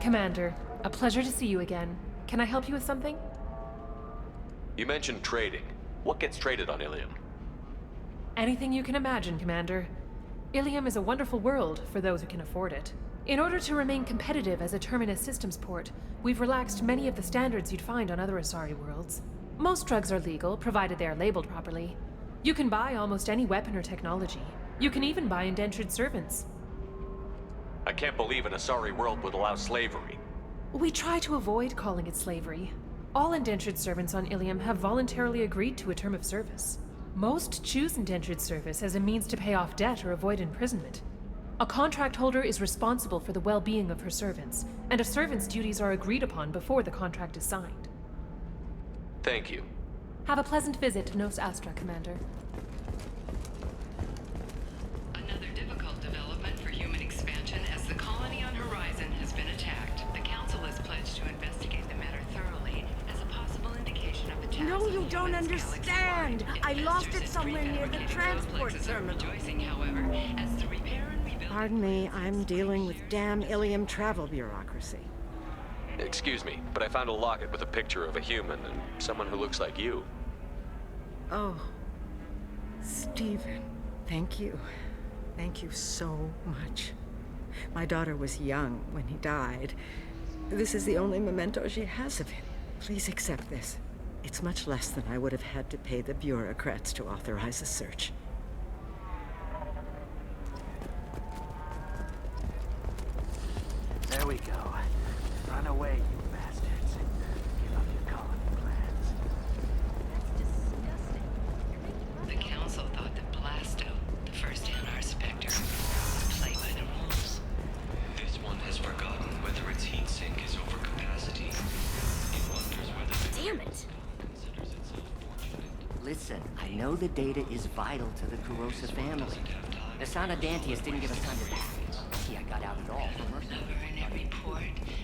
Commander, a pleasure to see you again. Can I help you with something? You mentioned trading. What gets traded on Ilium? Anything you can imagine, Commander. Ilium is a wonderful world for those who can afford it. In order to remain competitive as a Terminus systems port, we've relaxed many of the standards you'd find on other Asari worlds. Most drugs are legal, provided they are labeled properly. You can buy almost any weapon or technology. You can even buy indentured servants. I can't believe an Asari world would allow slavery. We try to avoid calling it slavery. All indentured servants on Ilium have voluntarily agreed to a term of service. Most choose indentured service as a means to pay off debt or avoid imprisonment. A contract holder is responsible for the well-being of her servants, and a servant's duties are agreed upon before the contract is signed. Thank you. Have a pleasant visit to Nos Astra, Commander. Another difficult development for human expansion as the colony on Horizon has been attacked. The Council is pledged to investigate the matter thoroughly as a possible indication of attacks. No, you don't understand! I lost it somewhere near the transport terminal. Rejoicing, however, as the repair and rebuild... Pardon me, I'm dealing with damn Ilium travel bureaucracy. Excuse me, but I found a locket with a picture of a human and someone who looks like you. Oh, Stephen, thank you. Thank you so much. My daughter was young when he died. This is the only memento she has of him. Please accept this. It's much less than I would have had to pay the bureaucrats to authorize a search. There we go. Run away, you bastards. Give up your colony plans. I know the data is vital to the Kurosa family. The Sana Dantius didn't give us time to pack. See, I got out at all for mercy.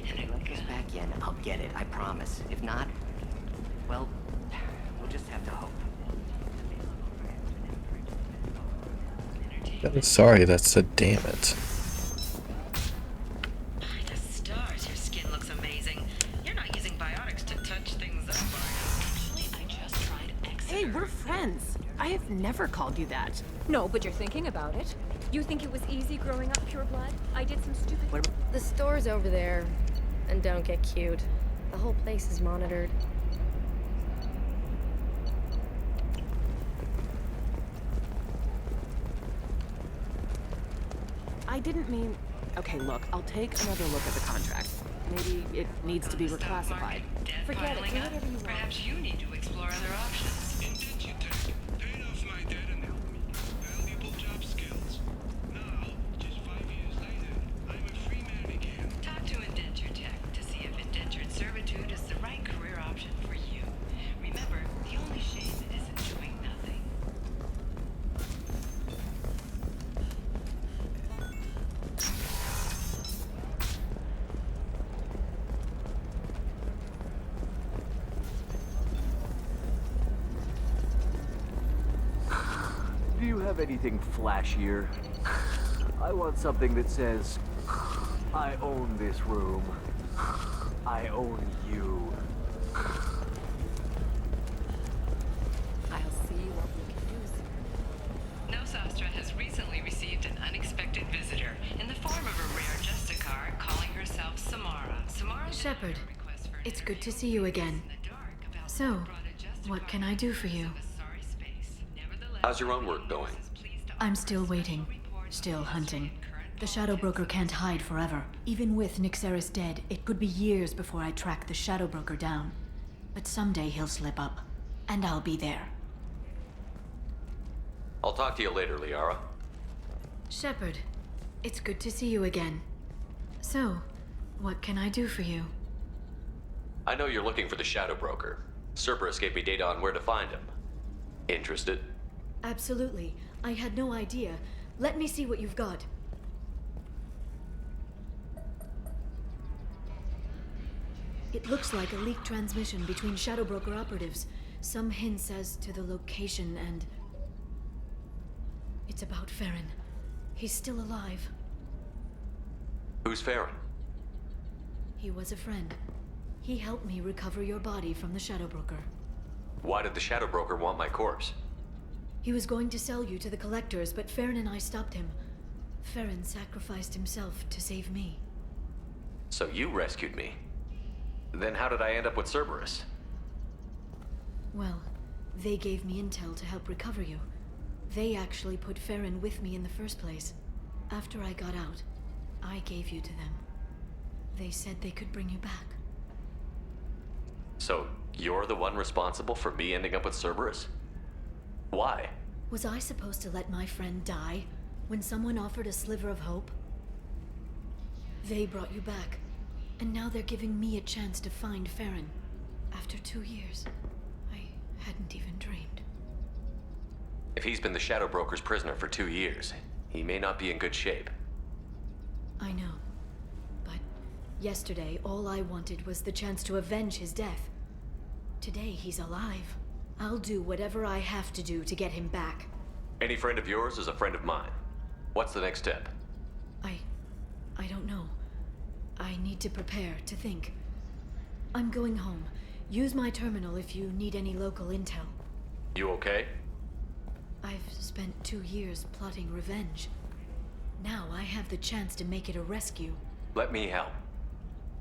If they let this back in, I'll get it, I promise. If not, well, we'll just have to hope. I'm sorry that said damn it. The stars, your skin looks amazing. You're not using biotics to touch things up, are you? Actually, I just tried X. Hey, we're friends. I have never called you that. No, but you're thinking about it. You think it was easy growing up pure blood? I did some stupid... The store's over there. And don't get cute. The whole place is monitored. I didn't mean... Okay, look, I'll take another look at the contract. Maybe it needs to be reclassified. Forget it, do whatever you want. Perhaps you need to explore other options. Paid off my debt and helped me. Valuable job skills. Now, just 5 years later, I'm a free man again. Talk to Indenture Tech to see if indentured servitude is the right career option for you. Remember, the only shame is doing nothing. Do you have anything flashier? I want something that says, I own this room. I own you. I'll see what we can do soon. Nosastra has recently received an unexpected visitor in the form of a rare Justicar calling herself Samara. Samara Shepard, it's good to see you again. So, what can I do for you? How's your own work going? I'm still waiting. Still hunting. The Shadow Broker can't hide forever. Even with Nyxeris dead, it could be years before I track the Shadow Broker down. But someday he'll slip up. And I'll be there. I'll talk to you later, Liara. Shepard, it's good to see you again. So, what can I do for you? I know you're looking for the Shadow Broker. Cerberus gave me data on where to find him. Interested? Absolutely. I had no idea. Let me see what you've got. It looks like a leaked transmission between Shadow Broker operatives. Some hints as to the location and... It's about Farron. He's still alive. Who's Farron? He was a friend. He helped me recover your body from the Shadow Broker. Why did the Shadow Broker want my corpse? He was going to sell you to the collectors, but Farron and I stopped him. Farron sacrificed himself to save me. So you rescued me. Then how did I end up with Cerberus? Well, they gave me intel to help recover you. They actually put Farron with me in the first place. After I got out, I gave you to them. They said they could bring you back. So you're the one responsible for me ending up with Cerberus? Why? Was I supposed to let my friend die when someone offered a sliver of hope? They brought you back, and now they're giving me a chance to find Farron. After 2 years, I hadn't even dreamed. If he's been the Shadow Broker's prisoner for 2 years, he may not be in good shape. I know. But yesterday, all I wanted was the chance to avenge his death. Today, he's alive. I'll do whatever I have to do to get him back. Any friend of yours is a friend of mine. What's the next step? I don't know. I need to prepare, to think. I'm going home. Use my terminal if you need any local intel. You okay? I've spent 2 years plotting revenge. Now I have the chance to make it a rescue. Let me help.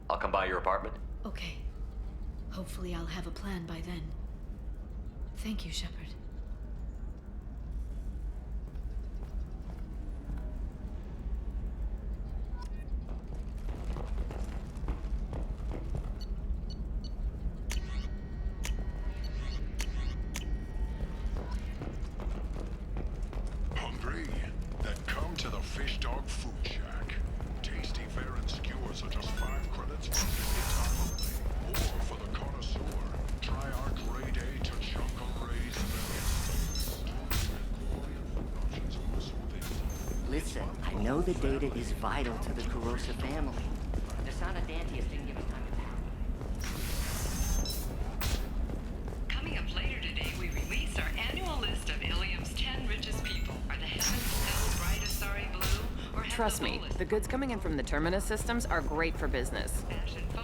I'll come by your apartment. Okay. Hopefully I'll have a plan by then. Thank you, Shepard. Hungry? Then come to the Fish Dog Food Shack. Tasty fare and skewers are just 5 credits for limited time only. Or for the connoisseur, try our grade A to chunka raised berries. know the data is vital to the Kurosa family. The Sana Dantius didn't give us time to Coming up later today, we release our annual list of Ilium's 10 richest people. Are the heavens so bright Asari blue, or have Trust me, the goods coming in from the Terminus systems are great for business.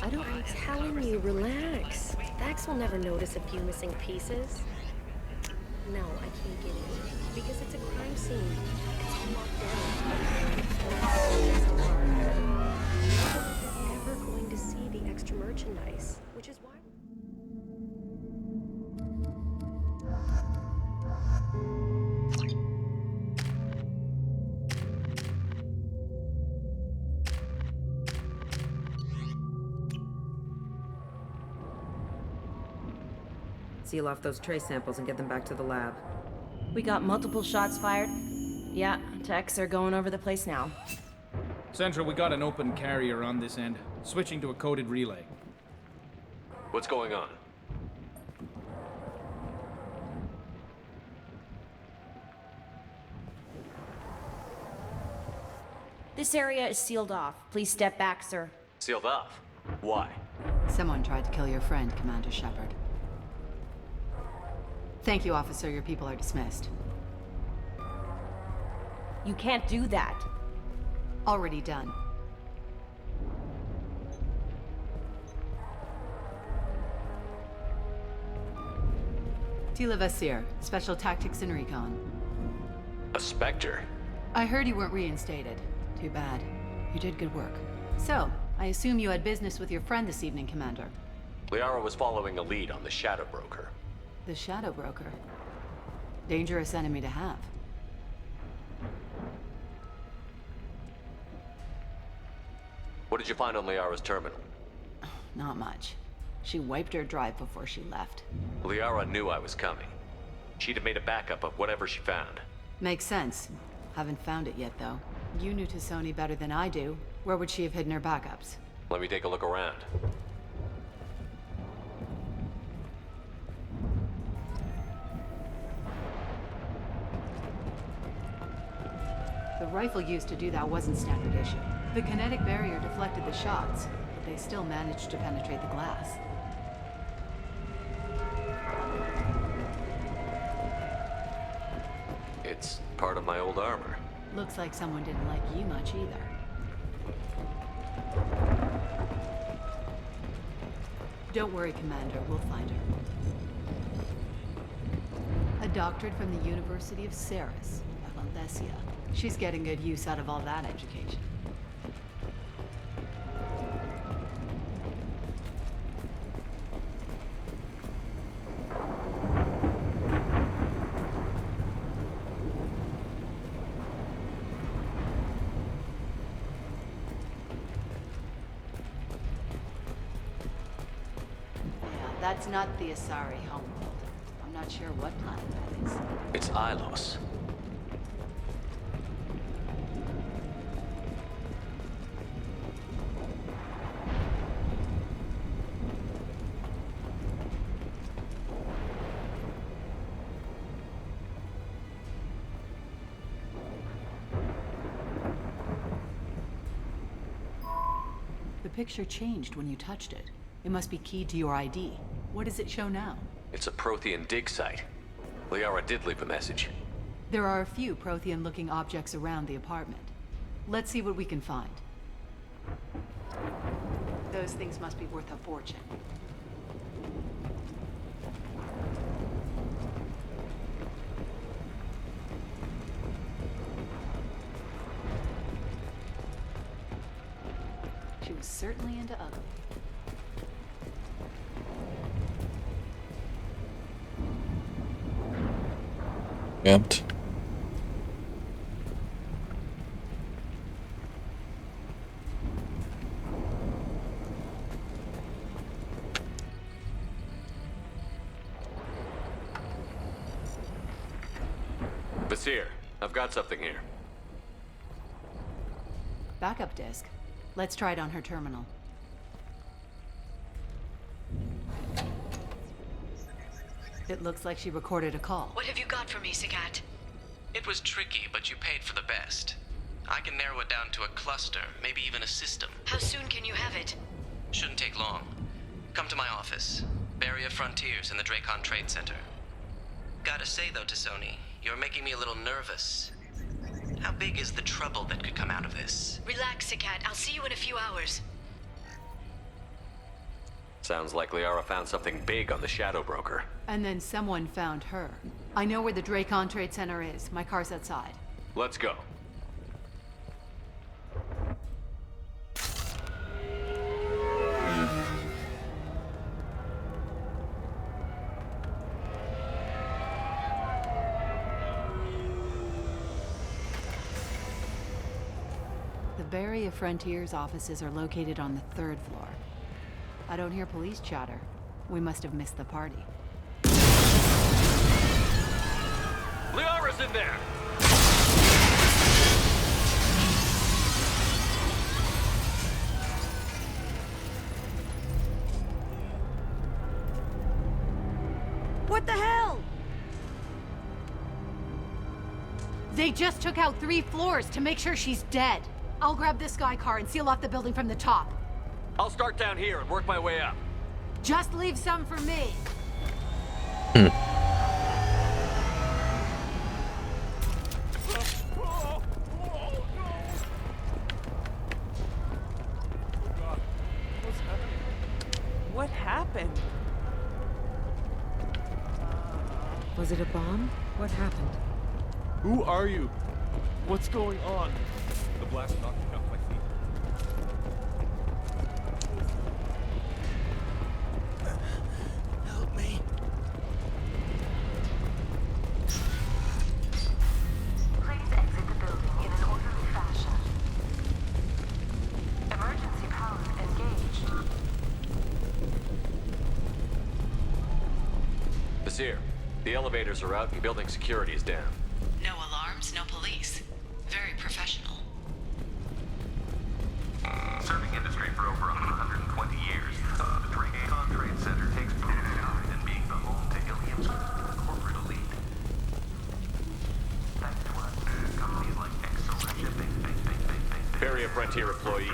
I'm telling you, relax. Vax will never notice a few missing pieces. No, I can't get in. Because it's a crime scene. It's all locked down. Never going to see the extra merchandise, which is why... Seal off those trace samples and get them back to the lab. We got multiple shots fired. Yeah, techs are going over the place now. Central, we got an open carrier on this end. Switching to a coded relay. What's going on? This area is sealed off. Please step back, sir. Sealed off? Why? Someone tried to kill your friend, Commander Shepard. Thank you, officer. Your people are dismissed. You can't do that. Already done. Tila Vasir, Special Tactics and Recon. A Spectre? I heard you weren't reinstated. Too bad. You did good work. So, I assume you had business with your friend this evening, Commander. Liara was following a lead on the Shadow Broker. The Shadow Broker. Dangerous enemy to have. What did you find on Liara's terminal? Not much. She wiped her drive before she left. Liara knew I was coming. She'd have made a backup of whatever she found. Makes sense. Haven't found it yet, though. You knew Tassoni better than I do. Where would she have hidden her backups? Let me take a look around. The rifle used to do that wasn't standard issue. The kinetic barrier deflected the shots, but they still managed to penetrate the glass. It's part of my old armor. Looks like someone didn't like you much either. Don't worry, Commander. We'll find her. A doctorate from the University of Ceres, Avanthesia. She's getting good use out of all that education. That's not the Asari homeworld. I'm not sure what planet that is. It's Ilos. The picture changed when you touched it. It must be keyed to your ID. What does it show now? It's a Prothean dig site. Liara did leave a message. There are a few Prothean-looking objects around the apartment. Let's see what we can find. Those things must be worth a fortune. She was certainly into ugly. Empty. Vasir, I've got something here. Backup disk. Let's try it on her terminal. It looks like she recorded a call. What have you got for me, Sagat? It was tricky, but you paid for the best. I can narrow it down to a cluster, maybe even a system. How soon can you have it? Shouldn't take long. Come to my office. Barrier Frontiers in the Dracon Trade Center. Gotta say though, Tassoni, you're making me a little nervous. How big is the trouble that could come out of this? Relax, Sikat. I'll see you in a few hours. Sounds like Liara found something big on the Shadow Broker. And then someone found her. I know where the Dracon Trade Center is. My car's outside. Let's go. The Barrier Frontiers offices are located on the 3rd floor. I don't hear police chatter. We must have missed the party. Liara's in there! What the hell? They just took out 3 floors to make sure she's dead. I'll grab this Sky car and seal off the building from the top. I'll start down here and work my way up. Just leave some for me. What happened? Was it a bomb? What happened? Who are you? What's going on? The blast knocked me off my feet. Help me. Please exit the building in an orderly fashion. Emergency power engaged. Basir, the elevators are out and building security is down. No alarms, no police. Very professional. Serving industry for over 120 years, the Renegade Trade Center takes pride in being the home to Ilium's corporate elite. Thanks to us, companies like Exolar Shipping, Barrier Frontier employee.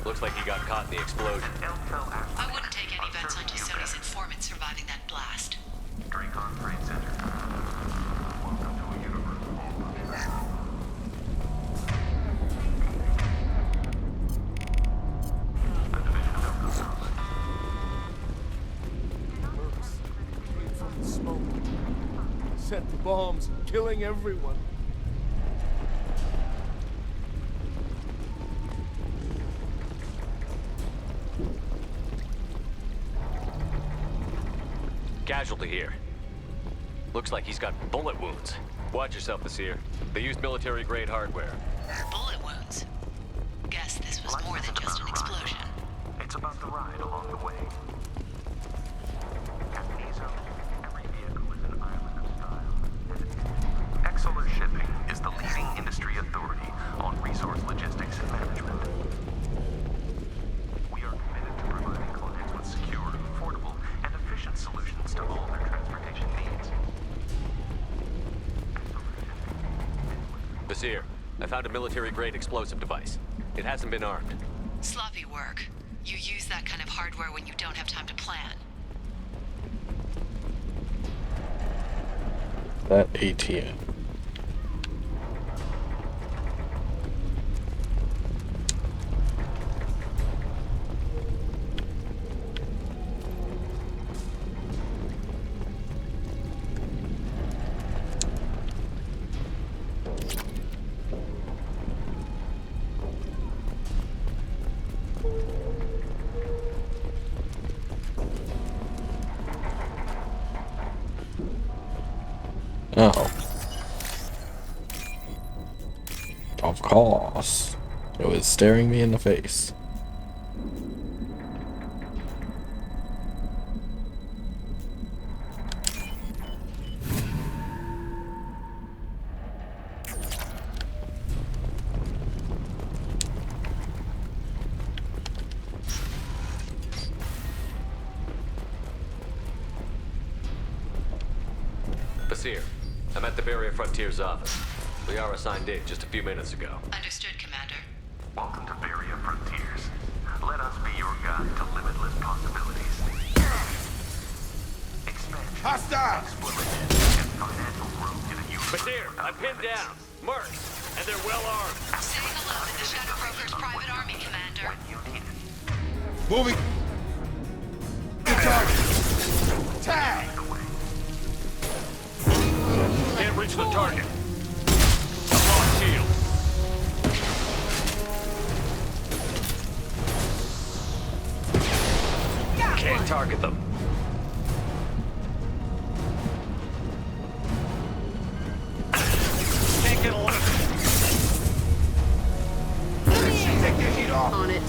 Looks like he got caught in the explosion. I wouldn't take any bets on Tassoni's informant surviving that blast. Dracon Trade Center. Welcome to a universe From the smoke. Set the bombs, killing everyone. Casualty here. Looks like he's got bullet wounds. Watch yourself, Basir. They used military-grade hardware. Bullet wounds. Guess this was more than just an explosion. It's about the ride along the way. At Nizo, every vehicle is an island of style. Exolar Shipping is the leading industry authority on resource logistics and management. We are committed to providing clients with secure, affordable, and efficient solutions to all their transportation needs. Basir, I found a military-grade explosive device. It hasn't been armed. Sloppy work. You use that kind of hardware when you don't have time to plan. That ATM. Oh. Of course. It was staring me in the face. Basir, I'm at the Barrier Frontiers office. Liara signed it just a few minutes ago. Understood, Commander. Welcome to Varia Frontiers. Let us be your guide to limitless possibilities. Expansion. Hostile! Exploration and financial growth in a universe. But there, I'm pinned down. Mercs, and they're well armed. Say hello to the Shadow Broker's private army, Commander. Moving. Target. Tag. Can't reach the target. I've lost shield. Can't target them. Can't get a look. Take your heat off. On it.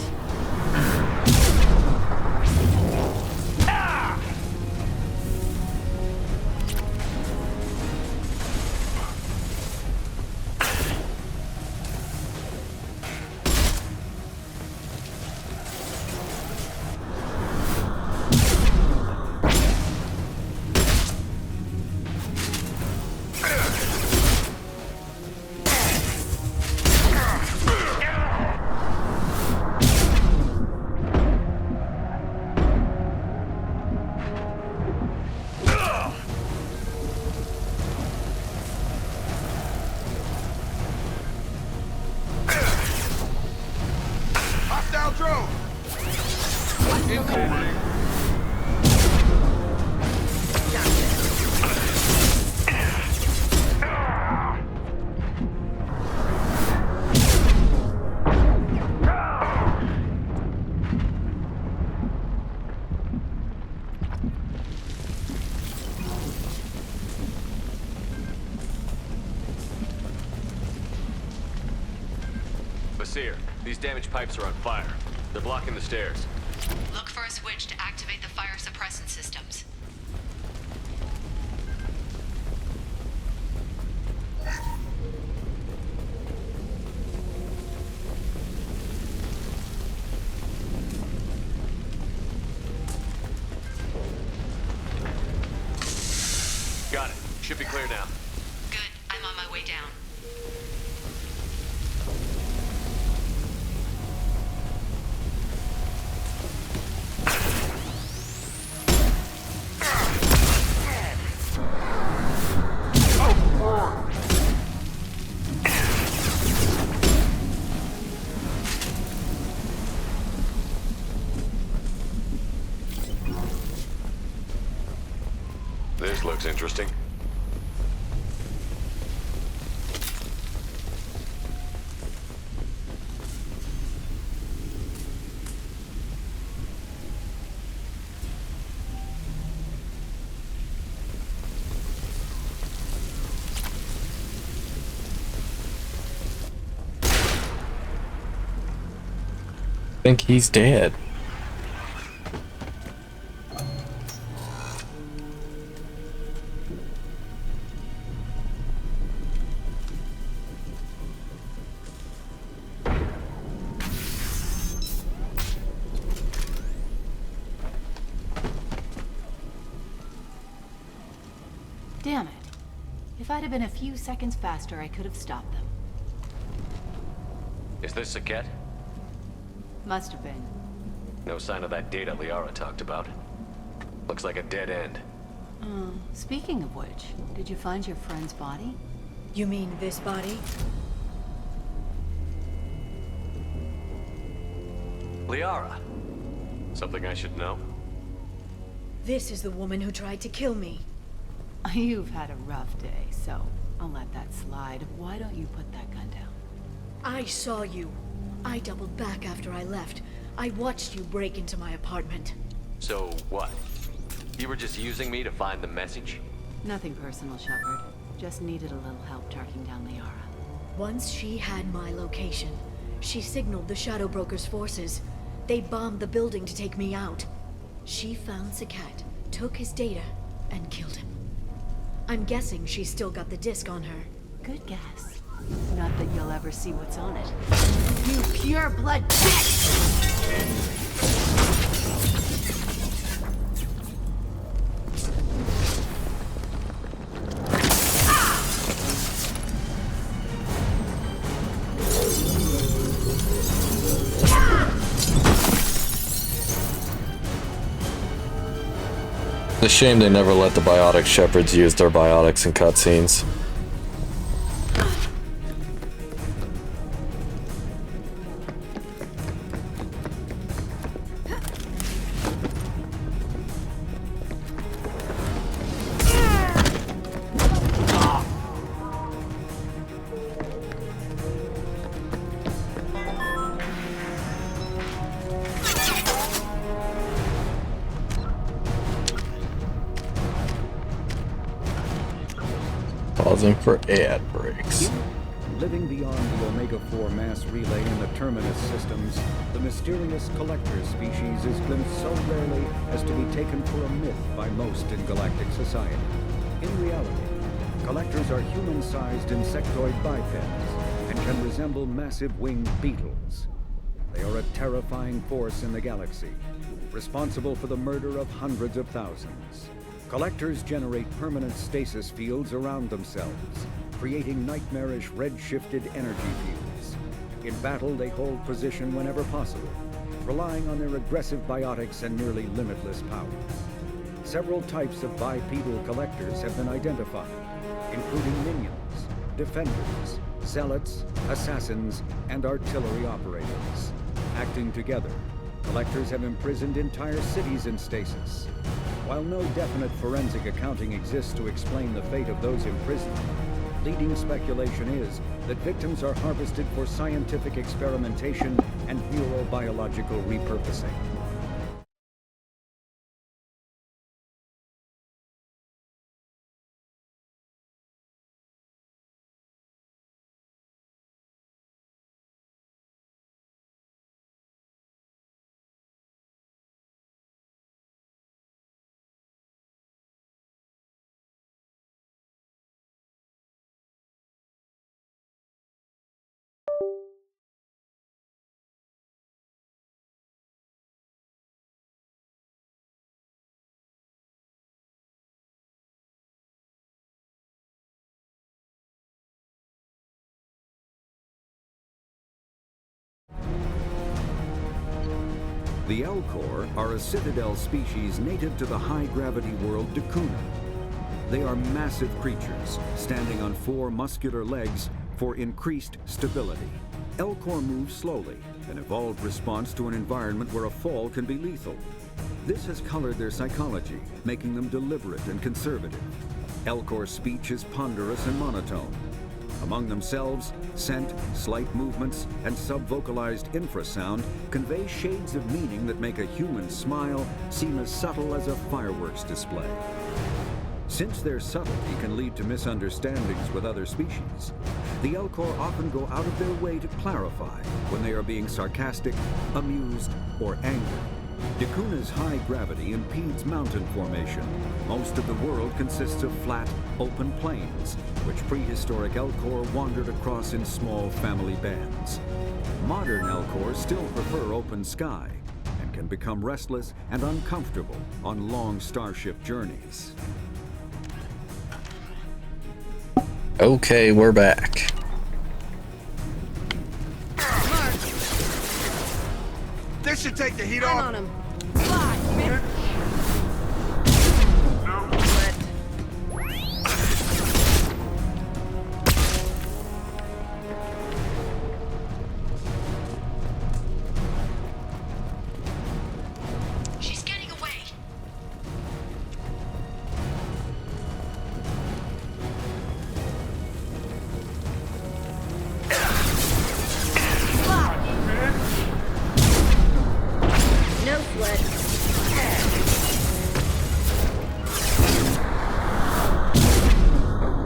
Drone! Incoming! Basir, these damaged pipes are on fire. They're blocking the stairs. Look for a switch to activate the fire suppressant systems. Got it. Should be clear now. Good. I'm on my way down. This looks interesting. I think he's dead. Damn it. If I'd have been a few seconds faster, I could have stopped them. Is this Saket? Must have been. No sign of that data Liara talked about. Looks like a dead end. Speaking of which, did you find your friend's body? You mean this body? Liara. Something I should know? This is the woman who tried to kill me. You've had a rough day, so I'll let that slide. Why don't you put that gun down? I saw you. I doubled back after I left. I watched you break into my apartment. So what? You were just using me to find the message? Nothing personal, Shepard. Just needed a little help tracking down Liara. Once she had my location, she signaled the Shadow Broker's forces. They bombed the building to take me out. She found Saket, took his data, and killed him. I'm guessing she's still got the disc on her. Good guess. Not that you'll ever see what's on it. You pure blood bitch! It's a shame they never let the biotic Shepards use their biotics in cutscenes. Pausing for ad breaks. Living beyond the Omega-4 mass relay in the Terminus systems, the mysterious collector species is glimpsed so rarely as to be taken for a myth by most in galactic society. In reality, collectors are human-sized insectoid bipeds and can resemble massive winged beetles. They are a terrifying force in the galaxy, responsible for the murder of hundreds of thousands. Collectors generate permanent stasis fields around themselves, creating nightmarish red-shifted energy fields. In battle, they hold position whenever possible, relying on their aggressive biotics and nearly limitless powers. Several types of bipedal collectors have been identified, including minions, defenders, zealots, assassins, and artillery operators. Acting together, collectors have imprisoned entire cities in stasis. While no definite forensic accounting exists to explain the fate of those imprisoned, leading speculation is that victims are harvested for scientific experimentation and neurobiological repurposing. The Elcor are a citadel species native to the high-gravity world Dakuna. They are massive creatures, standing on 4 muscular legs for increased stability. Elcor move slowly, an evolved response to an environment where a fall can be lethal. This has colored their psychology, making them deliberate and conservative. Elcor speech is ponderous and monotone. Among themselves, scent, slight movements, and sub-vocalized infrasound convey shades of meaning that make a human smile seem as subtle as a fireworks display. Since their subtlety can lead to misunderstandings with other species, the Elcor often go out of their way to clarify when they are being sarcastic, amused, or angry. Dakuna's high gravity impedes mountain formation. Most of the world consists of flat, open plains, which prehistoric Elcor wandered across in small family bands. Modern Elcor still prefer open sky, and can become restless and uncomfortable on long starship journeys. Okay, we're back. This should take the heat off. on him. Fly, man. She's getting away. No sweat.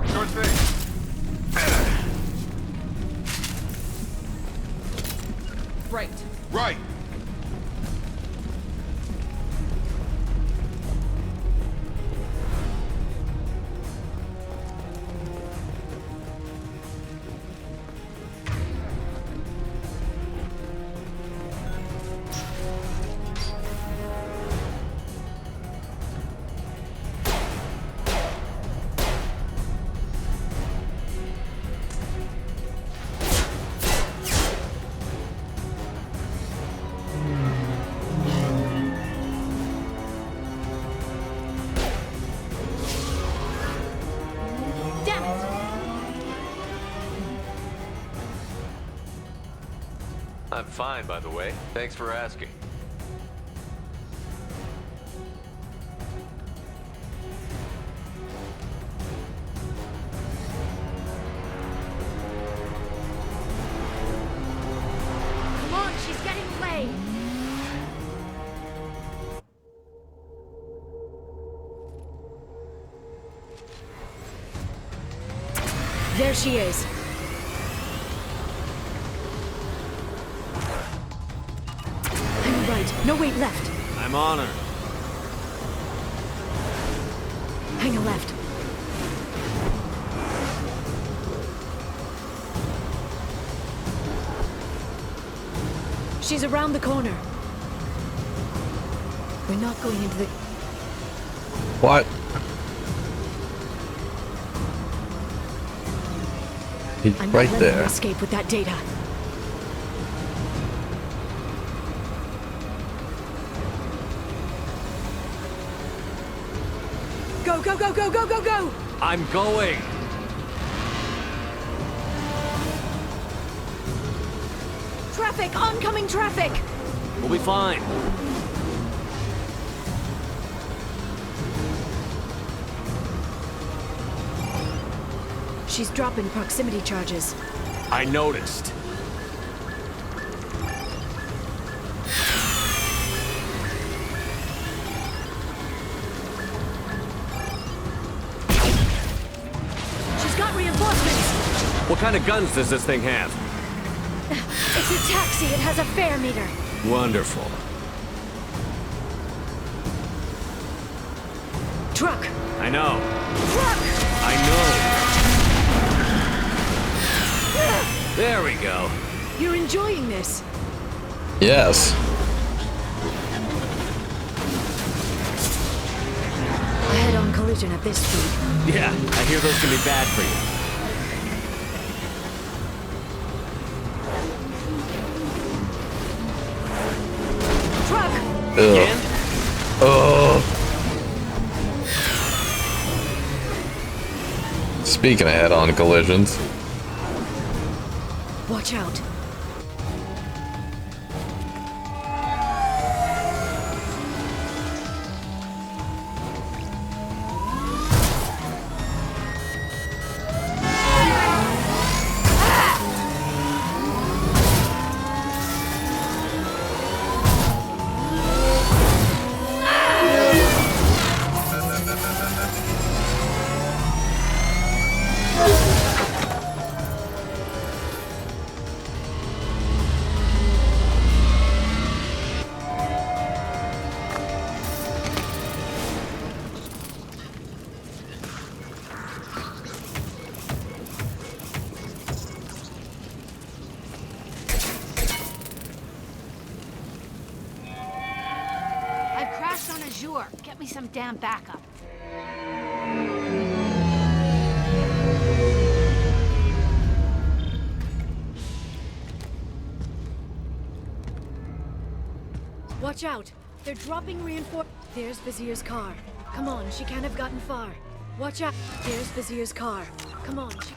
Sure thing. Right. Right. I'm fine, by the way. Thanks for asking. Come on, she's getting away. There she is. Hang right. No, wait, left. I'm on her. Hang a left. She's around the corner. We're not going into the... What? He's I'm right not letting there. her escape with that data. Go, go, go, go, go, go, go! I'm going. Traffic! Oncoming traffic! We'll be fine. She's dropping proximity charges. I noticed. She's got reinforcements! What kind of guns does this thing have? It's a taxi. It has a fare meter. Wonderful. Truck! I know. Truck! I know. There we go. You're enjoying this. Yes. A head-on collision at this speed. Yeah, I hear those can be bad for you. Truck! Ugh. Oh. Speaking of head-on collisions. Watch out. I've crashed on Azure. Get me some damn backup. Watch out. They're dropping reinforcements. There's Vizier's car. Come on, she can't have gotten far. Watch out. There's Vizier's car. Come on, she can't...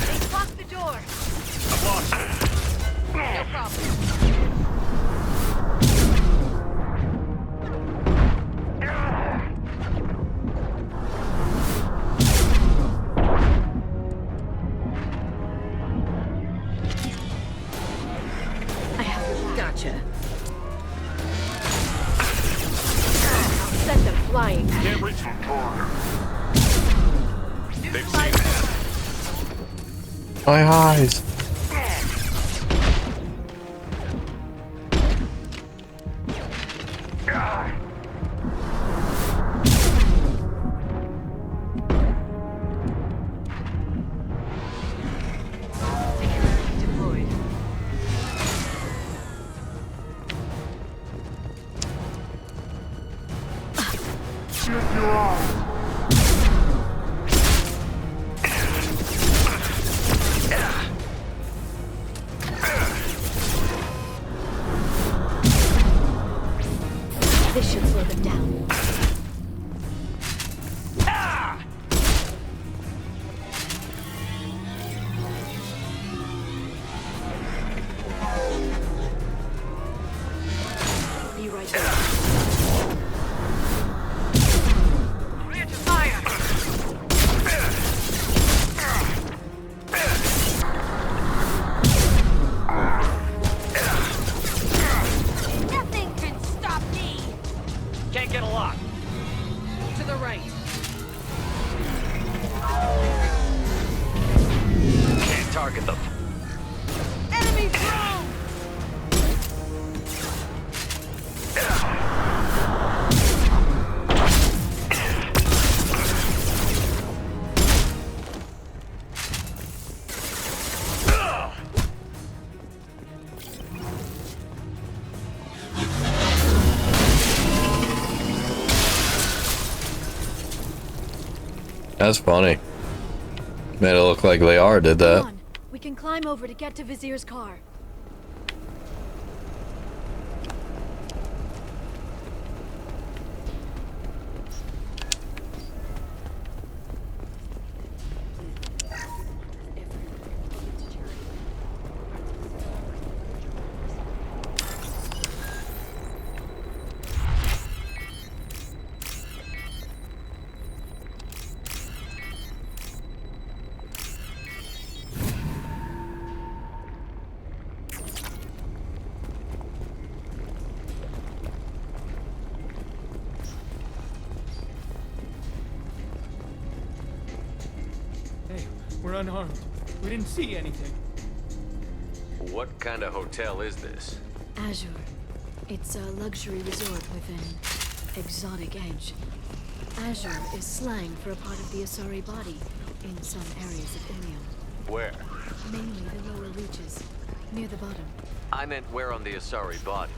They blocked the door. I've lost it. No problem. I have Gotcha. I'll send them flying. Can't reach them far. They've seen that. My eyes. Shut your eyes! This should slow them down. Be right there. Clear to fire! Nothing can stop me! Can't get a lock. To the right. Can't target them. Enemy drone! That's funny. Made it look like Liara did that. Come on. We can climb over to get to Vizier's car. Hey, we're unharmed. We didn't see anything. What kind of hotel is this? Azure. It's a luxury resort with an exotic edge. Azure is slang for a part of the Asari body in some areas of Ilium. Where? Mainly the lower reaches, near the bottom. I meant where on the Asari body.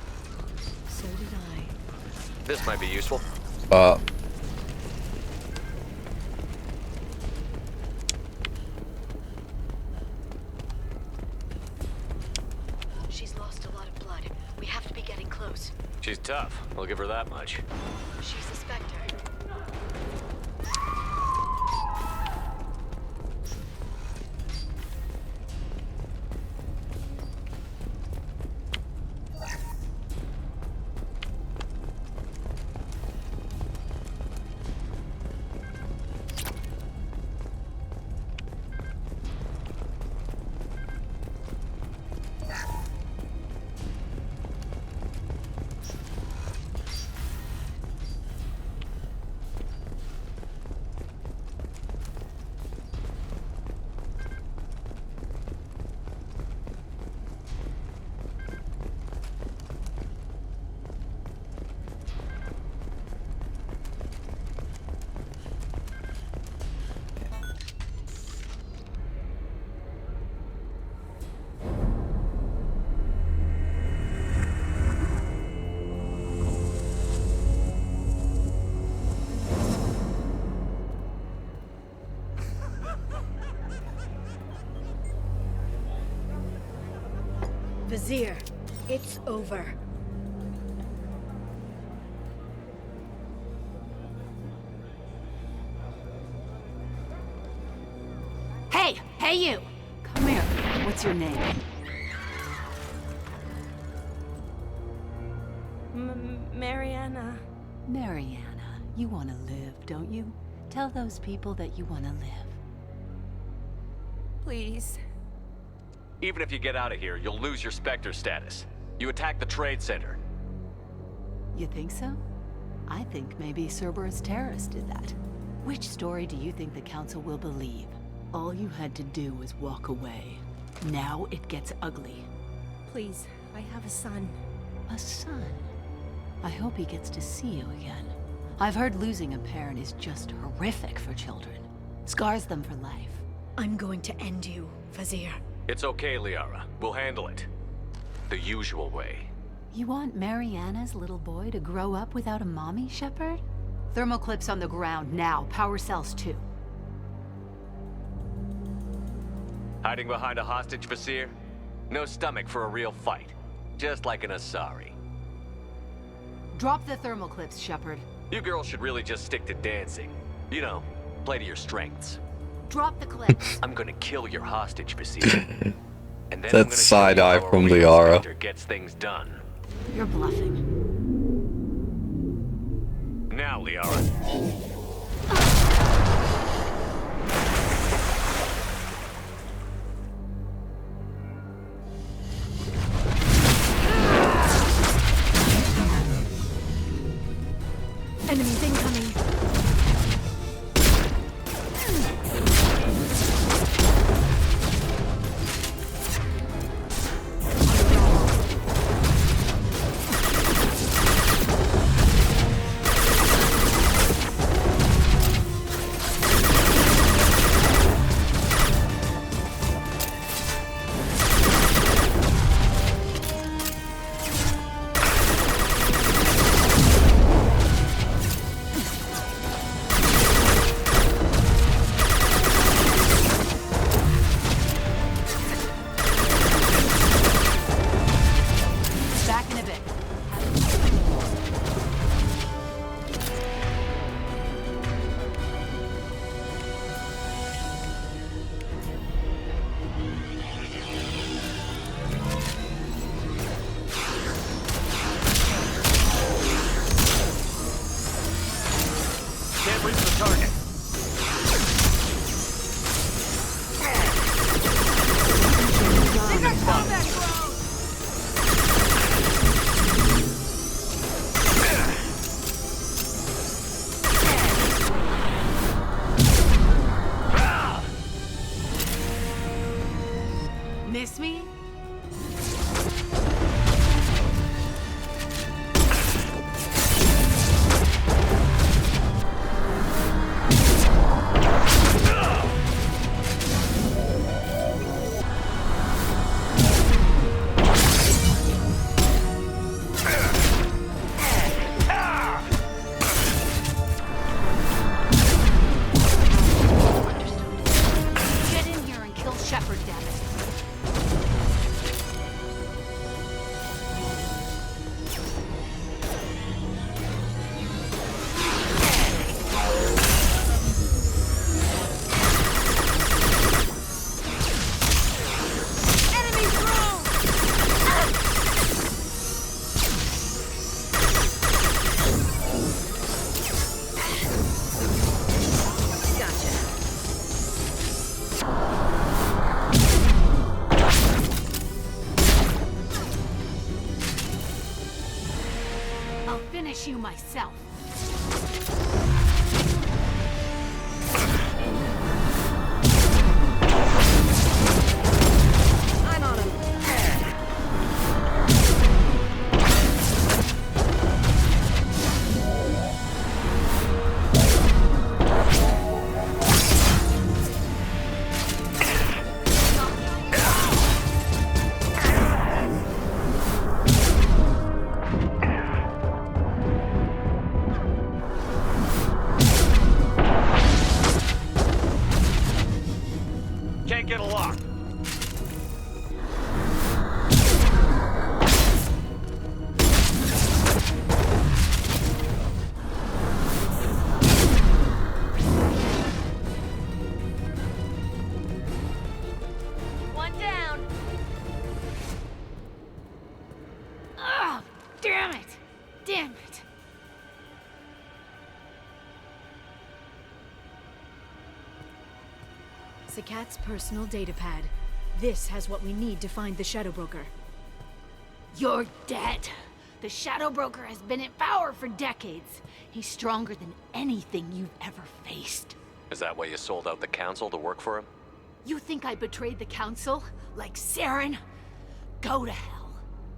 So did I. This might be useful. She's lost a lot of blood. We have to be getting close. She's tough. I'll give her that much. She's a Spectre. Vizier, it's over. Hey! Hey, you! Come here. What's your name? Mariana. Mariana. You want to live, don't you? Tell those people that you want to live. Please. Even if you get out of here, you'll lose your Spectre status. You attacked the trade center. You think so? I think maybe Cerberus terrorists did that. Which story do you think the Council will believe? All you had to do was walk away. Now it gets ugly. Please, I have a son. A son? I hope he gets to see you again. I've heard losing a parent is just horrific for children. Scars them for life. I'm going to end you, Vizier. It's okay, Liara. We'll handle it. The usual way. You want Mariana's little boy to grow up without a mommy, Shepard? Thermal clips on the ground now. Power cells too. Hiding behind a hostage, Vasir? No stomach for a real fight. Just like an Asari. Drop the thermal clips, Shepard. You girls should really just stick to dancing. You know, play to your strengths. Drop the clips. I'm gonna kill your hostage, Vasir. And then That side eye from Liara. Gets things done. You're bluffing. Now, Liara. Enemies incoming. Miss me? Get in here and kill Shepard, damn it. I'll finish you myself. I'm on him. Can't get a lock. One down. Oh, damn it. Damn it. Sakat's personal data pad. This has what we need to find the Shadow Broker. You're dead. The Shadow Broker has been in power for decades. He's stronger than anything you've ever faced. Is that why you sold out the council to work for him? You think I betrayed the Council? Like Saren? Go to hell.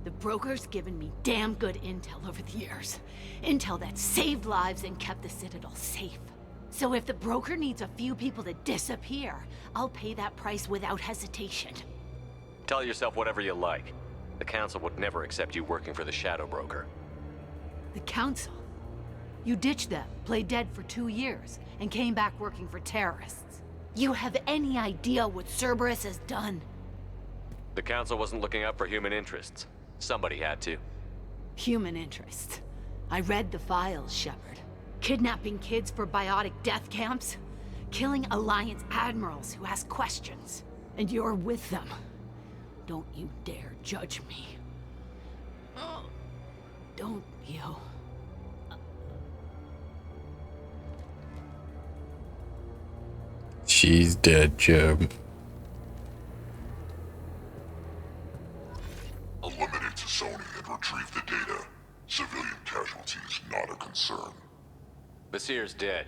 The Broker's given me damn good intel over the years. Intel that saved lives and kept the Citadel safe. So if the Broker needs a few people to disappear, I'll pay that price without hesitation. Tell yourself whatever you like. The council would never accept you working for the Shadow Broker. The Council? You ditched them, played dead for 2 years, and came back working for terrorists. You have any idea what Cerberus has done? The Council wasn't looking out for human interests. Somebody had to. Human interests. I read the files, Shepard. Kidnapping kids for biotic death camps? Killing Alliance admirals who ask questions. And you're with them. Don't you dare judge me. Don't you? She's dead, Job. Eliminate Sony and retrieve the data. Civilian casualties not a concern. Basir's dead.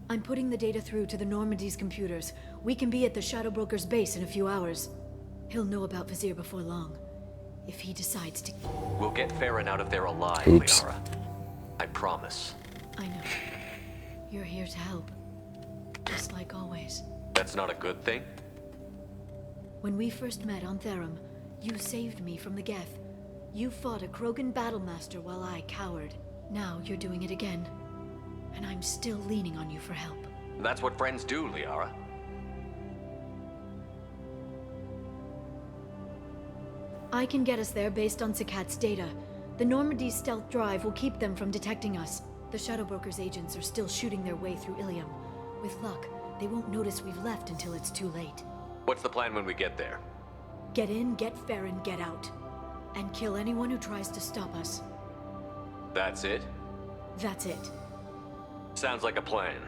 I'm putting the data through to the Normandy's computers. We can be at the Shadow Broker's base in a few hours. He'll know about Vizier before long. If he decides to... We'll get Farron out of there alive, Oops. Liara. I promise. I know. You're here to help. Just like always. That's not a good thing? When we first met on Therum, you saved me from the Geth. You fought a Krogan battlemaster while I cowered. Now you're doing it again. And I'm still leaning on you for help. That's what friends do, Liara. I can get us there based on Sakat's data. The Normandy's stealth drive will keep them from detecting us. The Shadow Broker's agents are still shooting their way through Ilium. With luck, they won't notice we've left until it's too late. What's the plan when we get there? Get in, get Farron, get out. And kill anyone who tries to stop us. That's it? That's it. Sounds like a plan.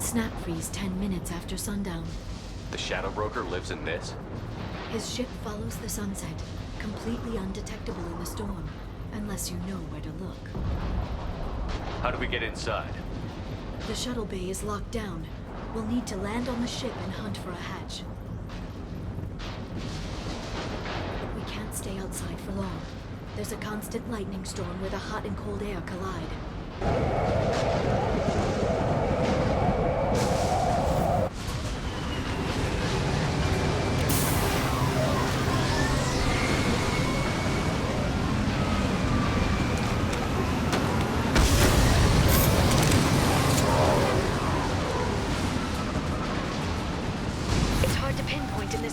Snap freeze 10 minutes after sundown. The Shadow Broker lives in this? His ship follows the sunset, completely undetectable in the storm, unless you know where to look. How do we get inside? The shuttle bay is locked down. We'll need to land on the ship and hunt for a hatch. We can't stay outside for long. There's a constant lightning storm where the hot and cold air collide.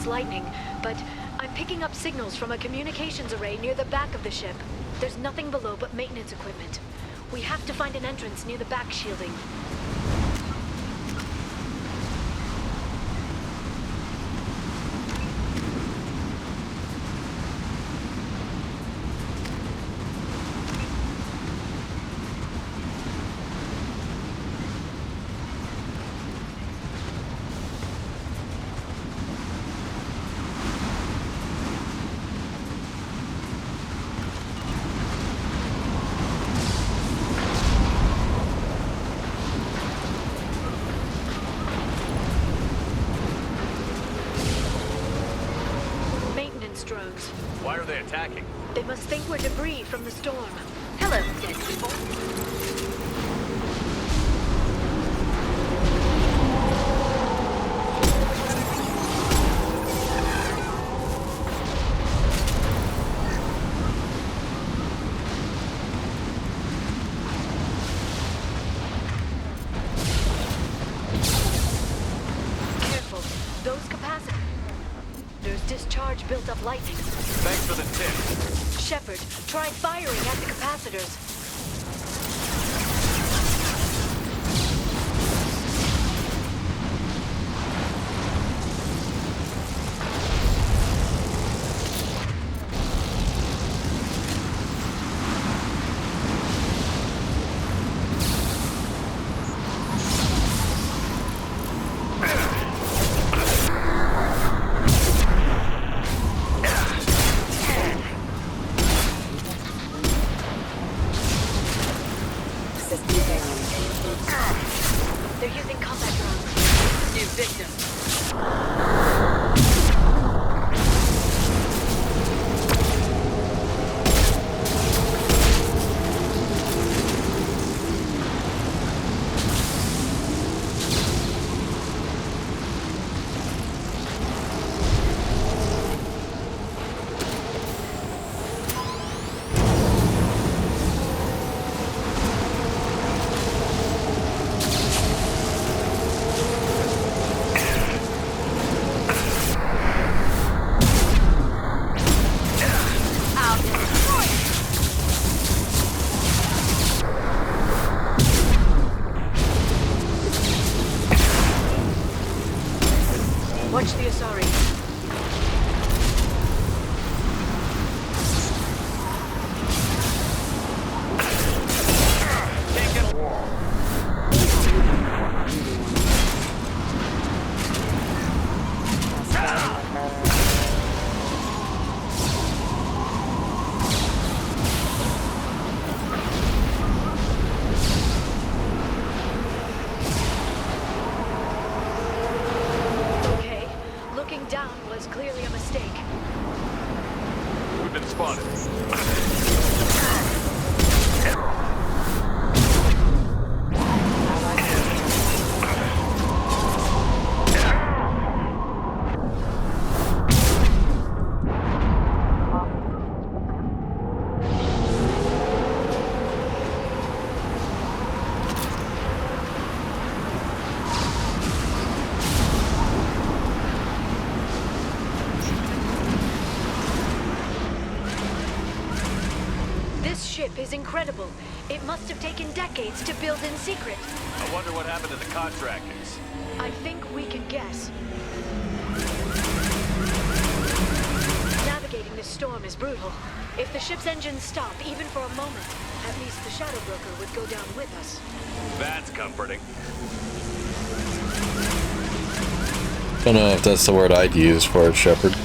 Lightning, but I'm picking up signals from a communications array near the back of the ship. There's nothing below but maintenance equipment. We have to find an entrance near the back shielding. Drones. Why are they attacking? They must think we're debris from the storm. Hello, dead people. Careful. Those capacitors. There's discharge built up lightning. Thanks for the tip. Shepard, try firing at the capacitors. This ship is incredible. It must have taken decades to build in secret. I wonder what happened to the contractors. I think we can guess. Navigating this storm is brutal. If the ship's engines stop, even for a moment, at least the Shadow Broker would go down with us. That's comforting. Don't know if that's the word I'd use for it, Shepard.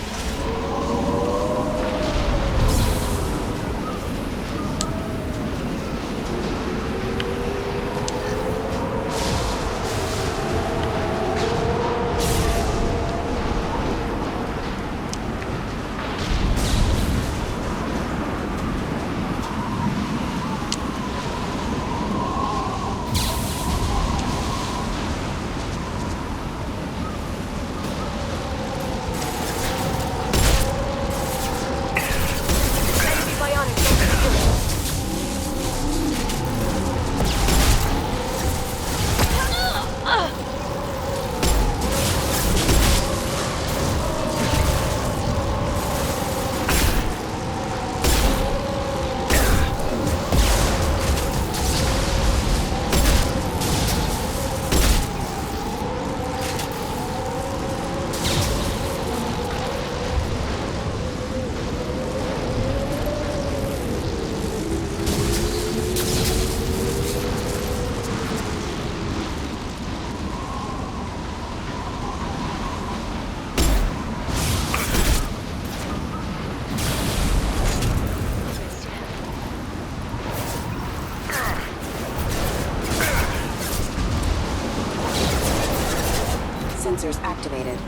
Sensors activated.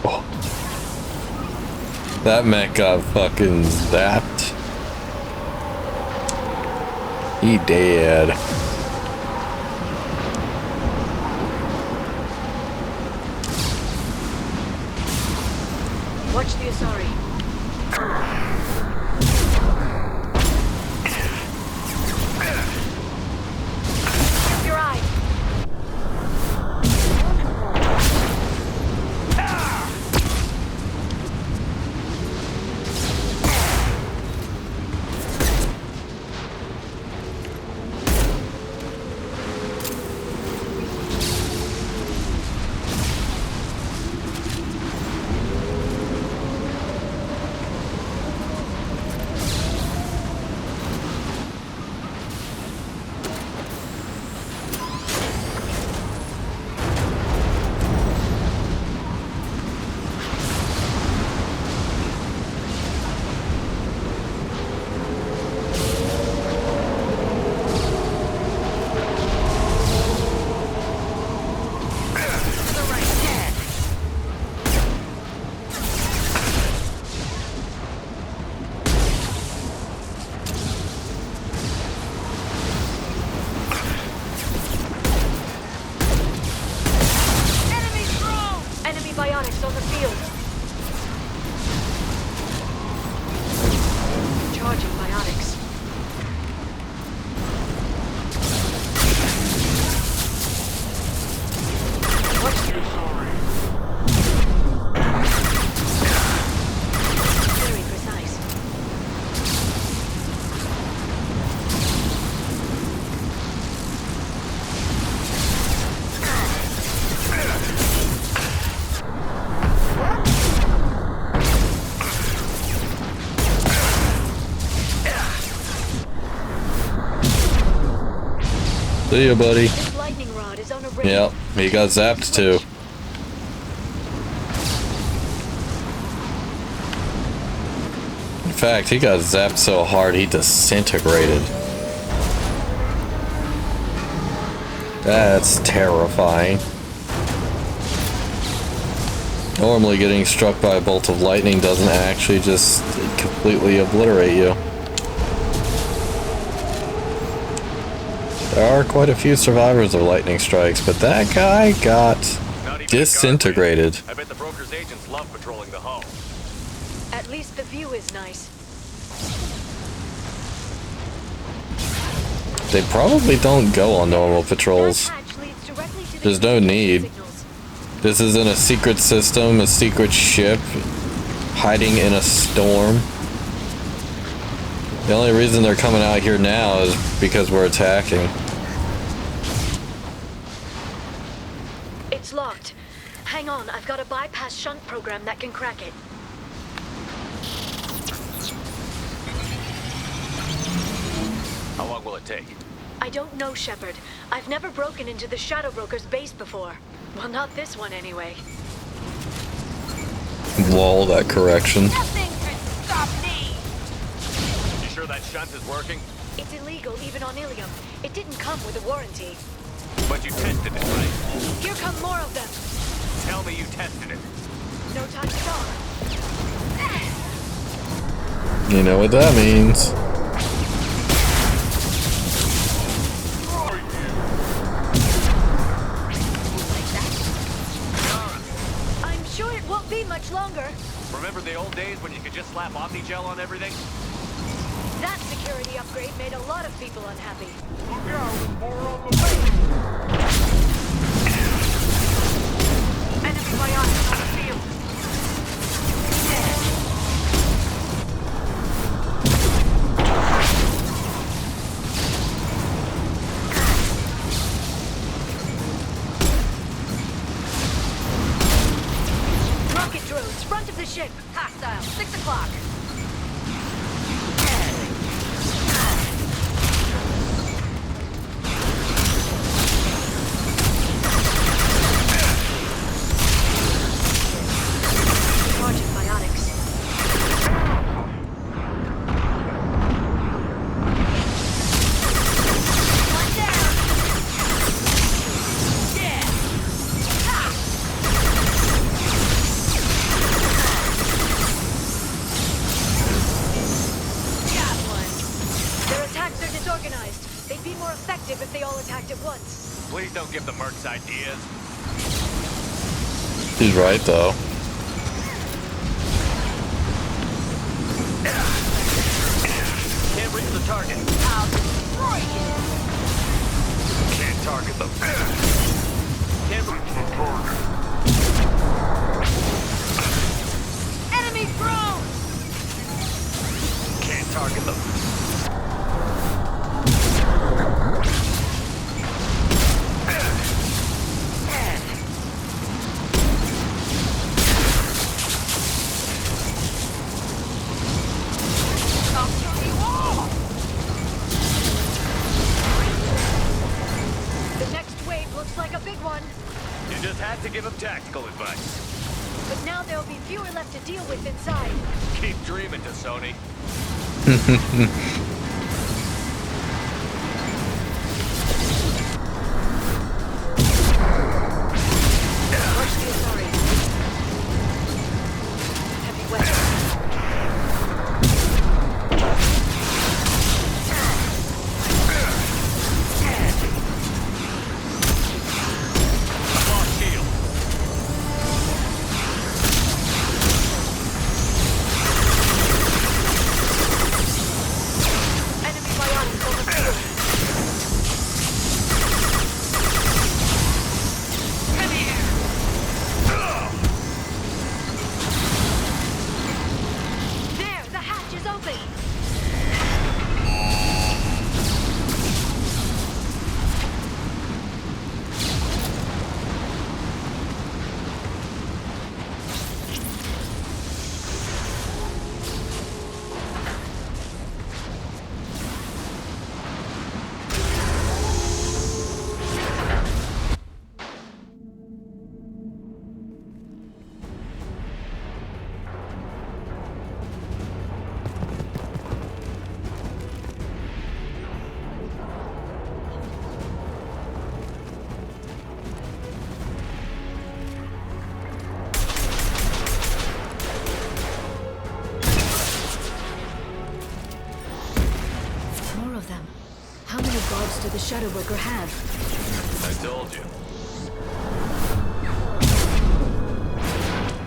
Oh. That mech got fucking zapped. He dead. Watch the Asari. Your eye. See ya, buddy. Yep, he got zapped too. In fact, he got zapped so hard he disintegrated. That's terrifying. Normally getting struck by a bolt of lightning doesn't actually just completely obliterate you. There are quite a few survivors of lightning strikes, but that guy got disintegrated. I bet the broker's agents love patrolling the hull. At least the view is nice. They probably don't go on normal patrols. There's no need. This isn't a secret system, a secret ship hiding in a storm. The only reason they're coming out here now is because we're attacking. It's locked. Hang on, I've got a bypass shunt program that can crack it. How long will it take? I don't know, Shepard. I've never broken into the Shadow Broker's base before. Well, not this one anyway. Lol, that correction. Nothing can stop me! You sure that shunt is working? It's illegal even on Ilium. It didn't come with a warranty. But you tested it, right? Here come more of them. Tell me you tested it. No time to talk. You know what that means. I'm sure it won't be much longer. Remember the old days when you could just slap Omnigel on everything? That security upgrade made a lot of people unhappy. Look out, more on the way. Enemy biotics on the field. Rocket drones, front of the ship. Hostile, 6 o'clock. Please don't give the mercs ideas. He's right, though. Can't reach the target. I'll destroy you. Can't target them. Can't reach the target. Enemy drone! Can't target them. To give him tactical advice. But now there'll be fewer left to deal with inside. Keep dreaming, Sony. Heavy weapons. Guards do the Shadow Broker have? I told you.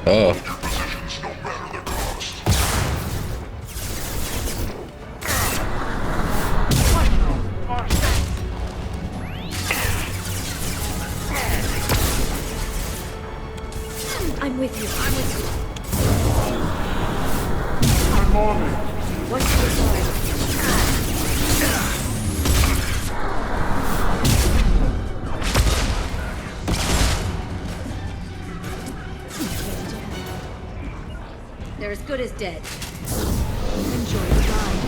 Oh. I'm with you. I'm with you. I'm on it. What's your side? They're as good as dead. Enjoy the ride.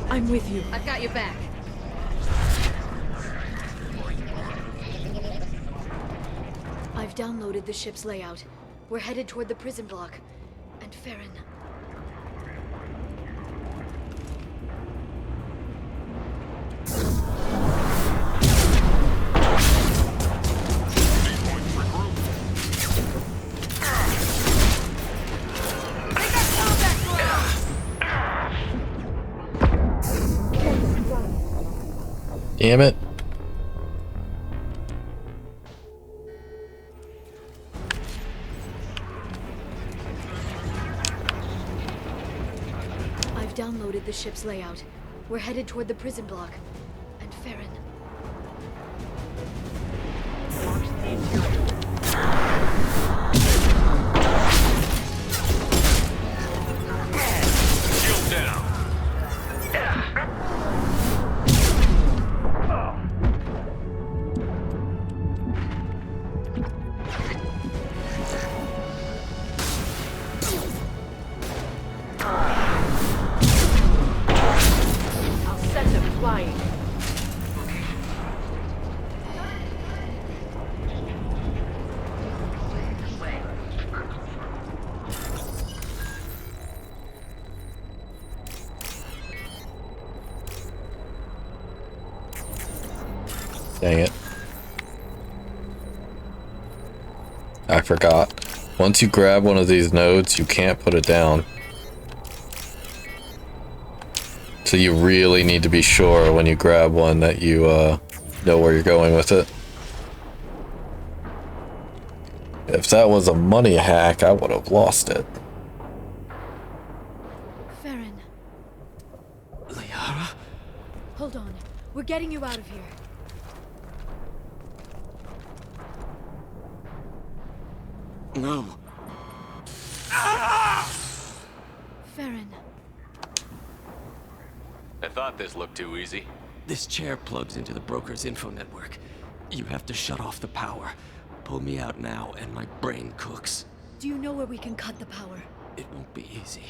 I'm with you. I've got your back. I've downloaded the ship's layout. We're headed toward the prison block. And Farron. Damn it. I've downloaded the ship's layout. We're headed toward the prison block. And Farron. Shield down. I'll send them flying. Dang it. I forgot. Once you grab one of these nodes, you can't put it down. So you really need to be sure when you grab one that you know where you're going with it. If that was a money hack, I would have lost it. Farron. Liara? Hold on. We're getting you out of here. No. Farron. I thought this looked too easy. This chair plugs into the broker's info network. You have to shut off the power. Pull me out now, and my brain cooks. Do you know where we can cut the power? It won't be easy.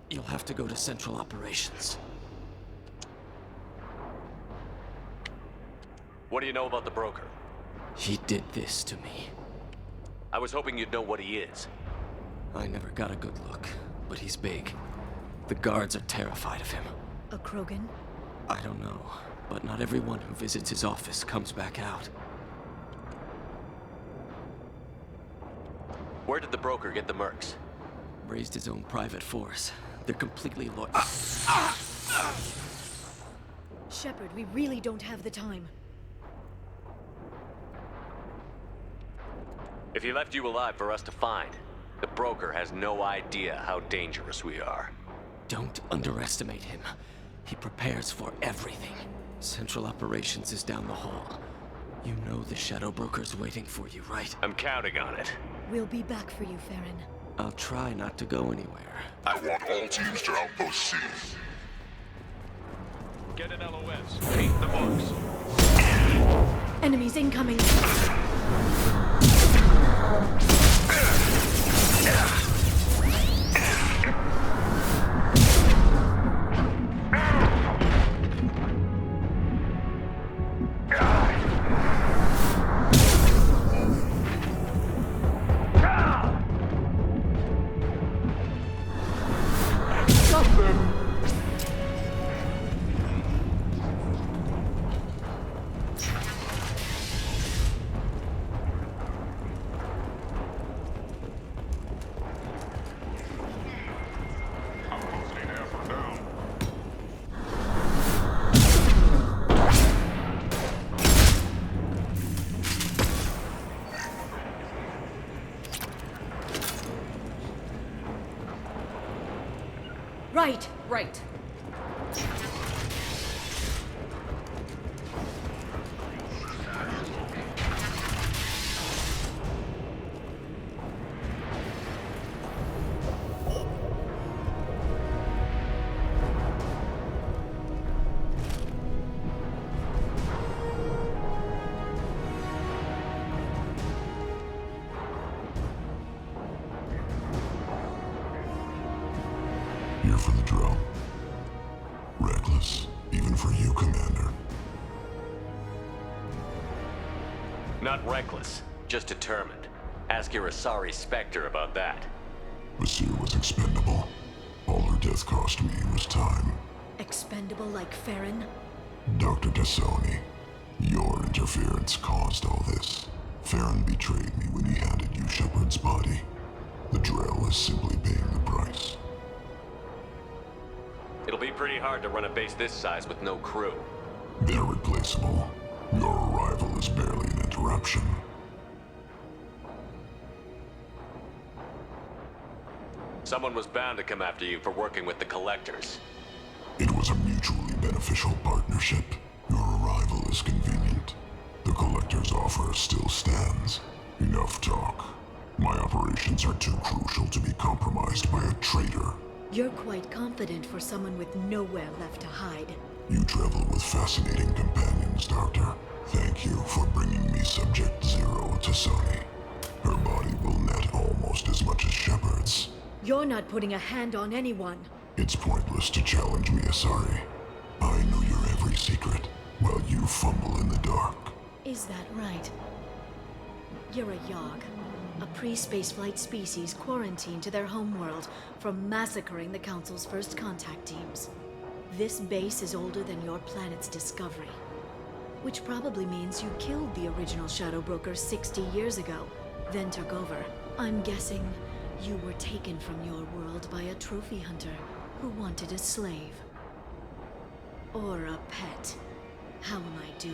You'll have to go to Central Operations. What do you know about the broker? He did this to me. I was hoping you'd know what he is. I never got a good look, but he's big. The guards are terrified of him. A Krogan? I don't know, but not everyone who visits his office comes back out. Where did the broker get the mercs? Raised his own private force. They're completely loyal. Shepard, we really don't have the time. If he left you alive for us to find, the broker has no idea how dangerous we are. Don't underestimate him. He prepares for everything. Central Operations is down the hall. You know the Shadow Broker's waiting for you, right? I'm counting on it. We'll be back for you, Farron. I'll try not to go anywhere. I want all teams to outpost C. Get an LOS. Paint the marks. Enemies incoming! right. Here for the drill. Reckless, even for you, Commander. Not reckless, just determined. Ask your Asari Spectre about that. Vasir was expendable. All her death cost me was time. Expendable like Farron? Dr. Tassoni, your interference caused all this. Farron betrayed me when he handed you Shepard's body. The Drell is simply paying the price. It'll be pretty hard to run a base this size with no crew. They're replaceable. Your arrival is barely an interruption. Someone was bound to come after you for working with the Collectors. It was a mutually beneficial partnership. Your arrival is convenient. The Collector's offer still stands. Enough talk. My operations are too crucial to be compromised by a traitor. You're quite confident for someone with nowhere left to hide. You travel with fascinating companions, Doctor. Thank you for bringing me Subject Zero to Sony. Her body will net almost as much as Shepard's. You're not putting a hand on anyone. It's pointless to challenge me, Asari. I know your every secret, while you fumble in the dark. Is that right? You're a Yogg, a pre-spaceflight species quarantined to their homeworld from massacring the Council's first contact teams. This base is older than your planet's discovery, which probably means you killed the original Shadow Broker 60 years ago, then took over. I'm guessing you were taken from your world by a trophy hunter who wanted a slave. Or a pet. How am I doing?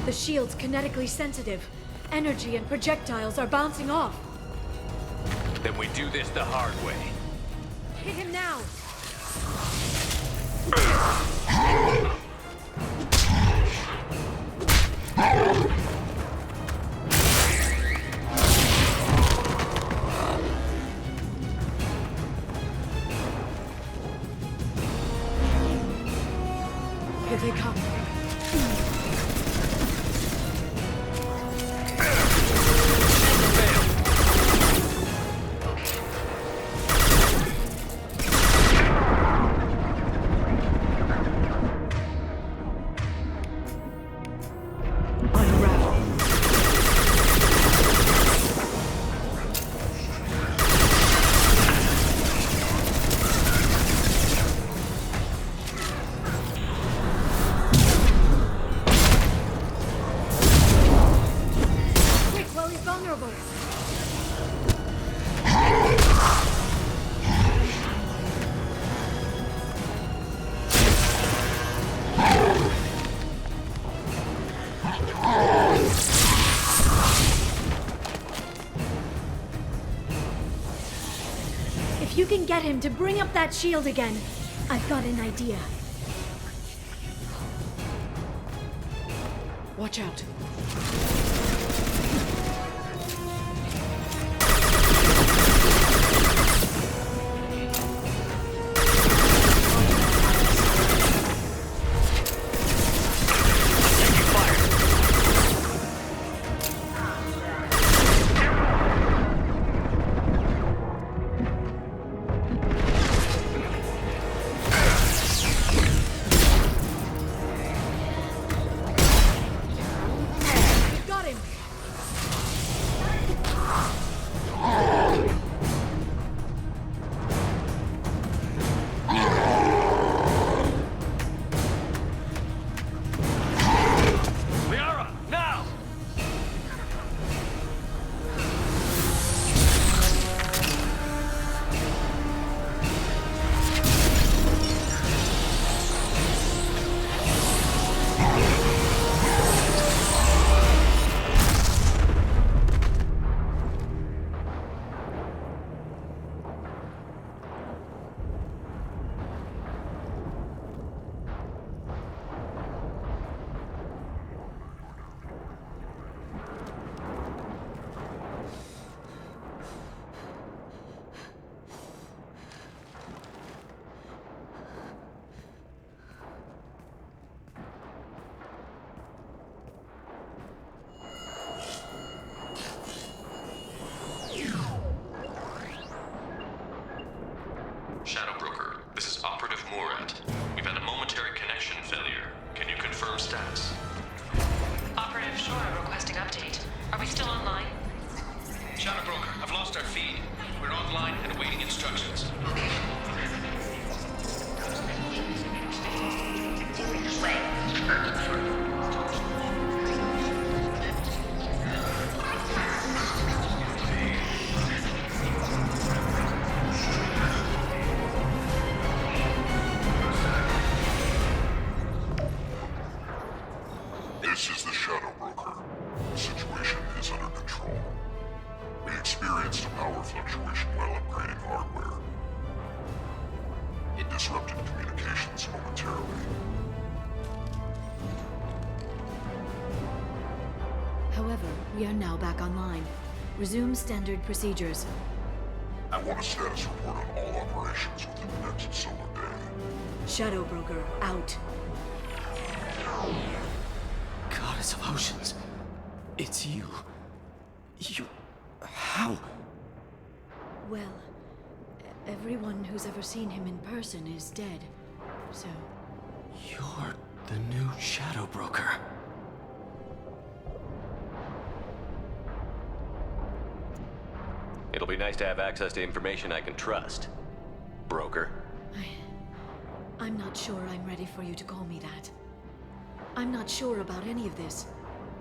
The shield's kinetically sensitive. Energy and projectiles are bouncing off. Then we do this the hard way. Hit him now! Here they come. If you can get him to bring up that shield again, I've got an idea. Watch out. lost our feed. We're online and awaiting instructions. This is the Shadow Broker. The situation is under control. We experienced a power fluctuation while upgrading hardware. It disrupted communications momentarily. However, we are now back online. Resume standard procedures. I want a status report on all operations within the next solar day. Shadow Broker, out. Goddess of Oceans. It's you. How? Well, everyone who's ever seen him in person is dead, so... You're the new Shadow Broker. It'll be nice to have access to information I can trust. Broker. I'm not sure I'm ready for you to call me that. I'm not sure about any of this,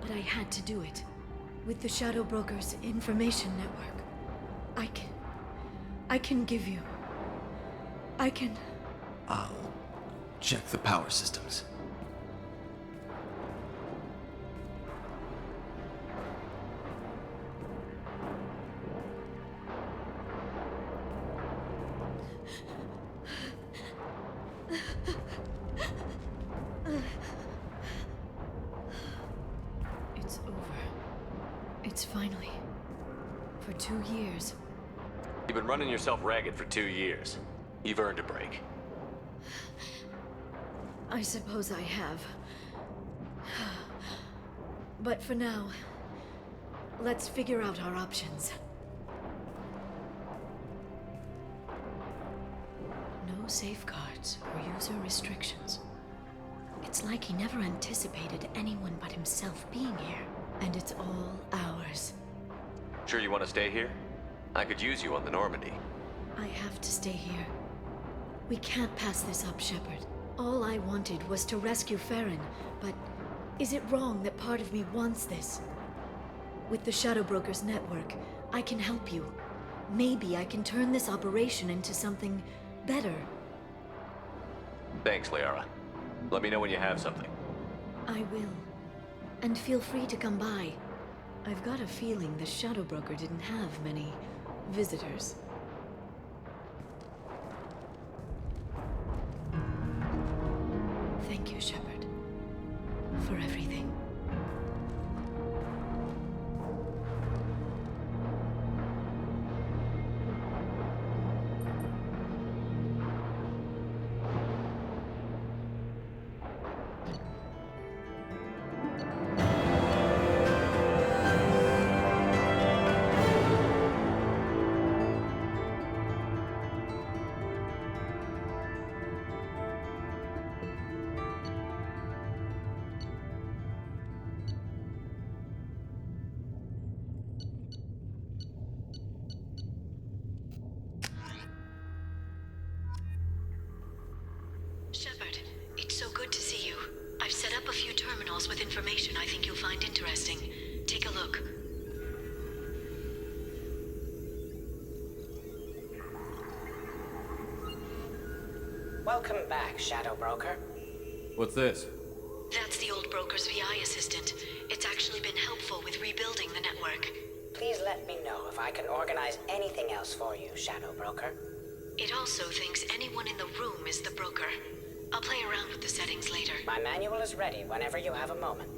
but I had to do it. With the Shadow Broker's information network, I can give you... I'll check the power systems. It's over. It's finally... For 2 years. You've been running yourself ragged for 2 years. You've earned a break. I suppose I have. But for now, let's figure out our options. No safeguards or user restrictions. It's like he never anticipated anyone but himself being here. And it's all ours. Sure you want to stay here? I could use you on the Normandy. I have to stay here. We can't pass this up, Shepard. All I wanted was to rescue Farron, but is it wrong that part of me wants this? With the Shadow Broker's network, I can help you. Maybe I can turn this operation into something better. Thanks, Liara. Let me know when you have something. I will. And feel free to come by. I've got a feeling the Shadow Broker didn't have many visitors. Thank you, Shepard, for everything. Shepard, it's so good to see you. I've set up a few terminals with information I think you'll find interesting. Take a look. Welcome back, Shadow Broker. What's this? That's the old broker's VI assistant. It's actually been helpful with rebuilding the network. Please let me know if I can organize anything else for you, Shadow Broker. It also thinks anyone in the room is the broker. I'll play around with the settings later. My manual is ready whenever you have a moment.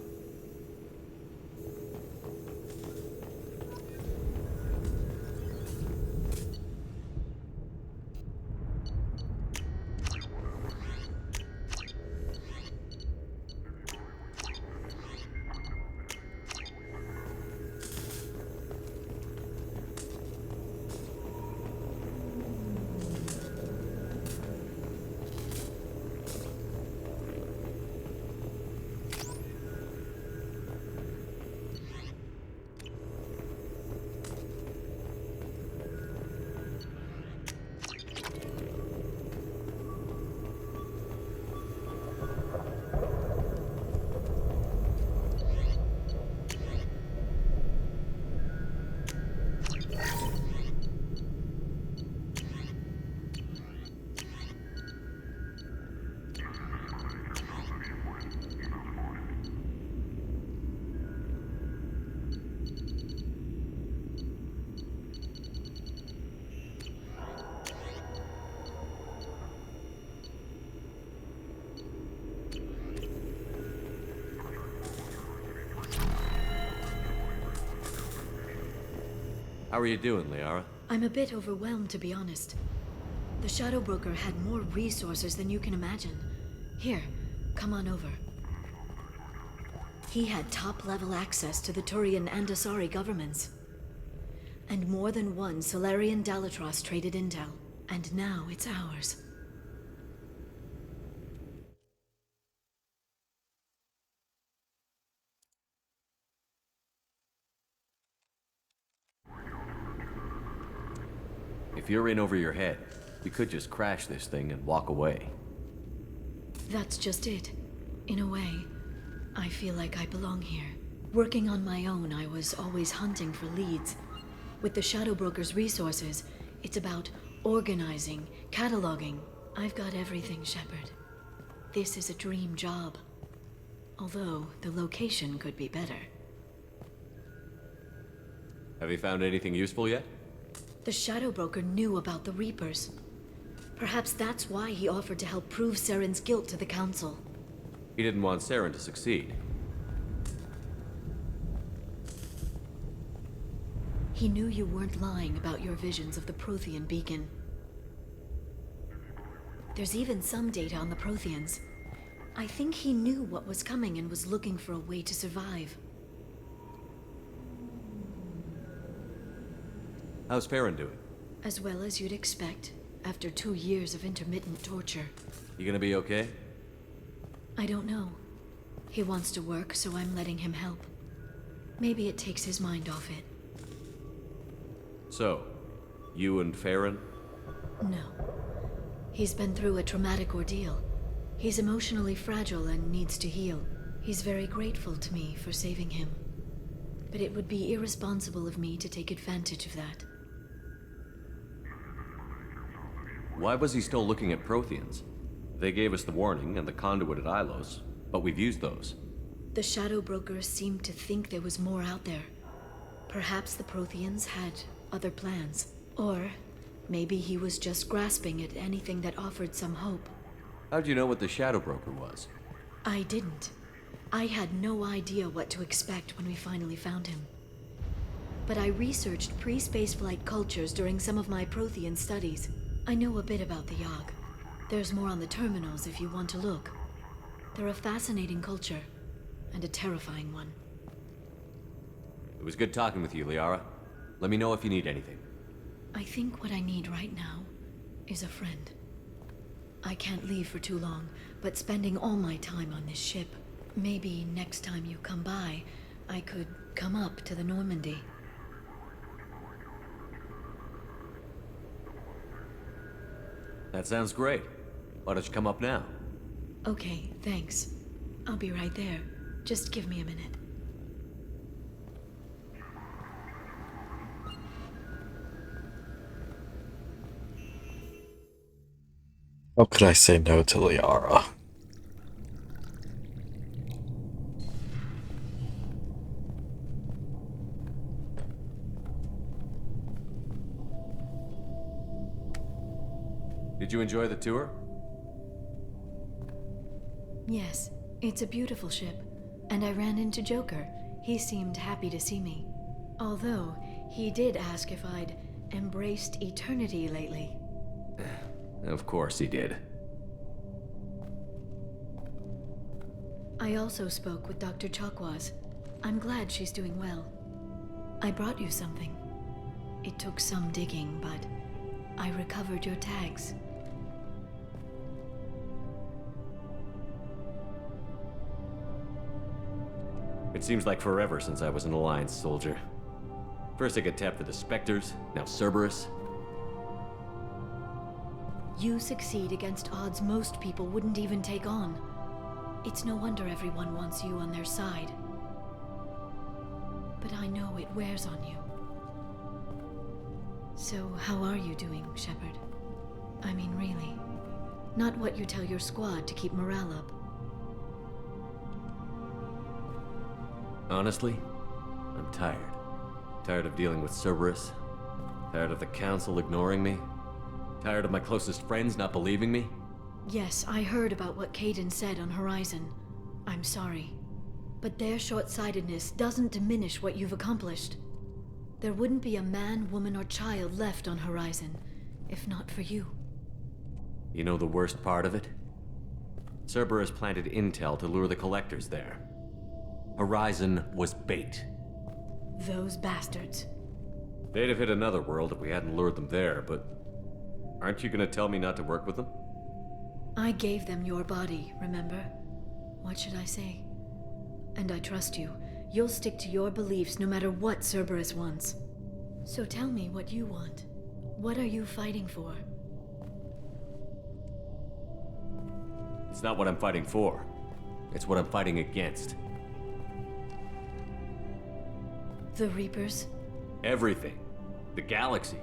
How are you doing, Liara? I'm a bit overwhelmed, to be honest. The Shadow Broker had more resources than you can imagine. Here, come on over. He had top-level access to the Turian and Asari governments. And more than one Solarian Dalatros traded intel. And now it's ours. If you're in over your head, we could just crash this thing and walk away. That's just it. In a way, I feel like I belong here. Working on my own, I was always hunting for leads. With the Shadow Broker's resources, it's about organizing, cataloging. I've got everything, Shepard. This is a dream job. Although, the location could be better. Have you found anything useful yet? The Shadow Broker knew about the Reapers. Perhaps that's why he offered to help prove Saren's guilt to the Council. He didn't want Saren to succeed. He knew you weren't lying about your visions of the Prothean beacon. There's even some data on the Protheans. I think he knew what was coming and was looking for a way to survive. How's Farron doing? As well as you'd expect, after 2 years of intermittent torture. You gonna be okay? I don't know. He wants to work, so I'm letting him help. Maybe it takes his mind off it. So, you and Farron? No. He's been through a traumatic ordeal. He's emotionally fragile and needs to heal. He's very grateful to me for saving him. But it would be irresponsible of me to take advantage of that. Why was he still looking at Protheans? They gave us the warning and the conduit at Ilos, but we've used those. The Shadow Broker seemed to think there was more out there. Perhaps the Protheans had other plans. Or maybe he was just grasping at anything that offered some hope. How'd you know what the Shadow Broker was? I didn't. I had no idea what to expect when we finally found him. But I researched pre-spaceflight cultures during some of my Prothean studies. I know a bit about the Yogg. There's more on the terminals if you want to look. They're a fascinating culture, and a terrifying one. It was good talking with you, Liara. Let me know if you need anything. I think what I need right now is a friend. I can't leave for too long, but spending all my time on this ship. Maybe next time you come by, I could come up to the Normandy. That sounds great. Why don't you come up now? Okay, thanks. I'll be right there. Just give me a minute. How could I say no to Liara? Did you enjoy the tour? Yes, it's a beautiful ship. And I ran into Joker. He seemed happy to see me. Although, he did ask if I'd embraced eternity lately. Of course he did. I also spoke with Dr. Chakwas. I'm glad she's doing well. I brought you something. It took some digging, but I recovered your tags. It seems like forever since I was an Alliance soldier. First I get tapped for the Spectres, now Cerberus. You succeed against odds most people wouldn't even take on. It's no wonder everyone wants you on their side. But I know it wears on you. So how are you doing, Shepard? I mean, really. Not what you tell your squad to keep morale up. Honestly, I'm tired. Tired of dealing with Cerberus. Tired of the Council ignoring me. Tired of my closest friends not believing me. Yes, I heard about what Kaidan said on Horizon. I'm sorry. But their short-sightedness doesn't diminish what you've accomplished. There wouldn't be a man, woman, or child left on Horizon, if not for you. You know the worst part of it? Cerberus planted intel to lure the collectors there. Horizon was bait. Those bastards. They'd have hit another world if we hadn't lured them there, but aren't you gonna tell me not to work with them? I gave them your body, remember? What should I say? And I trust you. You'll stick to your beliefs no matter what Cerberus wants. So tell me what you want. What are you fighting for? It's not what I'm fighting for. It's what I'm fighting against. The Reapers? Everything. The galaxy.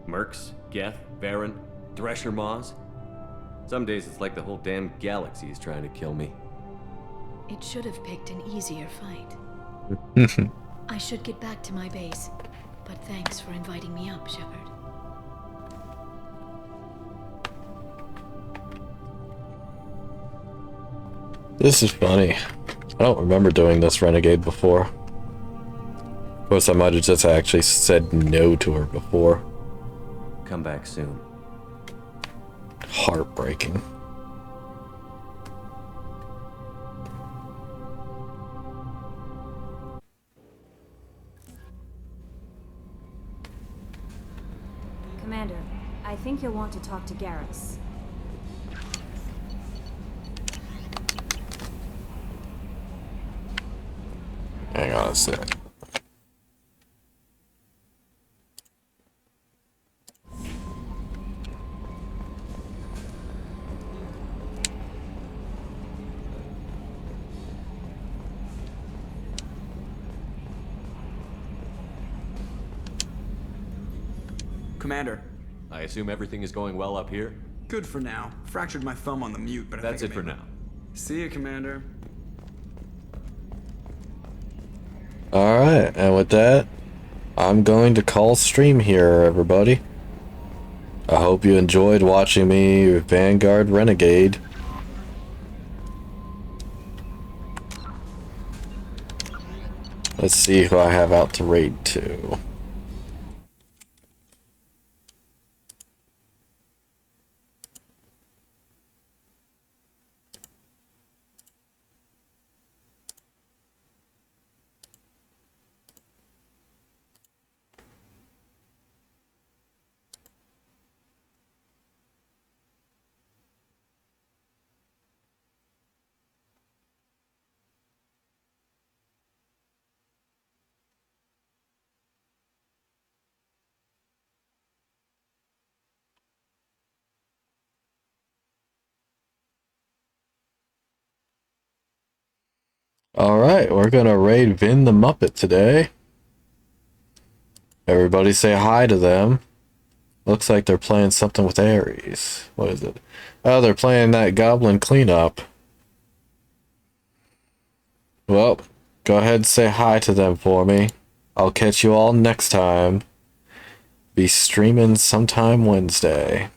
Mercs, Geth, Varen, Thresher Maws. Some days it's like the whole damn galaxy is trying to kill me. It should have picked an easier fight. I should get back to my base, but thanks for inviting me up, Shepard. This is funny. I don't remember doing this Renegade before. Of course, I might have just actually said no to her before. Come back soon. Heartbreaking. Commander, I think you'll want to talk to Garrus. Hang on a sec. Commander. I assume everything is going well up here? Good for now. Fractured my thumb on the mute, but That's I think it for now. See you, Commander. Alright, and with that, I'm going to call stream here, everybody. I hope you enjoyed watching me Vanguard Renegade. Let's see who I have out to raid to. Alright, we're gonna raid Vin the Muppet today. Everybody say hi to them. Looks like they're playing something with Ares. What is it? Oh, they're playing that Goblin Cleanup. Well, go ahead and say hi to them for me. I'll catch you all next time. Be streaming sometime Wednesday.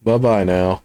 Bye-bye now.